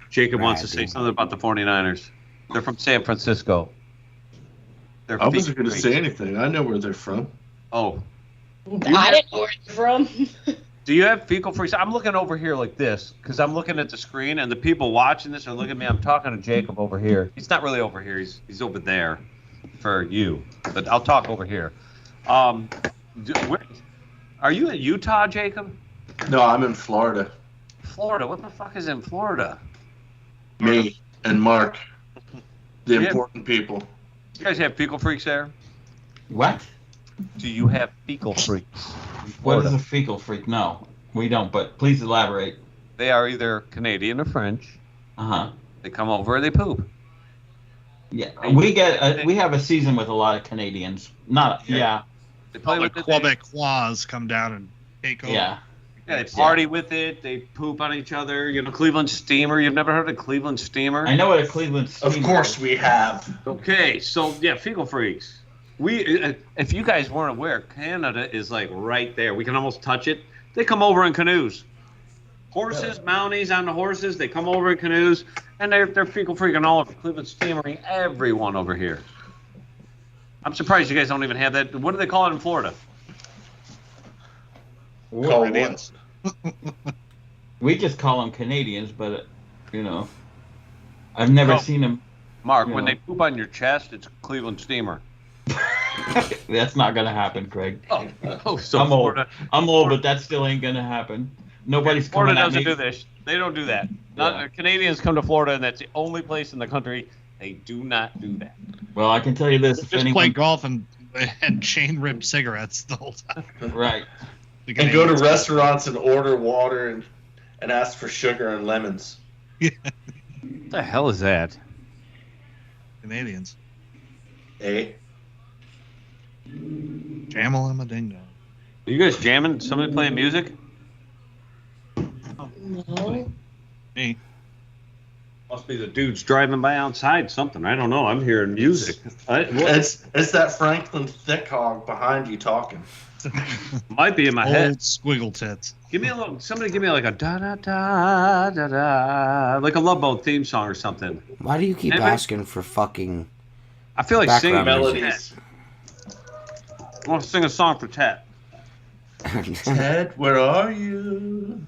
S1: Jacob wants to
S2: Rad,
S1: say
S2: dude.
S1: something about the 49ers. They're from San Francisco. They're
S6: I wasn't going to
S1: feet
S6: say
S1: freaks.
S6: anything. I know where they're from.
S1: Oh,
S3: I didn't know where you're from.
S1: do you have fecal freaks? I'm looking over here like this because I'm looking at the screen, and the people watching this are looking at me. I'm talking to Jacob over here. He's not really over here. He's over there for you, but I'll talk over here. Are you in Utah, Jacob?
S6: No, I'm in Florida.
S1: Florida? What the fuck is in Florida?
S6: Me and Mark, the
S1: Yeah.
S6: important people.
S1: You guys have fecal freaks there?
S4: What?
S1: Do you have fecal freaks? in
S4: What
S1: Florida?
S4: is a fecal freak? No, we don't. But please elaborate.
S1: They are either Canadian or French.
S4: Uh-huh.
S1: They come over, they poop.
S4: Yeah, we have a season with a lot of Canadians. Not yeah,
S1: They play
S5: All the
S1: with it. They,
S5: Quebecois come down and take over.
S4: yeah.
S1: yeah, they party with it. They poop on each other. You know, Cleveland Steamer. You've never heard of Cleveland Steamer?
S4: I know what a Cleveland.
S6: Of
S4: Steamer
S6: course
S4: is.
S6: we have.
S1: Okay, so yeah, fecal freaks. If you guys weren't aware, Canada is like right there. We can almost touch it. They come over in canoes. Horses, Mounties on the horses. They come over in canoes, and they're fecal freaking all over Cleveland Steamer, everyone over here. I'm surprised you guys don't even have that. What do they call it in Florida?
S6: Call
S5: Canadians.
S4: We just call them Canadians, but I've never
S1: Oh.
S4: seen them.
S1: Mark,
S4: Yeah.
S1: when they poop on your chest, it's Cleveland Steamer.
S4: That's not gonna happen, Craig.
S1: Oh, so
S4: I'm old.
S1: Florida.
S4: I'm old, but that still ain't gonna happen. Nobody's
S1: Florida
S4: coming at
S1: doesn't
S4: me.
S1: do this. They don't do that.
S4: Yeah.
S1: Canadians come to Florida, and that's the only place in the country they do not do that.
S4: Well, I can tell you this: if
S5: Just play
S4: anyone,
S5: golf and chain rib cigarettes the whole time.
S4: right?
S5: The
S6: And go to
S5: Canadians.
S6: restaurants and order water and ask for sugar and lemons.
S1: What the hell is that?
S5: Canadians.
S6: Eh?
S5: Jamalama ding dong.
S1: Are you guys jamming? Somebody playing music?
S3: No.
S5: Me.
S1: Must be the dudes driving by outside. Something. I don't know. I'm hearing music.
S6: It's that Franklin thick hog behind you talking.
S1: Might be in my head.
S5: Old squiggle tits.
S1: Give me a little. Somebody give me like a da da da da da, like a Love Boat theme song or something.
S2: Why do you keep
S1: Anybody?
S2: asking for fucking...
S1: I feel like singing
S2: Background
S6: Melodies.
S1: I want to sing a song for Ted.
S6: Ted, where are you?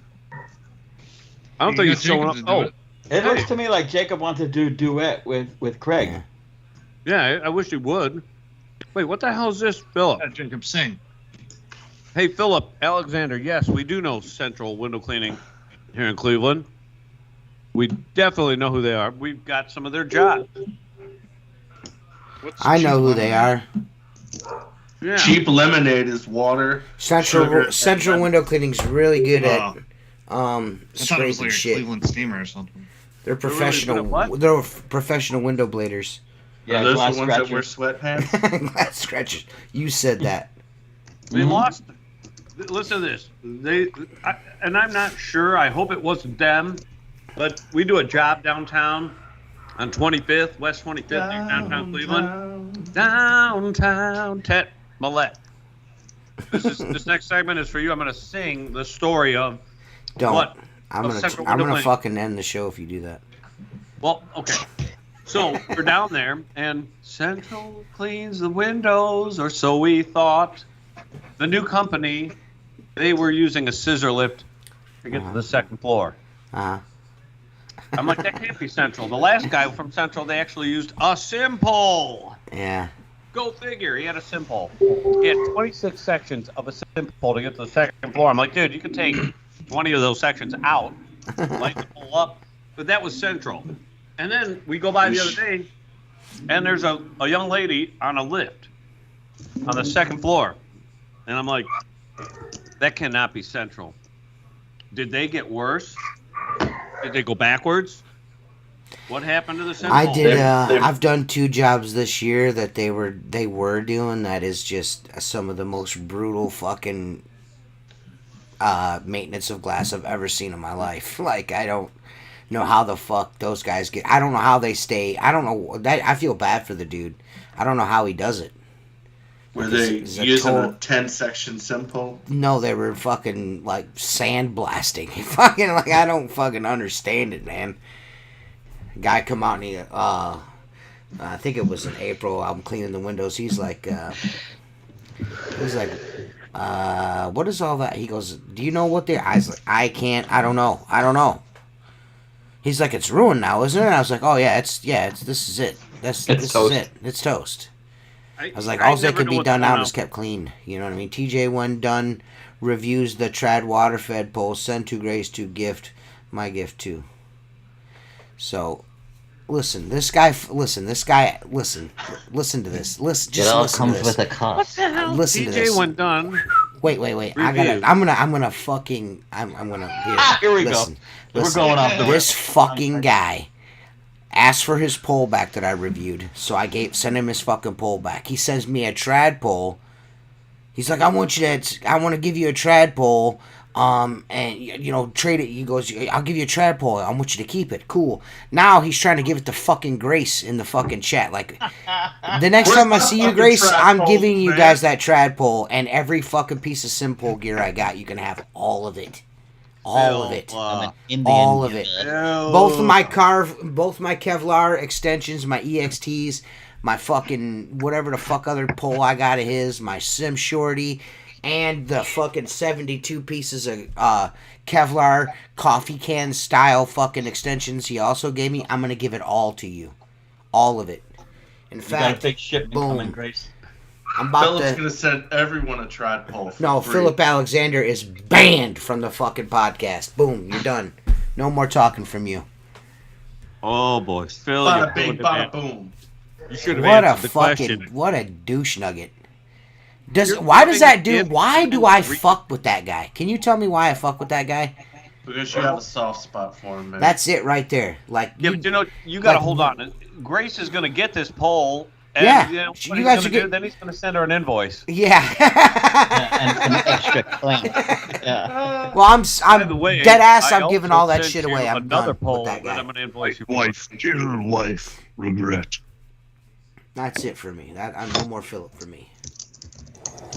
S1: I don't
S5: You
S1: think
S5: got
S1: he's showing up.
S5: Jacob to do
S1: Oh,
S5: it.
S4: It looks
S1: Hey.
S4: to me like Jacob wants to do a duet with Craig.
S2: Yeah.
S1: yeah. I wish he would. Wait, what the hell is this, Philip?
S5: Yeah, Jacob, sing.
S1: Hey, Philip, Alexander, yes, we do know Central Window Cleaning here in Cleveland. We definitely know who they are. We've got some of their jobs.
S5: What's
S2: I know who
S5: cheap
S2: they
S5: lemonade?
S2: are.
S1: Yeah.
S6: Cheap lemonade is water. Sugar,
S2: Central
S6: and
S2: Window Cleaning's really good at
S5: I thought it was
S2: scraping
S5: like a
S2: shit.
S5: Cleveland steamer or something.
S2: They're
S1: really good at
S2: professional.
S1: what?
S2: They're professional window bladers.
S4: Yeah,
S6: Are those
S4: glass
S6: the ones that wear
S4: scratchers.
S6: sweatpants?
S2: Glass scratchers. You said that.
S1: They
S4: Mhm.
S1: lost. Listen to this. And I'm not sure. I hope it wasn't them, but we do a job downtown on 25th, West 25th, near downtown Cleveland. Downtown Tet Millette. This next segment is for you. I'm going to sing the story of
S2: Don't.
S1: what?
S2: I'm
S1: Of
S2: gonna.
S1: Central
S2: I'm
S1: Window
S2: gonna
S1: Cleaning.
S2: fucking end the show if you do that.
S1: Well, okay. So we're down there, and Central cleans the windows, or so we thought. The new company, they were using a scissor lift to get to the second floor.
S2: Uh-huh.
S1: I'm like, that can't be Central. The last guy from Central, they actually used a simple.
S2: Yeah.
S1: Go figure. He had a simple. He had 26 sections of a simple to get to the second floor. I'm like, dude, you can take 20 of those sections out, light the pole up. But that was Central. And then we go by the other day, and there's a young lady on a lift on the second floor. And I'm like, that cannot be Central. Did they get worse? Did they go backwards? What happened to the simple?
S2: I did.
S6: They've-
S2: I've done 2 jobs this year that they were doing. That is just some of the most brutal fucking maintenance of glass I've ever seen in my life. Like, I don't know how the fuck those guys get. I don't know how they stay. I don't know that. I feel bad for the dude. I don't know how he does it.
S6: Were
S2: Like,
S6: they
S2: is
S6: using
S2: total-
S6: a 10-section simple?
S2: No, they were fucking like sandblasting. Fucking like, I don't fucking understand it, man. Guy come out and he, I think it was in April. I'm cleaning the windows. He's like, what is all that? He goes, do you know what they? I was like, I don't know. He's like, it's ruined now, isn't it? I was like, oh yeah, this is it. This is it. It's toast. I was like, all that
S1: never
S2: could
S1: know
S2: be
S1: what's
S2: done
S1: going
S2: now
S1: on.
S2: is kept clean. You know what I mean? TJ, when done, reviews the trad water fed pole, send to Grace to gift, my gift too. So, listen to this. Listen to this. Listen,
S8: It
S2: just
S8: all
S2: listen to
S8: comes
S2: this.
S8: with a cost.
S2: Listen to
S1: TJ
S2: this.
S1: when done.
S2: Wait.
S1: Review.
S2: I'm gonna
S4: Here we
S2: listen,
S4: go.
S2: Listen.
S4: We're going off the
S2: This fucking guy asked for his pole back that I reviewed, so I sent him his fucking pole back. He sends me a trad pole. He's like, I want to give you a trad pole, and you know, trade it. He goes, I'll give you a trad pole. I want you to keep it. Cool. Now he's trying to give it to fucking Grace in the fucking chat. Like, the next
S6: Where's
S2: time I
S6: my
S2: see you,
S6: fucking
S2: Grace,
S6: trad
S2: I'm
S6: pole,
S2: giving you
S6: man?
S2: guys that trad pole, and every fucking piece of simple gear I got, you can have all of it. All of it.
S8: I'm an Indian
S2: All of it.
S8: giver.
S2: Both my Kevlar extensions, my EXTs, my fucking whatever the fuck other pole I got of his, my Sim Shorty, and the fucking 72 pieces of Kevlar coffee can style fucking extensions he also gave me. I'm gonna give it all to you, all of it. In
S4: You got a
S2: fact,
S4: big shipment
S2: boom.
S4: coming, Grace.
S2: I'm about
S6: Philip's
S2: to.
S6: gonna send everyone a trad pole. For
S2: No,
S6: free.
S2: Philip Alexander is banned from the fucking podcast. Boom, you're done. No more talking from you.
S1: Oh boy, Phil,
S6: Bada
S1: you're
S6: bing,
S1: doing it,
S6: bada
S1: man.
S6: boom.
S1: You should have
S2: What a
S1: answered the question.
S2: what a douche nugget.
S1: You're
S2: Why does that
S1: giving
S2: dude?
S1: gifts
S2: Why do
S1: and
S2: I
S1: re-
S2: fuck with that guy? Can you tell me why I fuck with that guy?
S6: Because you have a soft spot for him, man.
S2: That's it right there. Like,
S1: Yeah, but you know, you got to
S2: like-
S1: hold on. Grace is going to get this poll. And,
S2: Yeah,
S1: you know, what
S2: you
S1: he's
S2: guys
S1: gonna
S2: should
S1: do,
S2: get-
S1: then he's going to send her an invoice.
S2: yeah.
S8: And some extra clamp. Yeah.
S2: Well, I'm
S1: By the way,
S2: dead ass.
S1: I
S2: I'm giving
S1: also
S2: all that
S1: sent
S2: shit
S1: you
S2: away. I'm
S1: another
S2: done
S1: poll
S2: with that
S1: that
S2: guy.
S1: I'm going to invoice you for.
S5: Wife, dear wife, regret.
S2: That's it for me. I'm no more Philip for me.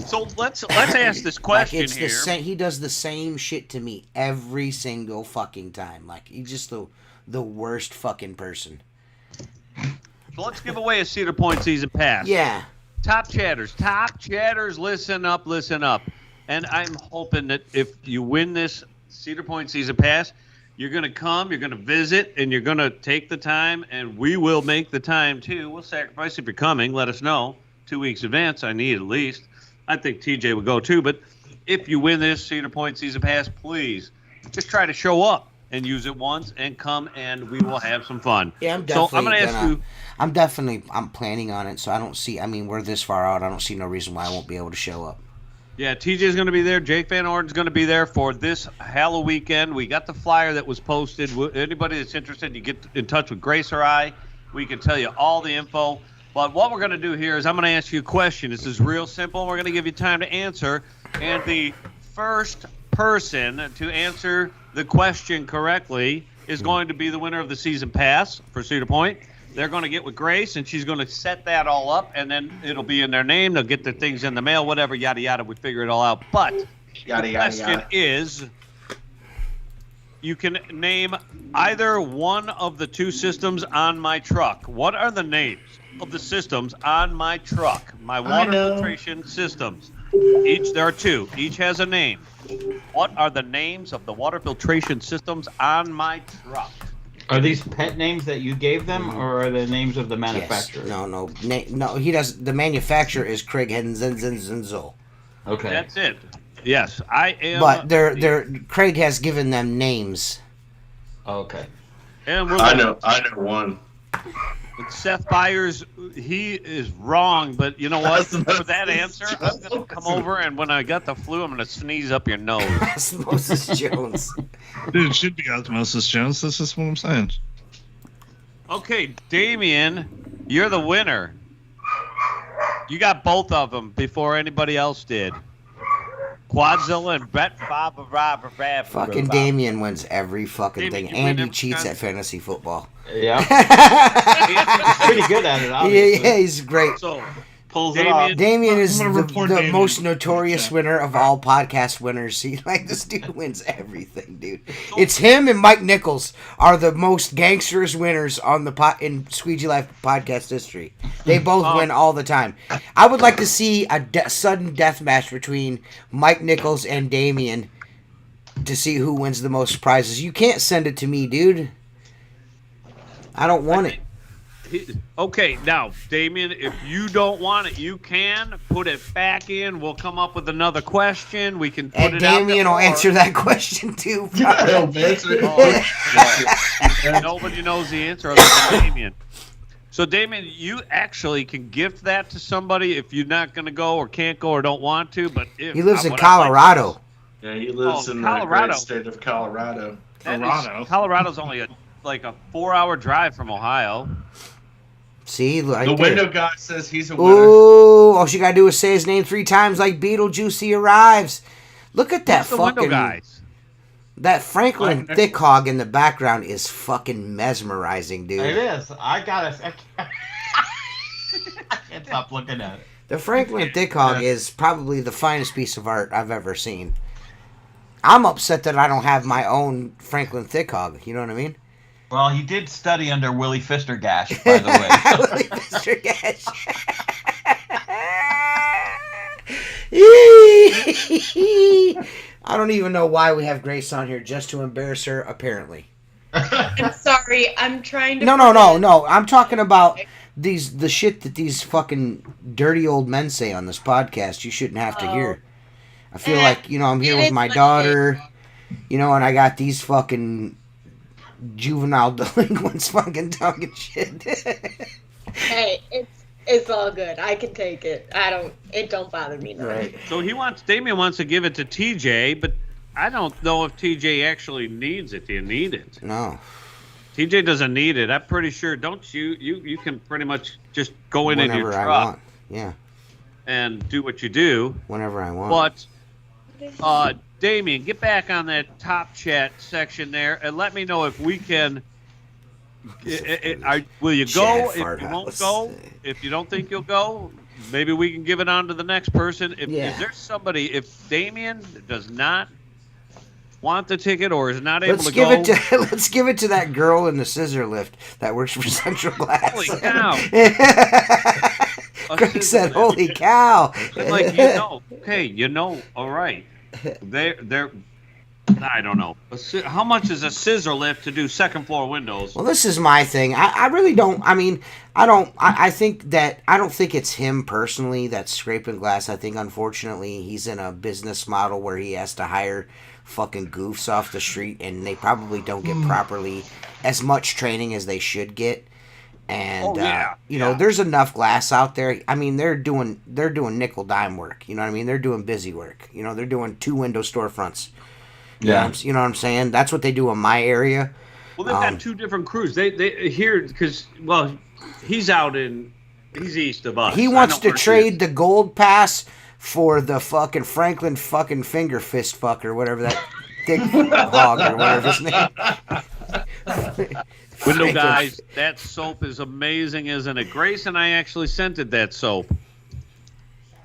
S1: So let's ask this question
S2: Like, it's
S1: here.
S2: the same. He does the same shit to me every single fucking time. Like, he's just the worst fucking person.
S1: So let's give away a Cedar Point season pass.
S2: Yeah.
S1: Top chatters, listen up. And I'm hoping that if you win this Cedar Point season pass, you're going to come, you're going to visit, and you're going to take the time, and we will make the time too. We'll sacrifice if you're coming. Let us know 2 weeks advance. I need at least. I think TJ would go too, but if you win this Cedar Point season pass, please just try to show up and use it once and come, and we will have some fun.
S2: Yeah, I'm
S1: So
S2: definitely
S1: I'm going to ask you.
S2: I'm planning on it, so I don't see. I mean, we're this far out. I don't see no reason why I won't be able to show up.
S1: Yeah, TJ's going to be there. Jake Van Orden's going to be there for this Halloween weekend. We got the flyer that was posted. Anybody that's interested, you get in touch with Grace or I. We can tell you all the info. But what we're going to do here is I'm going to ask you a question. This is real simple. We're going to give you time to answer. And the first person to answer the question correctly is going to be the winner of the season pass for Cedar Point. They're going to get with Grace, and she's going to set that all up, and then it'll be in their name. They'll get their things in the mail, whatever, yada, yada. We figure it all out. But
S6: Yada,
S1: the
S6: yada,
S1: question
S6: yada.
S1: is, you can name either one of the two systems on my truck. What are the names of the systems on my truck? My water
S6: know.
S1: filtration systems. There are two. Each has a name. What are the names of the water filtration systems on my truck?
S4: Are these pet names that you gave them, or are they names of the manufacturer?
S2: Yes. No. He does. The manufacturer is Craig Henzenzenzenzo.
S4: Okay.
S1: That's it. Yes, I am.
S2: But Craig has given them names.
S4: Okay.
S1: And we're
S6: I know one.
S1: Seth Byers, he is wrong, but you know what?
S6: That's
S1: For that answer, I'm going to come over, and when I got the flu, I'm going to sneeze up your nose.
S2: Osmosis Jones.
S5: Dude, it should be Osmosis Jones. This is what I'm saying.
S1: Okay, Damien, you're the winner. You got both of them before anybody else did. Quadzilla and Bet Bob Rob.
S2: Fucking Damien wins every fucking
S1: Damien,
S2: thing,
S1: you win
S2: and he
S1: every
S2: cheats
S1: time.
S2: at fantasy football.
S4: Yeah.
S2: yeah,
S4: He's pretty good at it, obviously.
S2: he's great.
S1: So,
S4: Pulls it off.
S2: Damien
S5: I'm
S2: is
S5: gonna
S2: the
S5: report Damien.
S2: most notorious winner of all podcast winners. He this dude wins everything, dude. It's him and Mike Nichols are the most gangsters winners on the in Squeegee Life podcast history. They both win all the time. I would like to see a sudden death match between Mike Nichols and Damien to see who wins the most prizes. You can't send it to me, dude. I don't want it.
S1: Okay, now, Damien, if you don't want it, you can put it back in. We'll come up with another question. We can put
S2: And
S1: it out
S2: Damien
S1: there.
S2: will answer that question too.
S1: Nobody knows the answer other than Damien. So, Damien, you actually can gift that to somebody if you're not going to go or can't go or don't want to. But if,
S2: He lives in
S1: what I'd like
S2: Colorado.
S6: Yeah, he lives in the
S1: Colorado.
S6: great state of Colorado.
S1: Colorado's only a 4-hour drive from Ohio.
S2: See,
S6: The
S2: right
S6: window
S2: there.
S6: guy says he's a winner.
S2: Ooh, all you gotta do is say his name 3 times like Beetlejuice he arrives. Look at that
S1: Who's the window
S2: fucking
S1: guys?
S2: that Franklin Thick Hog in the background is fucking mesmerizing, dude.
S4: It is. I can't stop looking at it.
S2: The Franklin Thick Hog is probably the finest piece of art I've ever seen. I'm upset that I don't have my own Franklin Thick Hog. You know what I mean?
S4: Well, he did study under Willie Fistergash, by the way.
S2: Willie Fistergash. I don't even know why we have Grace on here, just to embarrass her, apparently.
S3: I'm sorry. I'm trying to.
S2: No. I'm talking about the shit that these fucking dirty old men say on this podcast. You shouldn't have to hear. I feel like, I'm here with my daughter, and I got these fucking juvenile delinquents fucking talking shit.
S3: Hey, it's all good. I can take it. It don't bother me none.
S2: Right.
S1: So Damien wants to give it to TJ, but I don't know if TJ actually needs it. Do you need it?
S2: No.
S1: TJ doesn't need it. I'm pretty sure. Don't you? You can pretty much just go in
S2: Whenever
S1: your
S2: I
S1: truck
S2: want. Yeah.
S1: and do what you do.
S2: Whenever I want.
S1: But Damien, get back on that top chat section there and let me know if we can. Will you go? If you won't go, if you don't think you'll go, maybe we can give it on to the next person. Is there somebody? If Damien does not want the ticket or is not able to go,
S2: let's give it to that girl in the scissor lift that works for Central Glass.
S1: Holy cow!
S2: Greg said, "Holy cow!"
S1: I'm like, all right. They're. I don't know. How much is a scissor lift to do second floor windows?
S2: Well, this is my thing. I really don't. I mean, I don't think it's him personally that's scraping glass. I think, unfortunately, he's in a business model where he has to hire fucking goofs off the street, and they probably don't get properly as much training as they should get. And there's enough glass out there. I mean, they're doing nickel dime work. You know what I mean? They're doing busy work. They're doing 2 window storefronts.
S4: Yeah.
S2: You know what I'm saying? That's what they do in my area.
S1: Well, they've got 2 different crews. They here because he's east of us.
S2: He wants to trade the gold pass for the fucking Franklin fucking finger fist fucker, whatever that thick hog or whatever his name.
S1: Window guys, that soap is amazing, isn't it? Grace and I actually scented that soap.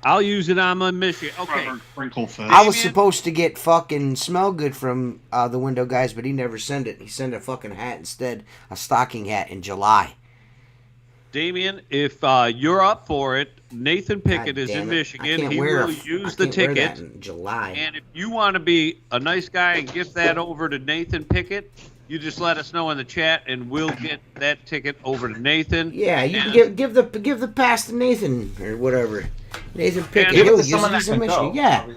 S1: I'll use it on my mission. Okay.
S2: I was supposed to get fucking smell good from the window guys, but he never sent it. He sent a fucking hat instead, a stocking hat in July.
S1: Damien, if you're up for it, Nathan Pickett is in Michigan. He will use the ticket
S2: in July.
S1: And if you want to be a nice guy and gift that over to Nathan Pickett, you just let us know in the chat, and we'll get that ticket over to Nathan.
S2: Yeah, you can give the pass to Nathan or whatever. Nathan Pickett.
S4: Give it
S2: He'll
S4: to
S2: use
S4: someone
S2: it.
S4: that
S2: He's in
S4: can
S2: Michigan.
S4: go.
S2: Yeah,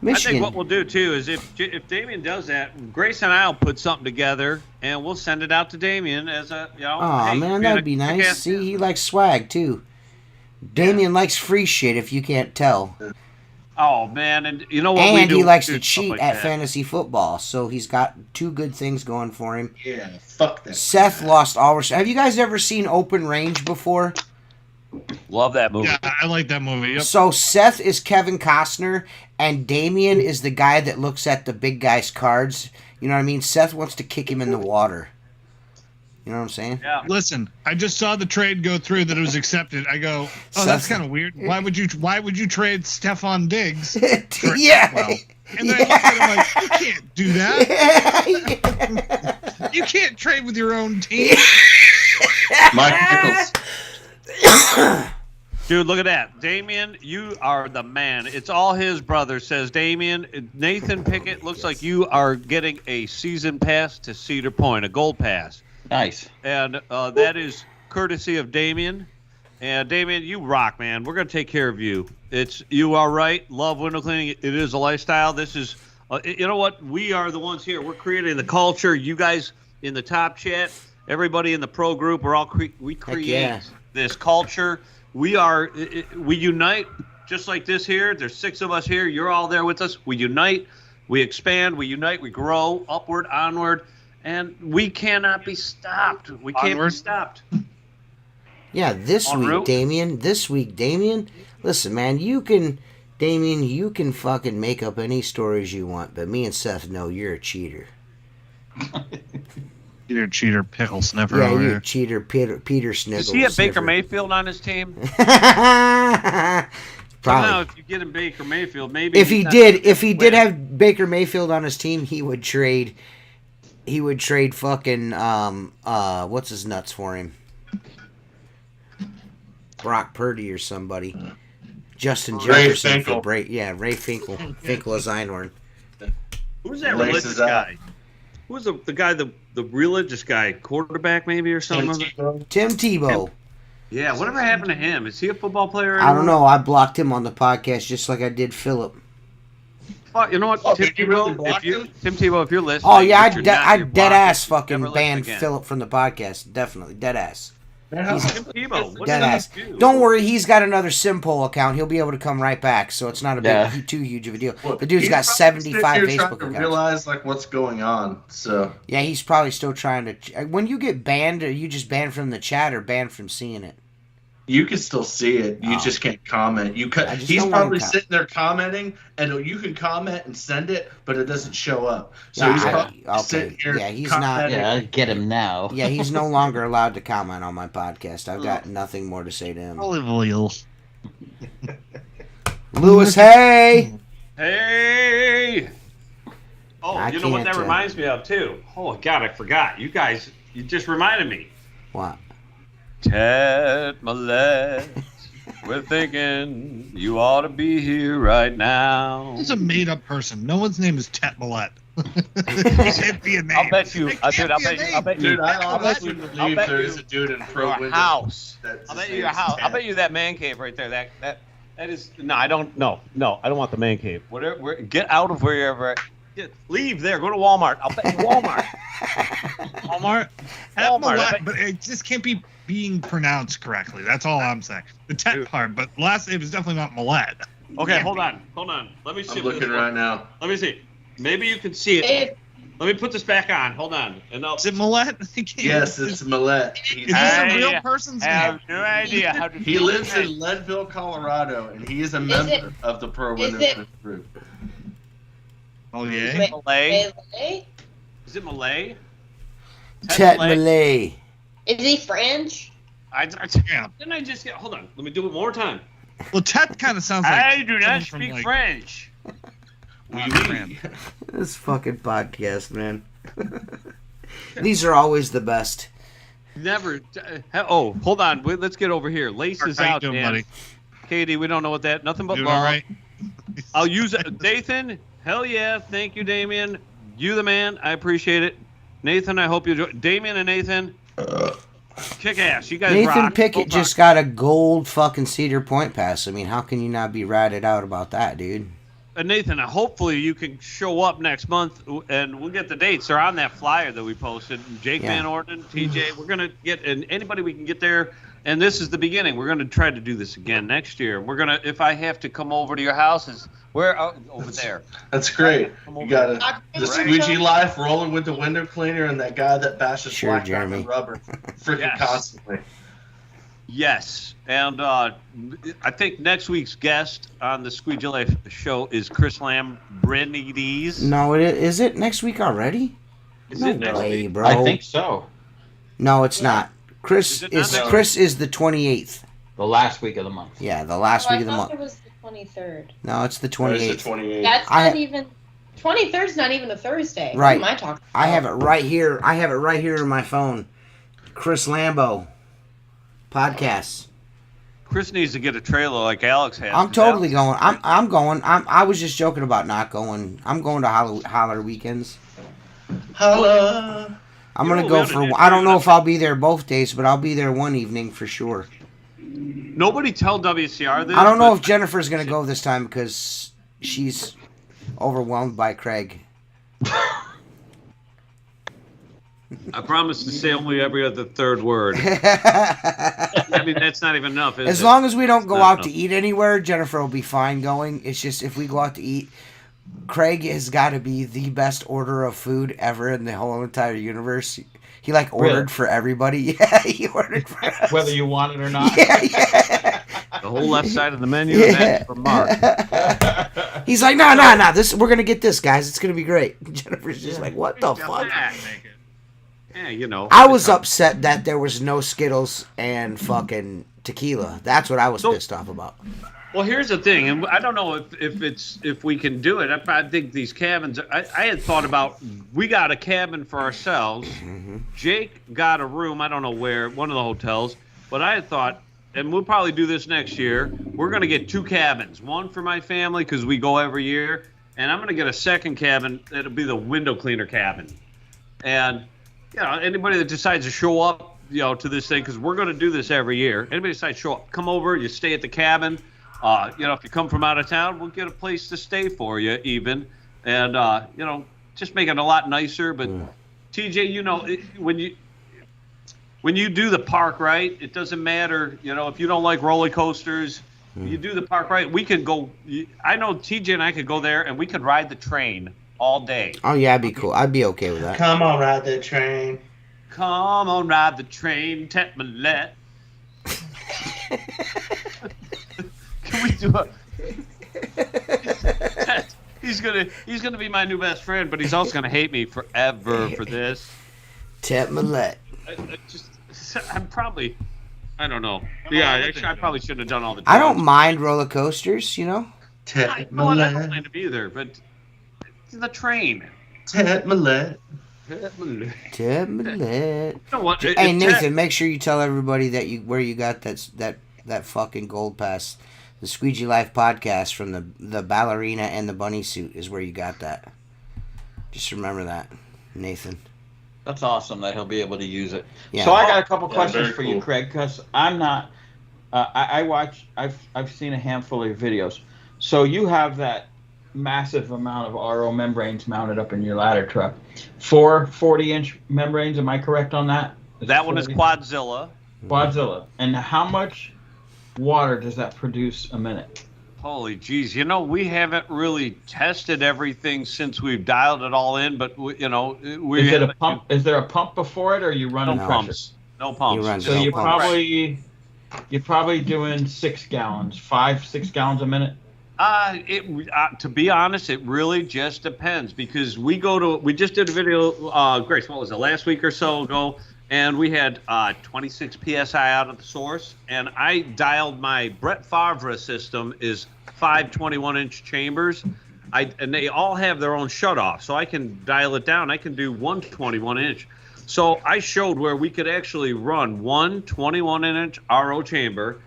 S2: Michigan.
S1: I think what we'll do too is if Damien does that, Grace and I'll put something together and we'll send it out to Damien as a
S2: Oh
S1: hey,
S2: man, that'd be nice. See, he likes swag too. Damien likes free shit. If you can't tell.
S1: Oh man, and you know what?
S2: And
S1: we
S2: he
S1: do
S2: likes
S1: do
S2: to
S1: stuff
S2: cheat
S1: like
S2: at
S1: that.
S2: fantasy football, so he's got two good things going for him.
S6: Yeah, fuck that.
S2: Seth lost all respect. Have you guys ever seen Open Range before?
S7: Love that movie.
S5: Yeah, I like that movie. Yep.
S2: So Seth is Kevin Costner, and Damien is the guy that looks at the big guy's cards. You know what I mean? Seth wants to kick him in the water. You know what I'm saying?
S1: Yeah.
S5: Listen, I just saw the trade go through that it was accepted. I go, oh, that's kind of weird. Why would you trade Stephon Diggs? For
S2: Yeah.
S5: Atwell? And then I looked at him like, you can't do that. You can't trade with your own team.
S6: Mike Nichols.
S1: Dude, look at that. Damien, you are the man. It's all his brother, says Damien. Nathan Pickett, looks like you are getting a season pass to Cedar Point, a gold pass.
S8: Nice.
S1: And that is courtesy of Damien. And Damien, you rock, man. We're going to take care of you. You are right. Love window cleaning. It is a lifestyle. This is, you know what? We are the ones here. We're creating the culture. You guys in the top chat, everybody in the pro group, we create this culture. We unite just like this here. There's 6 of us here. You're all there with us. We unite. We expand. We unite. We grow upward, onward. And we cannot be stopped. We can't be stopped.
S2: Yeah, this week, Damien. Listen, man, you can fucking make up any stories you want, but me and Seth know you're a cheater.
S5: You're a cheater, pickle sniffer
S2: Yeah,
S5: over
S2: you're
S5: here.
S2: a cheater, Peter Sniggles.
S1: Does he have Baker
S2: sniffer.
S1: Mayfield on his team?
S2: Probably.
S1: Somehow, if you get him Baker Mayfield, maybe.
S2: If he did have Baker Mayfield on his team, he would trade fucking what's his nuts for him? Brock Purdy or somebody. Justin
S6: Ray
S2: Jefferson
S6: Finkel.
S2: for Ray Finkel. Finkel as Einhorn.
S1: Who's that
S6: Laces
S1: religious
S6: up.
S1: guy? Who's the guy, the religious guy, quarterback maybe or something?
S2: Tim Tebow.
S1: Yeah, whatever happened to him? Is he a football player?
S2: I don't know. I blocked him on the podcast just like I did Philip.
S1: Oh, you know what,
S6: Oh,
S1: Tim
S6: did you really
S1: Tebow?
S6: block him?
S1: Tim Tebow, if you're listening,
S2: Oh yeah,
S1: you're
S2: I dead ass
S1: blocked.
S2: fucking
S1: Never listen
S2: banned
S1: again.
S2: Philip from the podcast. Definitely dead ass.
S1: Tim Tebow, what
S2: Dead
S1: did he
S2: ass.
S1: do?
S2: Don't worry, he's got another Simpol account. He'll be able to come right back, so it's not too huge of a deal.
S6: Well,
S2: The dude's
S6: he's
S2: got
S6: probably
S2: 75
S6: sitting here
S2: Facebook
S6: trying to
S2: accounts.
S6: realize like what's going on. So
S2: Yeah, he's probably still trying to. When you get banned, are you just banned from the chat or banned from seeing it?
S6: you can still see it. You
S2: Oh.
S6: just can't comment.
S2: I just
S6: He's
S2: don't want
S6: probably
S2: him
S6: sitting there commenting, and you can comment and send it, but it doesn't show up. So he's probably sitting here.
S2: Yeah, he's not.
S6: commenting.
S8: Yeah, get him now.
S2: Yeah, he's no longer allowed to comment on my podcast. I've got nothing more to say to him.
S5: Olive oil.
S2: Lewis, hey!
S1: Hey! Oh,
S2: I
S1: you know what
S2: can't,
S1: that reminds me of too? Oh God, I forgot. You guys, you just reminded me.
S2: What?
S1: Ted Millett, we're thinking you ought to be here right now.
S5: He's a made-up person. No one's name is Tet Millett. It can't be a name.
S7: I'll bet you.
S5: It
S7: I'll
S5: can't be a name.
S6: Dude, I
S7: I'll bet
S6: honestly
S7: you- I'll
S6: believe
S7: bet
S6: there
S7: you
S6: is a dude in pro
S7: your
S6: window.
S7: house.
S6: that's
S7: I'll
S6: his
S7: bet you
S6: name
S7: your
S6: is
S7: house. I'll
S6: Ted.
S7: bet you that man cave right there. That is no. I don't. No. I don't want the man cave. Whatever. Get out of wherever. Leave there. Go to Walmart. I'll bet Walmart.
S5: Walmart.
S7: Walmart, I
S5: Millett,
S7: bet-
S5: but it just can't be being pronounced correctly. That's all I'm saying. The Tet part, but last name is definitely not Millett.
S1: Okay, hold on. Let me see.
S6: I'm looking right now.
S1: Let me see. Maybe you can see it.
S3: Hey,
S1: Let me put this back on. Hold on. And I'll.
S5: Is it Millett? I can't-
S6: Yes, it's Millett.
S5: Is this a real person's
S7: I
S5: name?
S7: have no idea how to.
S6: He lives in Leadville, Colorado, and he is a member of the Pro Window
S3: it-
S6: group.
S5: Oh yeah.
S3: Wait,
S7: Malay.
S3: Malay?
S1: Is it Malay?
S2: Tet Malay.
S3: Is he French?
S5: Yeah.
S1: Didn't I just get? Hold on. Let me do it one more time.
S5: Well, Tet kind of sounds like.
S7: I do not
S5: someone from,
S7: speak
S5: like,
S7: French.
S5: France.
S2: This fucking podcast, man. These are always the best.
S1: Never. Oh, hold on. Wait, let's get over here. Laces
S5: How you
S1: out,
S5: doing,
S1: Dan.
S5: buddy?
S1: Katie, we don't know what that. Nothing but
S5: Doing
S1: love.
S5: all right?
S1: I'll use it. Nathan, hell yeah. Thank you, Damien. You the man. I appreciate it. Nathan, I hope you enjoy. Damien and Nathan, kick ass. You guys
S2: Nathan
S1: rock.
S2: Pickett
S1: Go
S2: just got a gold fucking Cedar Point pass. I mean, how can you not be ratted out about that, dude?
S1: Nathan, hopefully you can show up next month, and we'll get the dates. They're on that flyer that we posted. Jake
S2: Yeah.
S1: Van Orden, TJ. We're gonna get and anybody we can get there.
S7: And this is the beginning. We're going to try to do this again next year. We're going to, if I have to come over to your houses, where over there.
S6: That's great. You got the
S3: Right.
S6: squeegee life rolling with the window cleaner and that guy that bashes
S2: Sure,
S6: black
S2: Jeremy.
S6: diamond rubber freaking
S7: Yes.
S6: constantly.
S7: Yes, and I think next week's guest on the Squeegee Life show is Chris Lambrinides.
S2: No, is it next week already?
S7: Is
S2: No
S7: it next
S2: way,
S7: week?
S2: bro.
S4: I think so.
S2: No, it's not. Chris
S7: Is it not
S2: is
S7: next
S2: Chris is the 28th.
S4: The last week of the month.
S2: Yeah, the last week of the
S3: I thought
S2: month.
S3: it was the 23rd.
S2: No, it's the
S6: There's the
S2: 28th.
S6: 28th.
S3: That's
S2: I-
S3: not even. 23rd's not even a Thursday.
S2: Right.
S3: What am I talking
S2: I
S3: about?
S2: have it right here. I have it right here in my phone. Chris Lambo podcast.
S7: Chris needs to get a trailer like Alex has.
S2: I'm
S7: 'cause
S2: totally
S7: Alex-
S2: going. I'm going. I was just joking about not going. I'm going to Holler weekends.
S6: Holla.
S2: I'm gonna
S7: You're
S2: go
S7: allowed to
S2: for.
S7: do
S2: I don't know
S7: that.
S2: if I'll be there both days, but I'll be there one evening for sure.
S7: Nobody tell WCR this.
S2: I don't know
S7: but
S2: if Jennifer's gonna go this time because she's overwhelmed by Craig.
S7: I promise to say only every other third word. I mean, that's not even enough, is
S2: As
S7: it?
S2: long as we don't go
S7: Not
S2: out to
S7: enough.
S2: eat anywhere, Jennifer will be fine going. It's just if we go out to eat, Craig has got to be the best order of food ever in the whole entire universe. He like ordered
S4: Really?
S2: for everybody. Yeah, he ordered for us.
S4: Whether you want it or not.
S2: Yeah.
S7: The whole left side of the menu, and that's for Mark.
S2: He's like, no. This we're gonna get this, guys. It's gonna be great. Jennifer's just like, what the fuck?
S7: Yeah, you know.
S2: I was upset that there was no Skittles and fucking tequila. That's what I was
S7: So-
S2: pissed off about.
S7: Well, here's the thing, and I don't know if we can do it. I think these cabins. I had thought about we got a cabin for ourselves. Jake got a room. I don't know where, one of the hotels. But I had thought, and we'll probably do this next year. We're gonna get 2 cabins, one for my family because we go every year, and I'm gonna get a second cabin. It'll be the window cleaner cabin, and you know anybody that decides to show up, to this thing because we're gonna do this every year. Anybody decides to show up, come over. You stay at the cabin. If you come from out of town, we'll get a place to stay for you even. And, just make it a lot nicer. But, TJ, when you do the park right, it doesn't matter, if you don't like roller coasters, you do the park right. We could go, I know TJ and I could go there and we could ride the train all day.
S2: Oh yeah, I'd be cool. I'd be okay with that.
S6: Come on, ride that train.
S7: Come on, ride the train, Tet Millet. Can we do He's gonna be my new best friend, but he's also gonna hate me forever for this.
S2: Tet Millet.
S7: I don't know. Yeah, I probably shouldn't have done all the.
S2: I
S7: drugs.
S2: don't mind roller coasters,
S7: I
S6: Tet
S7: know I don't
S6: Millet.
S7: mind them either, but the train.
S6: Tet Millet.
S2: Tet Millet.
S7: You know what?
S2: Hey Nathan, make sure you tell everybody that where you got that fucking gold pass. The Squeegee Life podcast from the ballerina and the bunny suit is where you got that. Just remember that, Nathan.
S4: That's awesome that he'll be able to use it.
S2: Yeah.
S4: So I got a couple
S6: Yeah,
S4: questions
S6: very
S4: for you,
S6: cool.
S4: Craig, because I'm not. I've seen a handful of your videos. So you have that massive amount of RO membranes mounted up in your ladder truck. 4 40-inch membranes. Am I correct on that?
S7: That one is
S4: 40?
S7: Quadzilla.
S4: Quadzilla. And how much water does that produce a minute?
S7: Holy jeez, we haven't really tested everything since we've dialed it all in, but we
S4: Is it a pump? Is there a pump before it, or are you running
S7: No
S2: No.
S4: pressure?
S7: pumps. No pumps.
S2: He runs
S4: So
S2: No
S4: you're
S2: pumps.
S4: probably doing 6 gallons, 6 gallons a minute.
S7: To be honest, it really just depends because we just did a video, Grace, what was it, last week or so ago, and we had 26 PSI out of the source, and I dialed my Brett Favre system is 5 21-inch chambers, and they all have their own shutoff, so I can dial it down. I can do 1 21-inch. So I showed where we could actually run 1 21-inch RO chamber,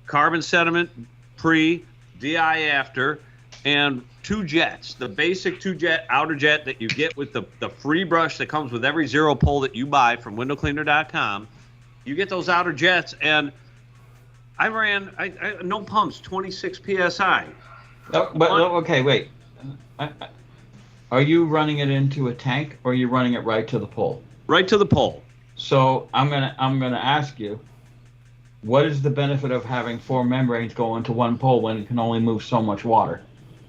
S7: carbon sediment pre, DI after, and 2 jets. The basic 2-jet outer jet that you get with the free brush that comes with every zero pull that you buy from windowcleaner.com. You get those outer jets, and I ran no pumps, 26 PSI.
S4: Okay, wait. Are you running it into a tank, or are you running it right to the pole?
S7: Right to the pole.
S4: So I'm gonna ask you, what is the benefit of having 4 membranes go into one pole when it can only move so much water?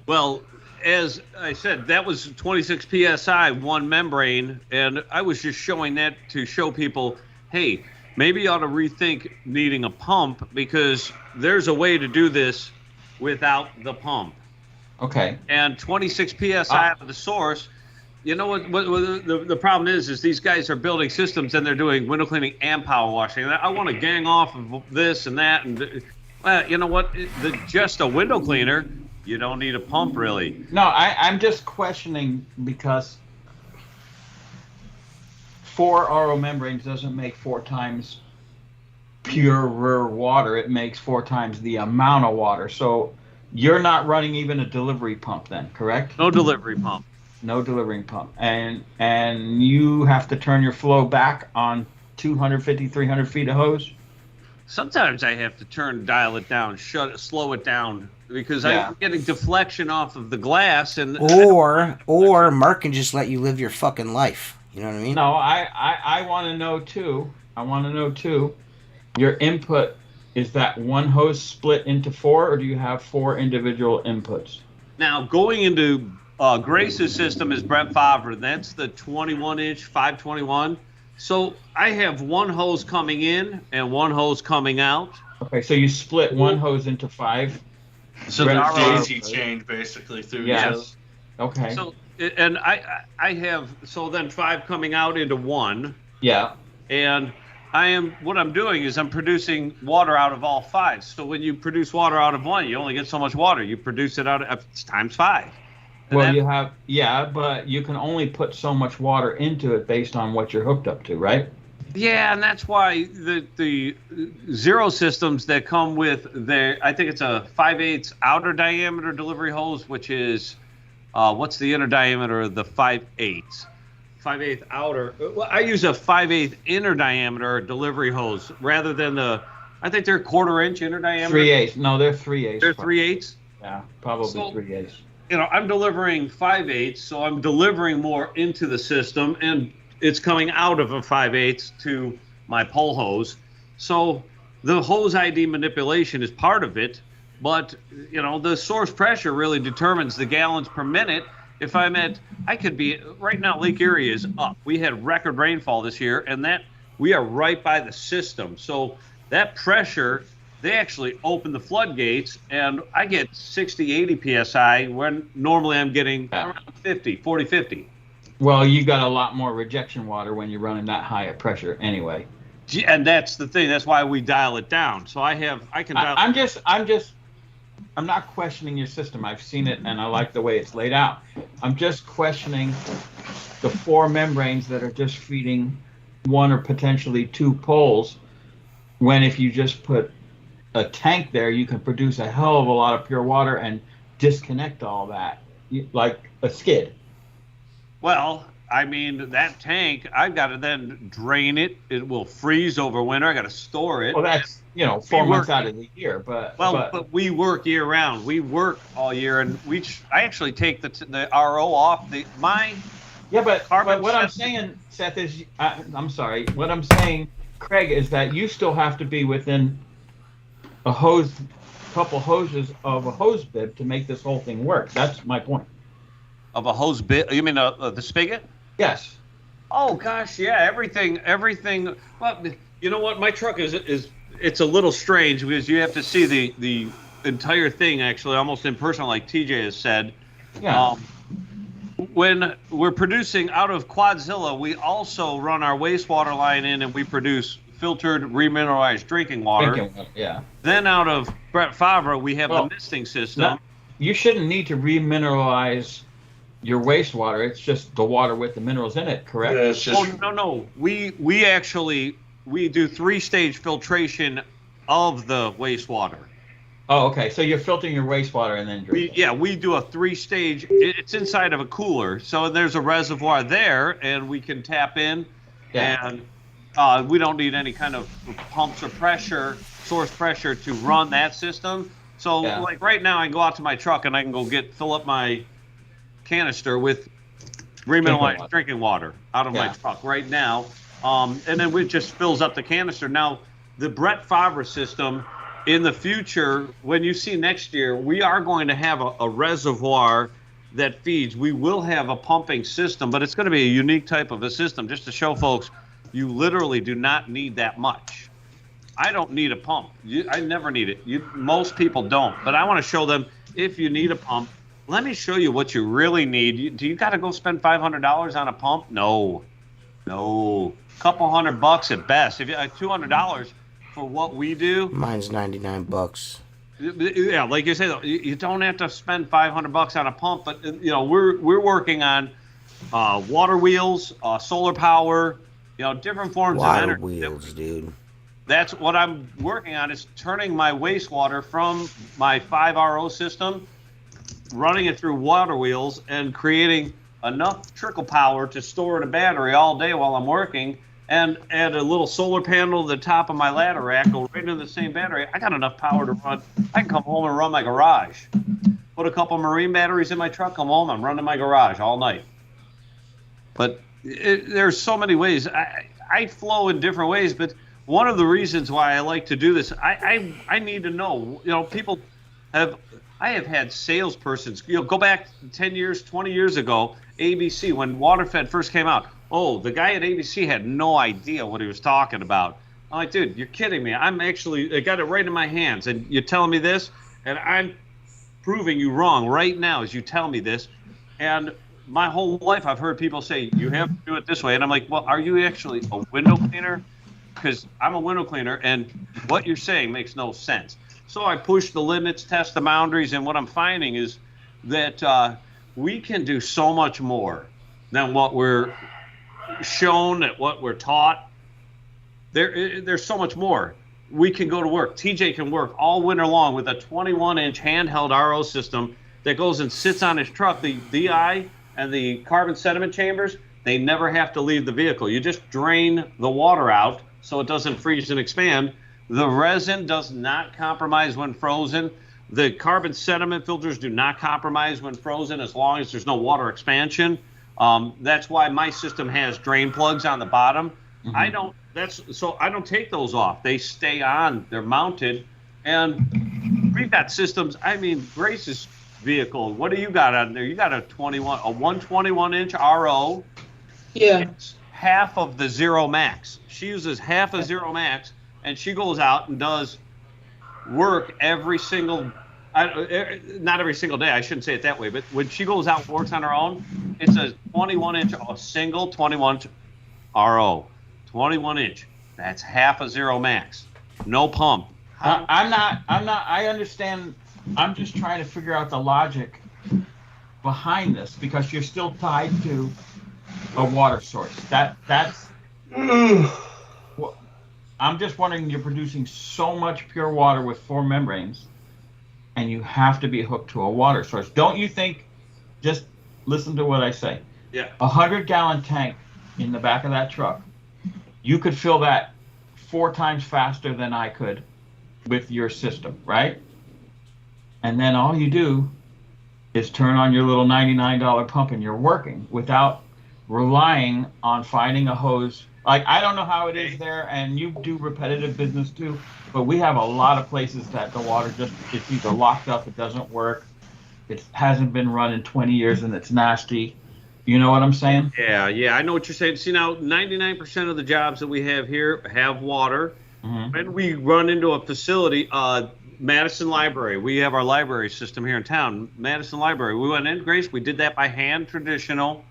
S7: Well, as I said, that was 26 psi, one membrane, and I was just showing that to show people, hey, maybe you ought to rethink needing a pump because there's a way to do this without the pump.
S4: Okay.
S7: And 26 psi out of the source. You know what the problem is these guys are building systems and they're doing window cleaning and power washing. I want to gang off of this and that, and you know what? Just a window cleaner, you don't need a pump really.
S4: No, I'm just questioning because 4 RO membranes doesn't make 4 times purer water. It makes 4 times the amount of water. So you're not running even a delivery pump then, correct?
S7: No delivery pump.
S4: No delivering pump, and you have to turn your flow back on 250, 300 feet of hose.
S7: Sometimes I have to dial it down, slow it down because I'm getting deflection off of the glass, and
S2: or Mark can just let you live your fucking life. You know what I mean?
S4: No, I want to know too. Your input, is that one hose split into 4, or do you have 4 individual inputs?
S7: Now going into Grace's system is Brett Favre. That's the 21-inch 521. So I have one hose coming in and one hose coming out.
S4: Okay, so you split one hose into 5.
S6: So the daisy chain basically through each other.
S4: Okay.
S7: So and I have then 5 coming out into 1.
S4: Yeah.
S7: And what I'm doing is I'm producing water out of all 5. So when you produce water out of 1, you only get so much water. You produce it out of times 5.
S4: Well, but you can only put so much water into it based on what you're hooked up to, right?
S7: Yeah, and that's why the zero systems that come with I think it's a 5/8 outer diameter delivery hose, which is, what's the inner diameter of the 5/8? 5/8 outer. Well, I use a 5/8 inner diameter delivery hose rather than I think they're 1/4 inch inner diameter.
S4: 3/8. No, they're 3/8.
S7: They're 3/8.
S4: Yeah, probably 3/8.
S7: I'm delivering 5/8, so I'm delivering more into the system, and it's coming out of a 5/8 to my pole hose. So the hose ID manipulation is part of it, but the source pressure really determines the gallons per minute. If I could be right now. Lake Erie is up. We had record rainfall this year, and that we are right by the system. So that pressure. They actually open the floodgates, and I get 60, 80 psi when normally I'm getting around 40, 50.
S4: Well, you got a lot more rejection water when you're running that high of pressure anyway.
S7: And that's the thing. That's why we dial it down. So I can dial.
S4: I'm not questioning your system. I've seen it, and I like the way it's laid out. I'm just questioning the 4 membranes that are just feeding 1 or potentially 2 poles, when if you just put a tank there, you can produce a hell of a lot of pure water and disconnect all that, like a skid.
S7: Well, I mean, that tank, I've got to then drain it. It will freeze over winter. I got to store it.
S4: Well, that's 4 months out of the year, but
S7: we work year round. We work all year, and I actually take the RO off
S4: but what I'm saying, Seth, is I'm sorry. What I'm saying, Craig, is that you still have to be within a couple hoses of a hose bib to make this whole thing work. That's my point.
S7: Of a hose bib? You mean the spigot?
S4: Yes.
S7: Oh gosh, yeah. Everything. Well, you know what? My truck is it's a little strange because you have to see the entire thing actually almost in person, like TJ has said.
S4: Yeah.
S7: When we're producing out of Quadzilla, we also run our wastewater line in, and we produce filtered, remineralized drinking water.
S4: Yeah.
S7: Then out of Brett Favre, we have the misting system.
S4: You shouldn't need to remineralize your wastewater. It's just the water with the minerals in it, correct?
S6: Yeah, it's just...
S7: No. We actually do 3-stage filtration of the wastewater.
S4: Oh, okay. So you're filtering your wastewater and then drinking.
S7: We do a 3-stage. It's inside of a cooler, so there's a reservoir there, and we can tap in, and we don't need any kind of pumps or source pressure to run that system. So like right now, I can go out to my truck and I can go fill up my canister with remineralized drinking water out of my truck right now, and then it just fills up the canister. Now the Brett Favre system in the future, when you see next year, we are going to have a reservoir that feeds. We will have a pumping system, but it's going to be a unique type of a system just to show folks you literally do not need that much. I don't need a pump. I never need it. Most people don't, but I want to show them if you need a pump, let me show you what you really need. Do you got to go spend $500 on a pump? No. Couple $100 at best. If you $200 for what we do.
S2: Mine's $99.
S7: Yeah, like you say, you don't have to spend $500 on a pump, but we're working on water wheels, solar power, different forms of energy.
S2: Water wheels, dude.
S7: That's what I'm working on, is turning my wastewater from my 5RO system, running it through water wheels, and creating enough trickle power to store in a battery all day while I'm working, and add a little solar panel to the top of my ladder rack, go right into the same battery. I got enough power to run. I can come home and run my garage. Put a couple marine batteries in my truck, come home, I'm running my garage all night. But there's so many ways. I flow in different ways, but one of the reasons why I like to do this, I need to know. I have had salespersons, go back 10 years, 20 years ago, ABC, when WaterFed first came out. Oh, the guy at ABC had no idea what he was talking about. I'm like, dude, you're kidding me. I got it right in my hands, and you're telling me this, and I'm proving you wrong right now as you tell me this. And my whole life I've heard people say, you have to do it this way. And I'm like, well, are you actually a window cleaner? Because I'm a window cleaner, and what you're saying makes no sense. So I push the limits, test the boundaries, and what I'm finding is that we can do so much more than what we're shown, at what we're taught. There's so much more. We can go to work. TJ can work all winter long with a 21-inch handheld RO system that goes and sits on his truck. The DI and the carbon sediment chambers, they never have to leave the vehicle. You just drain the water out so it doesn't freeze and expand. The resin does not compromise when frozen. The carbon sediment filters do not compromise when frozen, as long as there's no water expansion. That's why my system has drain plugs on the bottom. Mm-hmm. I don't take those off. They stay on. They're mounted, and we've got systems. I mean, Grace's vehicle. What do you got on there? You got a 121-inch RO.
S3: Yeah.
S7: It's half of the Zero Max. She uses half a Zero Max, and she goes out and does work every single. Not every single day, I shouldn't say it that way, but when she goes out and works on her own, it's a 21-inch, a single 21-inch RO. 21-inch. That's half a Zero Max. No pump.
S4: I understand. I'm just trying to figure out the logic behind this, because you're still tied to a water source. That's. I'm just wondering, you're producing so much pure water with 4 membranes, and you have to be hooked to a water source. Don't you think, just listen to what I say.
S7: Yeah.
S4: 100-gallon tank in the back of that truck, you could fill that 4 times faster than I could with your system, right? And then all you do is turn on your little $99 pump, and you're working without relying on finding a hose. Like, I don't know how it is there, and you do repetitive business too, but we have a lot of places that the water it's either locked up, it doesn't work, it hasn't been run in 20 years, and it's nasty. You know what I'm saying?
S7: Yeah, I know what you're saying. See, now, 99% of the jobs that we have here have water. Mm-hmm. When we run into a facility, Madison Library, we have our library system here in town. Madison Library, we went in, Grace, we did that by hand, traditional,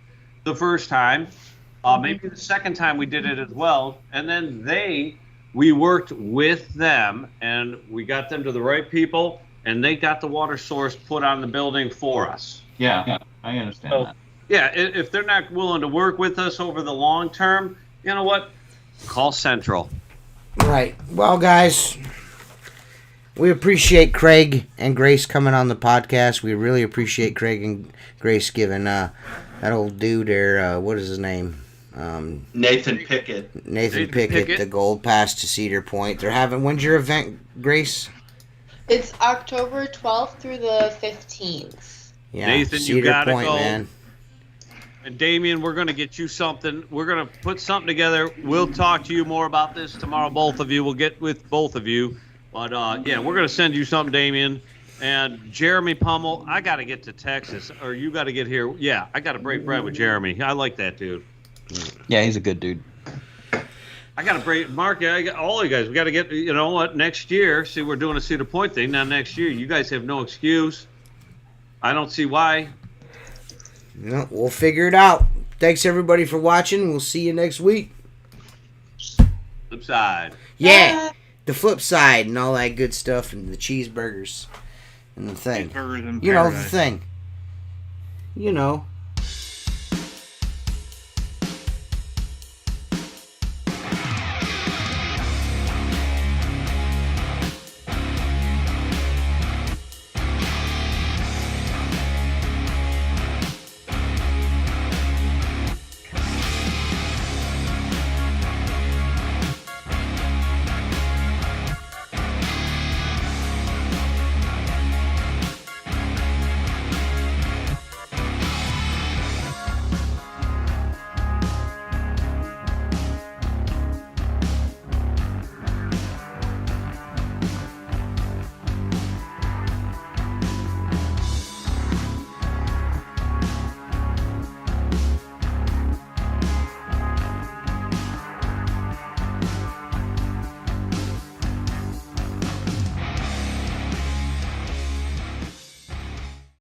S7: the first time. Maybe the second time we did it as well. And then we worked with them, and we got them to the right people, and they got the water source put on the building for us.
S4: Yeah, I understand that.
S7: Yeah, if they're not willing to work with us over the long term, you know what? Call Central.
S2: Right. Well, guys, we appreciate Craig and Grace coming on the podcast. We really appreciate Craig and Grace giving that old dude there, what is his name?
S6: Nathan Pickett.
S2: Nathan Pickett, the gold pass to Cedar Point. When's your event, Grace?
S3: It's October 12th through the 15th.
S2: Yeah,
S7: Nathan,
S2: Cedar
S7: you gotta
S2: Point,
S7: go.
S2: Man.
S7: And Damien, we're going to get you something. We're going to put something together. We'll talk to you more about this tomorrow. Both of you. We'll get with both of you. But, yeah, we're going to send you something, Damien. And Jeremy Pummel, I got to get to Texas, or you got to get here. Yeah, I got to break bread with Jeremy. I like that dude.
S8: Yeah, he's a good dude.
S7: I got to break, Mark, all you guys, we got to get, you know what, next year, see, we're doing a Cedar Point thing. Now, next year, you guys have no excuse. I don't see why.
S2: Yeah, we'll figure it out. Thanks, everybody, for watching. We'll see you next week.
S7: Flip side.
S2: Yeah, the flip side and all that good stuff and the cheeseburgers and the thing.
S5: Cheeseburgers in
S2: You know, the
S5: paradise.
S2: thing. You know.